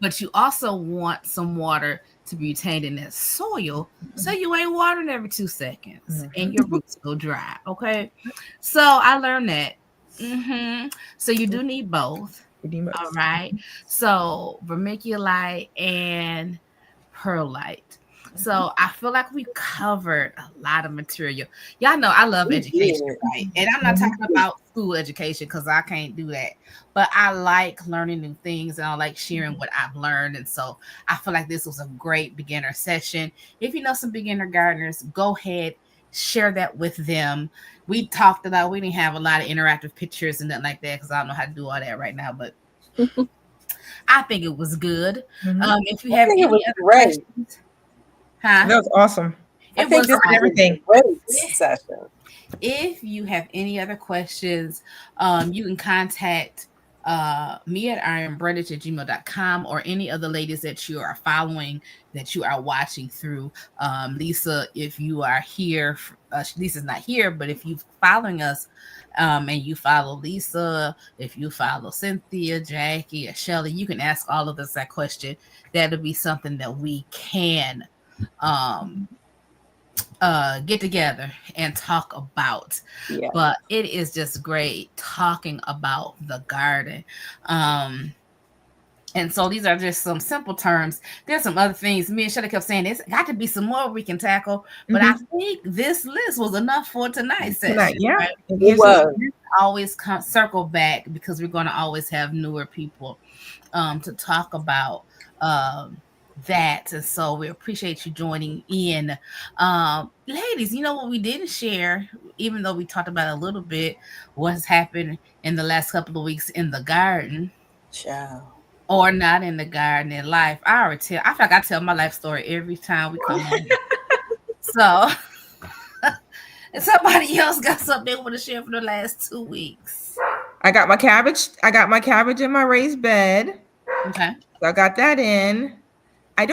S1: But you also want some water to be retained in that soil so you ain't watering every 2 seconds and your roots go dry. Okay. So I learned that. So you do need both. All right. So vermiculite and perlite. So I feel like we covered a lot of material. Y'all know I love education, right? And I'm not talking about school education because I can't do that. But I like learning new things and I like sharing what I've learned. And so I feel like this was a great beginner session. If you know some beginner gardeners, go ahead, share that with them. We talked about, we didn't have a lot of interactive pictures and nothing like that because I don't know how to do all that right now, but I think it was good. If you have any other questions,
S4: that was awesome.
S1: It was
S4: everything.
S2: Great session.
S1: If you have any other questions, you can contact me at ironbrandage@gmail.com or any other ladies that you are following, that you are watching through. Lisa, if you are here, Lisa's not here, but if you're following us and you follow Lisa, if you follow Cynthia, Jackie, or Shelly, you can ask all of us that question. That'll be something that we can get together and talk about. But it is just great talking about the garden. And so these are just some simple terms. There's some other things. Me and Shelly kept saying there's got to be some more we can tackle, but I think this list was enough for tonight's session. Right?
S2: It was.
S1: Always circle back because we're going to always have newer people to talk about that. And so we appreciate you joining in. Ladies, you know what we didn't share, even though we talked about a little bit what's happened in the last couple of weeks in the garden. Or not in the garden, in life. I feel like I tell my life story every time we come on. So and somebody else got something they want to share for the last 2 weeks.
S4: I got my cabbage. I got my cabbage in my raised bed.
S1: Okay.
S4: So I got that in. I'm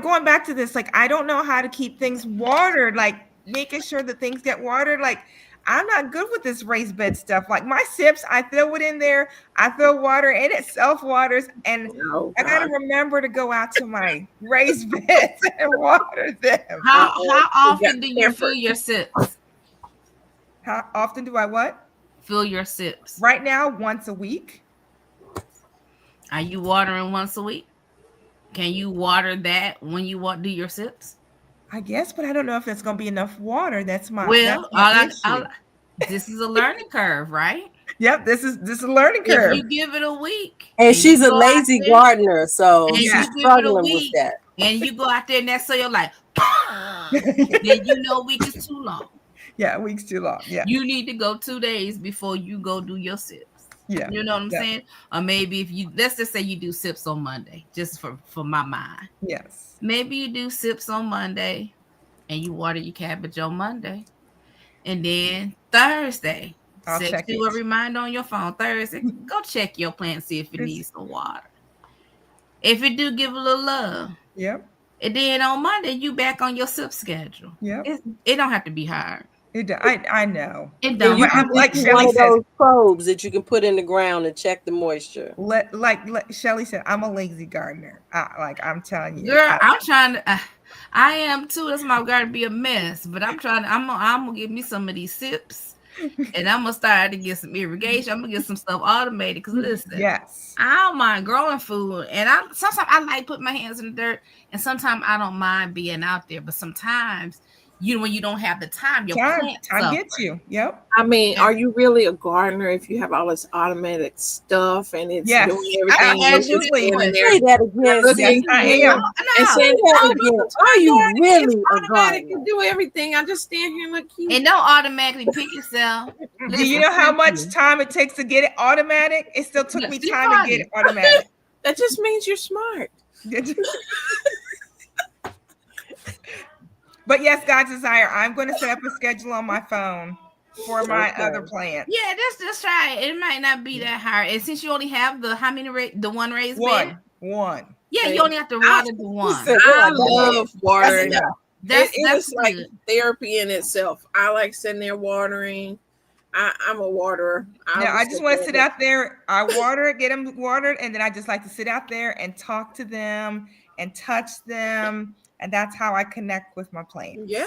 S4: going back to this. Like, I don't know how to keep things watered, like making sure that things get watered. Like, I'm not good with this raised bed stuff. Like my sips, I throw it in there. I throw water and it self-waters. And I got to remember to go out to my raised beds and water them.
S1: How often do you fill your sips?
S4: How often do I what?
S1: Fill your sips.
S4: Right now, once a week.
S1: Are you watering once a week? Can you water that when you do your sips?
S4: I guess, but I don't know if it's going to be enough water. That's my
S1: Well,
S4: issue.
S1: this is a learning curve, right?
S4: Yep, this is a learning
S1: If
S4: curve.
S1: you give it a week,
S2: And she's
S1: you
S2: a
S1: go out
S2: lazy
S1: there,
S2: gardener, so
S1: and
S2: she's
S1: you give it a
S2: struggling with
S1: week,
S2: that.
S1: and you go out there and that soil like, then you know week is too long.
S4: Yeah, a week's too long. Yeah,
S1: You need to go 2 days before you go do your sips.
S4: yeah.
S1: You know what I'm
S4: Yeah.
S1: saying? Or maybe if you, let's just say you do sips on Monday, just for my mind.
S4: Yes.
S1: Maybe you do sips on Monday and you water your cabbage on Monday. And then Thursday,
S4: I'll
S1: set
S4: check
S1: you a
S4: it.
S1: reminder on your phone. Thursday, go check your plant, see if it needs some water. If it do, give a little love.
S4: Yep.
S1: And then on Monday, you back on your sip schedule.
S4: Yep.
S1: It don't have to be hard.
S4: I know.
S1: It
S2: And
S1: don't.
S2: you
S4: But
S2: can
S4: like
S2: get
S4: Shelly
S2: one of
S4: says,
S2: those probes that you can put in the ground and check the moisture.
S4: like Shelly said, I'm a lazy gardener. I'm telling you.
S1: Girl, I'm trying to. I am too. That's my garden be a mess. But I'm trying to. I'm gonna get me some of these sips, and I'm gonna start to get some irrigation. I'm gonna get some stuff automated. Cause listen,
S4: Yes.
S1: I don't mind growing food, and sometimes I like putting my hands in the dirt, and sometimes I don't mind being out there. But sometimes, when you don't have the time, your plants
S4: Time
S1: suffer.
S4: gets you. Yep.
S3: I mean, are you really a gardener if you have all this automatic stuff and it's
S4: Yes,
S3: doing everything?
S1: I
S3: You're just
S1: absolutely
S3: standing
S1: would.
S3: there
S2: Say that again.
S3: looking
S4: Yes, I
S2: Cece.
S4: am.
S3: and saying,
S2: Say that
S3: "Oh,
S2: again.
S3: look,
S2: Are you
S3: garden,
S2: really
S3: it's
S2: a
S3: automatic
S2: gardener?
S3: to do everything. I just stand here and look cute."
S1: And don't automatically pick yourself.
S4: Do you know how much time it takes to get it automatic? It still took me
S1: She's
S4: time to get it automatic.
S3: That just means you're smart.
S4: But yes, God's desire, I'm going to set up a schedule on my phone for my other plant.
S1: Yeah, just try it. It might not be that hard. And since you only have the one raised bed,
S4: One.
S1: yeah, you only have to water the one.
S3: I love watering.
S1: That's
S3: It's like
S1: good.
S3: therapy in itself. I like sitting there watering. I'm a waterer.
S4: I just want to sit out there. I water it, get them watered, and then I just like to sit out there and talk to them and touch them. And that's how I connect with my plants.
S3: Yeah.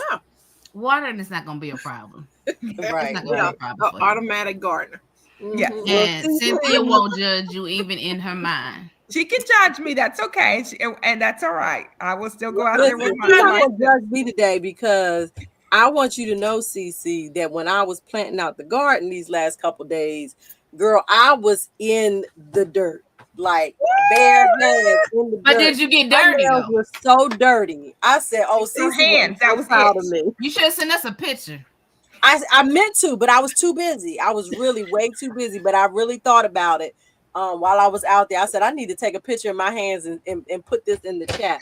S1: Watering is not going to be a problem.
S2: Right.
S1: It's not going to be a problem for you.
S3: Automatic gardener.
S4: Yeah.
S1: And Cynthia won't judge you even in her mind.
S4: She can judge me. That's okay. And that's all right. I will still go out there with
S2: Listen, you're not
S4: my
S2: gonna judge me today because I want you to know, Cici, that when I was planting out the garden these last couple days, girl, I was in the dirt, like bare hands in the
S1: But
S2: dirt.
S1: did you get
S2: My
S1: dirty
S2: nails
S1: though?
S2: were so dirty. I said, "Oh,
S4: Your
S2: Cici
S4: hands, that
S2: so
S4: was
S2: proud
S4: it.
S2: of me."
S1: You should have sent us a picture.
S2: I meant to, but I was too busy. I was really way too busy. But I really thought about it while I was out there. I said I need to take a picture of my hands and put this in the chat.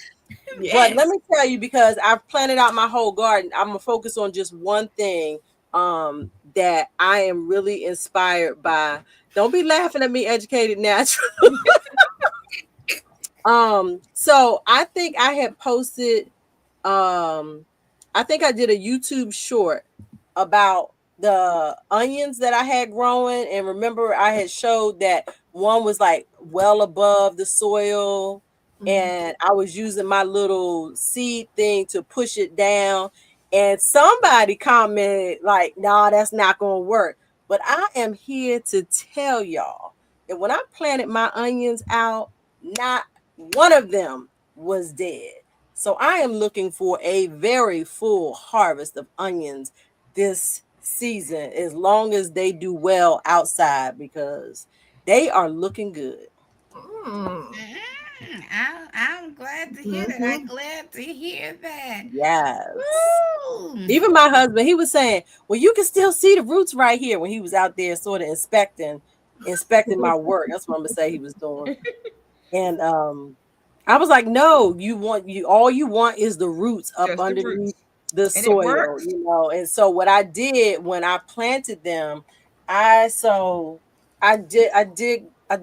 S1: Yes.
S2: But let me tell you, because I've planted out my whole garden, I'm gonna focus on just one thing that I am really inspired by. Don't be laughing at me, Educated Natural. So I think I had posted I think I did a YouTube short about the onions that I had growing, and remember I had showed that one was like well above the soil, and I was using my little seed thing to push it down, and somebody commented like, "Nah, that's not gonna work." But I am here to tell y'all that when I planted my onions out, not one of them was dead. So I am looking for a very full harvest of onions this season, as long as they do well outside, because they are looking good.
S1: I'm glad to hear that. I'm glad to hear that.
S2: Yes.
S1: Woo.
S2: Even my husband, he was saying, "Well, you can still see the roots right here," when he was out there sort of inspecting my work. That's what I'm gonna say he was doing. And I was like, "No, all you want is the roots up
S4: Just the
S2: underneath
S4: roots.
S2: the
S4: And it
S2: soil,
S4: works.
S2: And so what I did when I planted them, I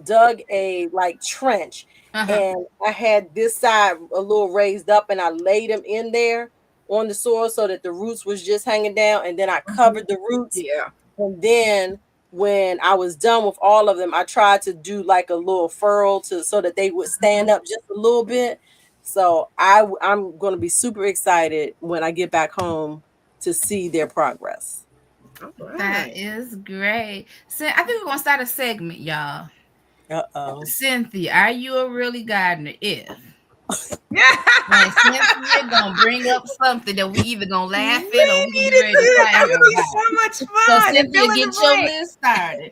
S2: dug a like trench, and I had this side a little raised up, and I laid them in there on the soil so that the roots was just hanging down, and then I covered the roots.
S3: Yeah.
S2: And then when I was done with all of them, I tried to do like a little furrow so that they would stand up just a little bit. So I'm going to be super excited when I get back home to see their progress.
S3: All
S1: That
S3: right.
S1: is great. So I think we're gonna start a segment, y'all.
S2: Uh-oh.
S1: Cynthia, are you a really gardener? If
S4: Yeah.
S1: and Cynthia gonna bring up something that we either gonna
S4: We
S1: laugh
S4: need
S1: at or we gonna be
S4: to
S1: ready
S4: do
S1: to
S4: this.
S1: fight
S4: That's
S1: her
S4: gonna be
S1: about.
S4: so much
S1: So
S4: fun. And
S1: Cynthia,
S4: fill in
S1: get
S4: the
S1: your
S4: blank.
S1: list started.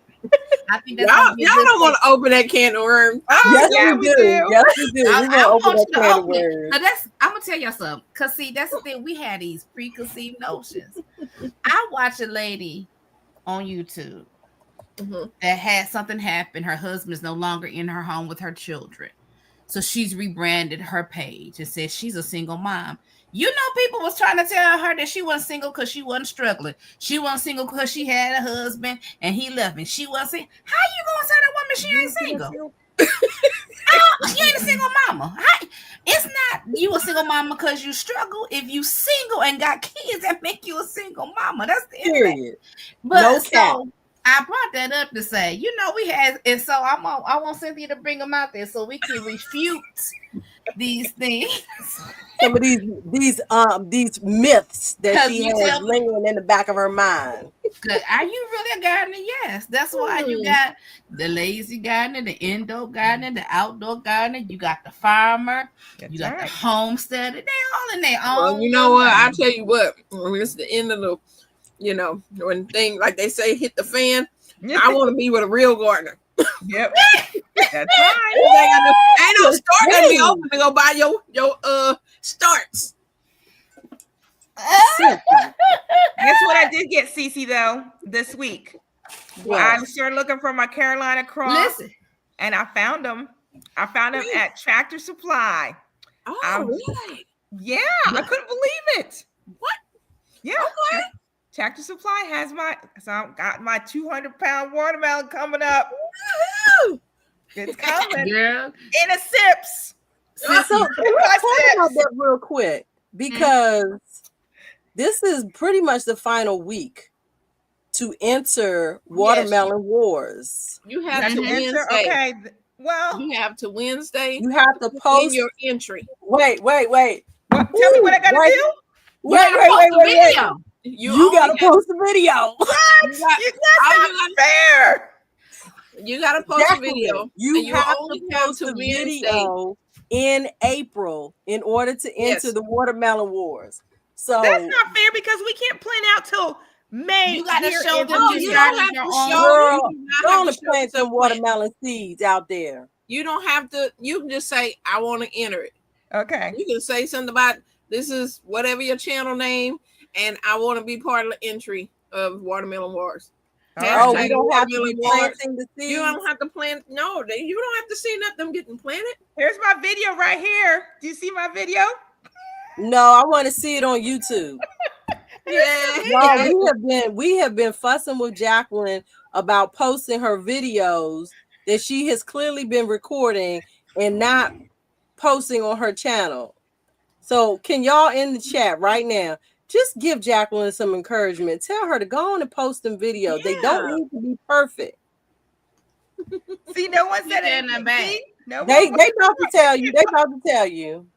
S1: I think that's
S3: Y'all,
S1: gonna be a
S3: y'all
S1: good
S3: don't want
S1: thing.
S3: to open that can of worms.
S4: Oh,
S2: Yes,
S4: yeah,
S2: we
S4: we
S2: do.
S4: do.
S2: Yes, we do.
S1: I
S2: We're gonna open
S1: want
S2: that
S1: you to
S2: can of
S1: open it.
S2: worms.
S1: So that's I'm gonna tell y'all something. Cause see, that's the thing. We had these preconceived notions. I watched a lady on YouTube
S3: Mhm.
S1: that had something happen. Her husband is no longer in her home with her children. So she's rebranded her page and says she's a single mom. You know, people was trying to tell her that she wasn't single because she wasn't struggling. She wasn't single because she had a husband and he left me. She wasn't single. How you gonna tell that woman she ain't single? You ain't a single mama. It's not you a single mama because you struggle. If you single and got kids, that make you a single mama. That's the end of that.
S2: Period.
S1: But
S2: No cap.
S1: so I brought that up to say, you know, we had, and so I want Cynthia to bring them out there so we can refute these things.
S2: Some of these myths that
S1: 'Cause
S2: she
S1: you
S2: has
S1: tell me-
S2: lingering in the back of her mind.
S1: Good. Are you really a gardener? Yes. That's why you got the lazy gardener, the indoor gardener, the outdoor gardener. You got the farmer.
S4: That's
S1: You got the
S4: right.
S1: homesteader. They all in their own.
S3: Well, you know what? I tell you what. When it's the end of the, when things like they say hit the fan, I want to be with a real gardener.
S4: Yep. That's right.
S3: Ain't no store that be open to go buy your starts.
S4: Guess what I did get, Cici, though, this week?
S2: What?
S4: I started looking for my Carolina cross,
S1: Listen.
S4: and I found them. I found them at Tractor Supply.
S3: Oh, really?
S4: Yeah, I couldn't believe it.
S3: What?
S4: Yeah.
S3: Okay.
S4: Tractor Supply has so I got my 200-pound watermelon coming up.
S3: Woohoo!
S4: It's coming
S1: Girl.
S4: in a sips.
S2: So let's talk about that real quick because this is pretty much the final week to enter Watermelon Wars.
S3: You have to
S4: Answer.
S3: Wednesday.
S4: Okay. Well,
S3: You have to Wednesday.
S2: You have to
S3: in
S2: post
S3: your entry.
S2: Wait.
S4: tell me what I gotta
S2: Wait.
S4: do.
S2: Wait.
S1: Video.
S2: You gotta post a video.
S4: That's not fair.
S3: You gotta post a video.
S2: You
S3: and
S2: have
S3: only
S2: to
S3: have
S2: post
S3: to
S2: a
S3: Wednesday.
S2: video in April in order to enter
S3: Yes.
S2: the Watermelon Wars. So
S4: That's not fair because we can't plan out till May.
S1: You gotta
S4: here
S1: show
S4: in
S1: them
S4: Virginia.
S1: you
S3: you don't
S1: started
S3: have
S1: your
S3: to
S1: own.
S3: show
S2: girl,
S3: you do not
S2: go
S3: have
S2: on
S3: to
S2: and
S3: show
S2: plant some
S3: yourself
S2: watermelon seeds out there.
S3: You don't have to. You can just say, "I want to enter it."
S4: Okay.
S3: You can say something about this is whatever your channel name, and I want to be part of the entry of Watermelon Wars.
S4: All
S2: Oh,
S4: right.
S2: we don't have to be
S3: Watermelon Wars.
S2: planting the seeds.
S3: You don't have to plant. No, you don't have to see them getting planted.
S4: Here's my video right here. Do you see my video?
S2: No, I want to see it on YouTube.
S3: Yeah.
S2: No, we have been fussing with Jacqueline about posting her videos that she has clearly been recording and not posting on her channel. So can y'all in the chat right now just give Jacqueline some encouragement? Tell her to go on and post them videos. They don't need to be perfect.
S4: See, no one said
S1: They're in the
S4: anything.
S1: back.
S4: See? No
S2: They
S4: one-
S2: about to tell you. They about to tell you.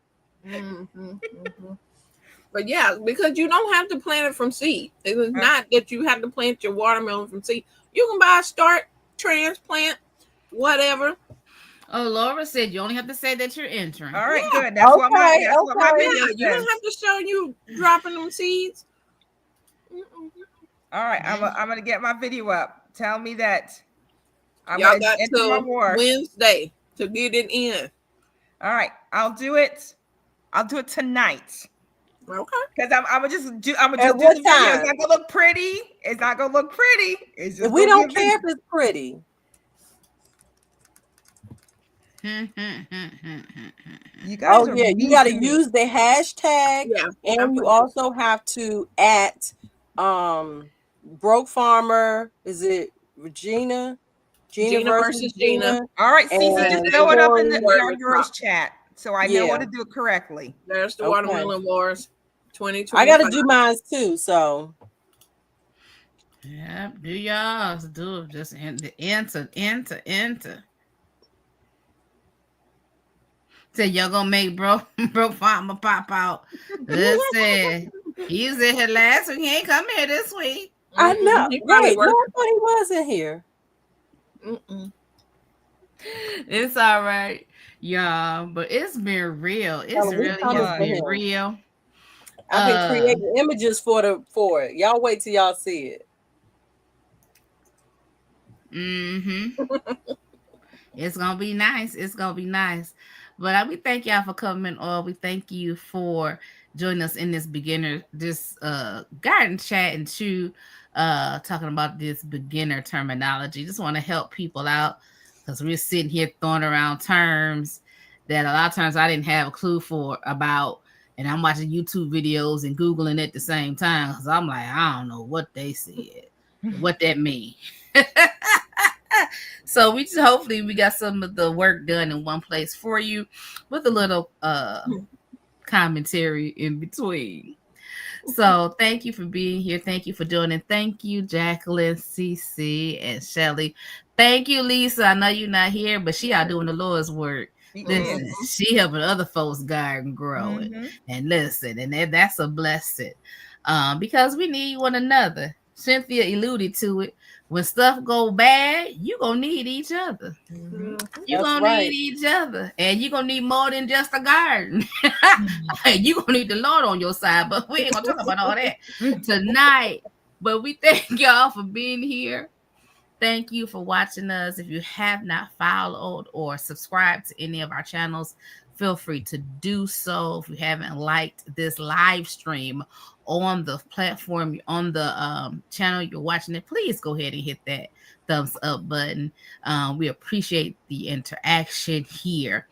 S3: But yeah, because you don't have to plant it from seed. It is not that you have to plant your watermelon from seed. You can buy a start, transplant, whatever.
S1: Oh, Laura said you only have to say that you're entering.
S4: All right, good. That's what my
S2: Okay.
S4: video
S3: Yeah, you don't
S4: says.
S3: have to show you dropping them seeds.
S4: All right, I'm gonna get my video up. Tell me that. I'm
S3: Y'all
S4: gonna
S3: got
S4: enter my
S3: till
S4: war.
S3: Wednesday to get it in.
S4: All right, I'll do it. I'll do it tonight.
S3: Okay.
S4: Because I'm gonna just do
S2: At
S4: the
S2: what
S4: video. It's
S2: time?
S4: not gonna look pretty. It's not gonna look pretty. It's just
S2: We
S4: gonna
S2: don't
S4: be a
S2: care
S4: video.
S2: if it's pretty.
S4: You guys are
S2: You
S4: mean
S2: got to
S4: to me.
S2: use the hashtag,
S3: Yeah.
S2: and you also have to at Broke Farmer. Is it Regina?
S3: Gina versus Gina.
S4: All right, Cici, just
S2: And
S4: throw it up in the
S2: Corey
S4: yours chat so I know
S2: Yeah.
S4: what to do correctly.
S3: There's the
S2: Okay.
S3: Watermelon Wars 2020.
S2: I got to do mine too. So
S1: Yep, do y'all do just enter. Say y'all gonna make broke farmer pop out. Let's see. He was in here last week. He ain't come here this week.
S2: I know.
S3: He probably
S2: Wait, no, I
S3: working.
S2: thought he was in here.
S1: It's all right, y'all. But it's been real. It's
S2: Tell him we
S1: really
S2: coming
S1: has
S2: for
S1: been
S2: him.
S1: real.
S2: I've been creating images for it. Y'all wait till y'all see it.
S1: It's gonna be nice. It's gonna be nice. But we thank y'all for coming on. We thank you for joining us in this garden chat and chew, talking about this beginner terminology. Just want to help people out because we're sitting here throwing around terms that a lot of times I didn't have a clue about. And I'm watching YouTube videos and Googling at the same time because I'm like, I don't know what they said, what that mean. So we just hopefully we got some of the work done in one place for you with a little commentary in between. So thank you for being here. Thank you for doing it. Thank you, Jacqueline, Cici, and Shelly. Thank you, Lisa. I know you're not here, but she out doing the Lord's work. Listen, she helping other folks garden grow it. And listen, and that's a blessing. Because we need one another. Cynthia alluded to it. When stuff go bad, you gonna need each other. You gonna need each other, and you gonna need more than just a garden. You gonna need the Lord on your side, but we ain't gonna talk about all that tonight. But we thank y'all for being here. Thank you for watching us. If you have not followed or subscribed to any of our channels, feel free to do so. If you haven't liked this live stream on the platform, on the channel you're watching it, please go ahead and hit that thumbs up button. We appreciate the interaction here.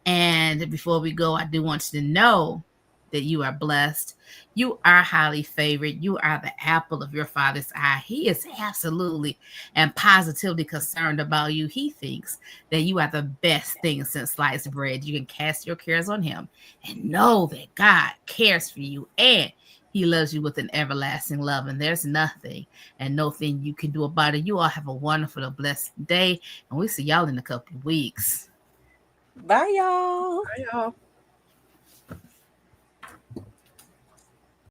S1: And before we go, I do want you to know that you are blessed. You are highly favored. You are the apple of your Father's eye. He is absolutely and positively concerned about you. He thinks that you are the best thing since sliced bread. You can cast your cares on him and know that God cares for you and he loves you with an everlasting love. And there's nothing and nothing you can do about it. You all have a wonderful, blessed day. And we'll see y'all in a couple of weeks.
S2: Bye, y'all.
S3: Bye, y'all.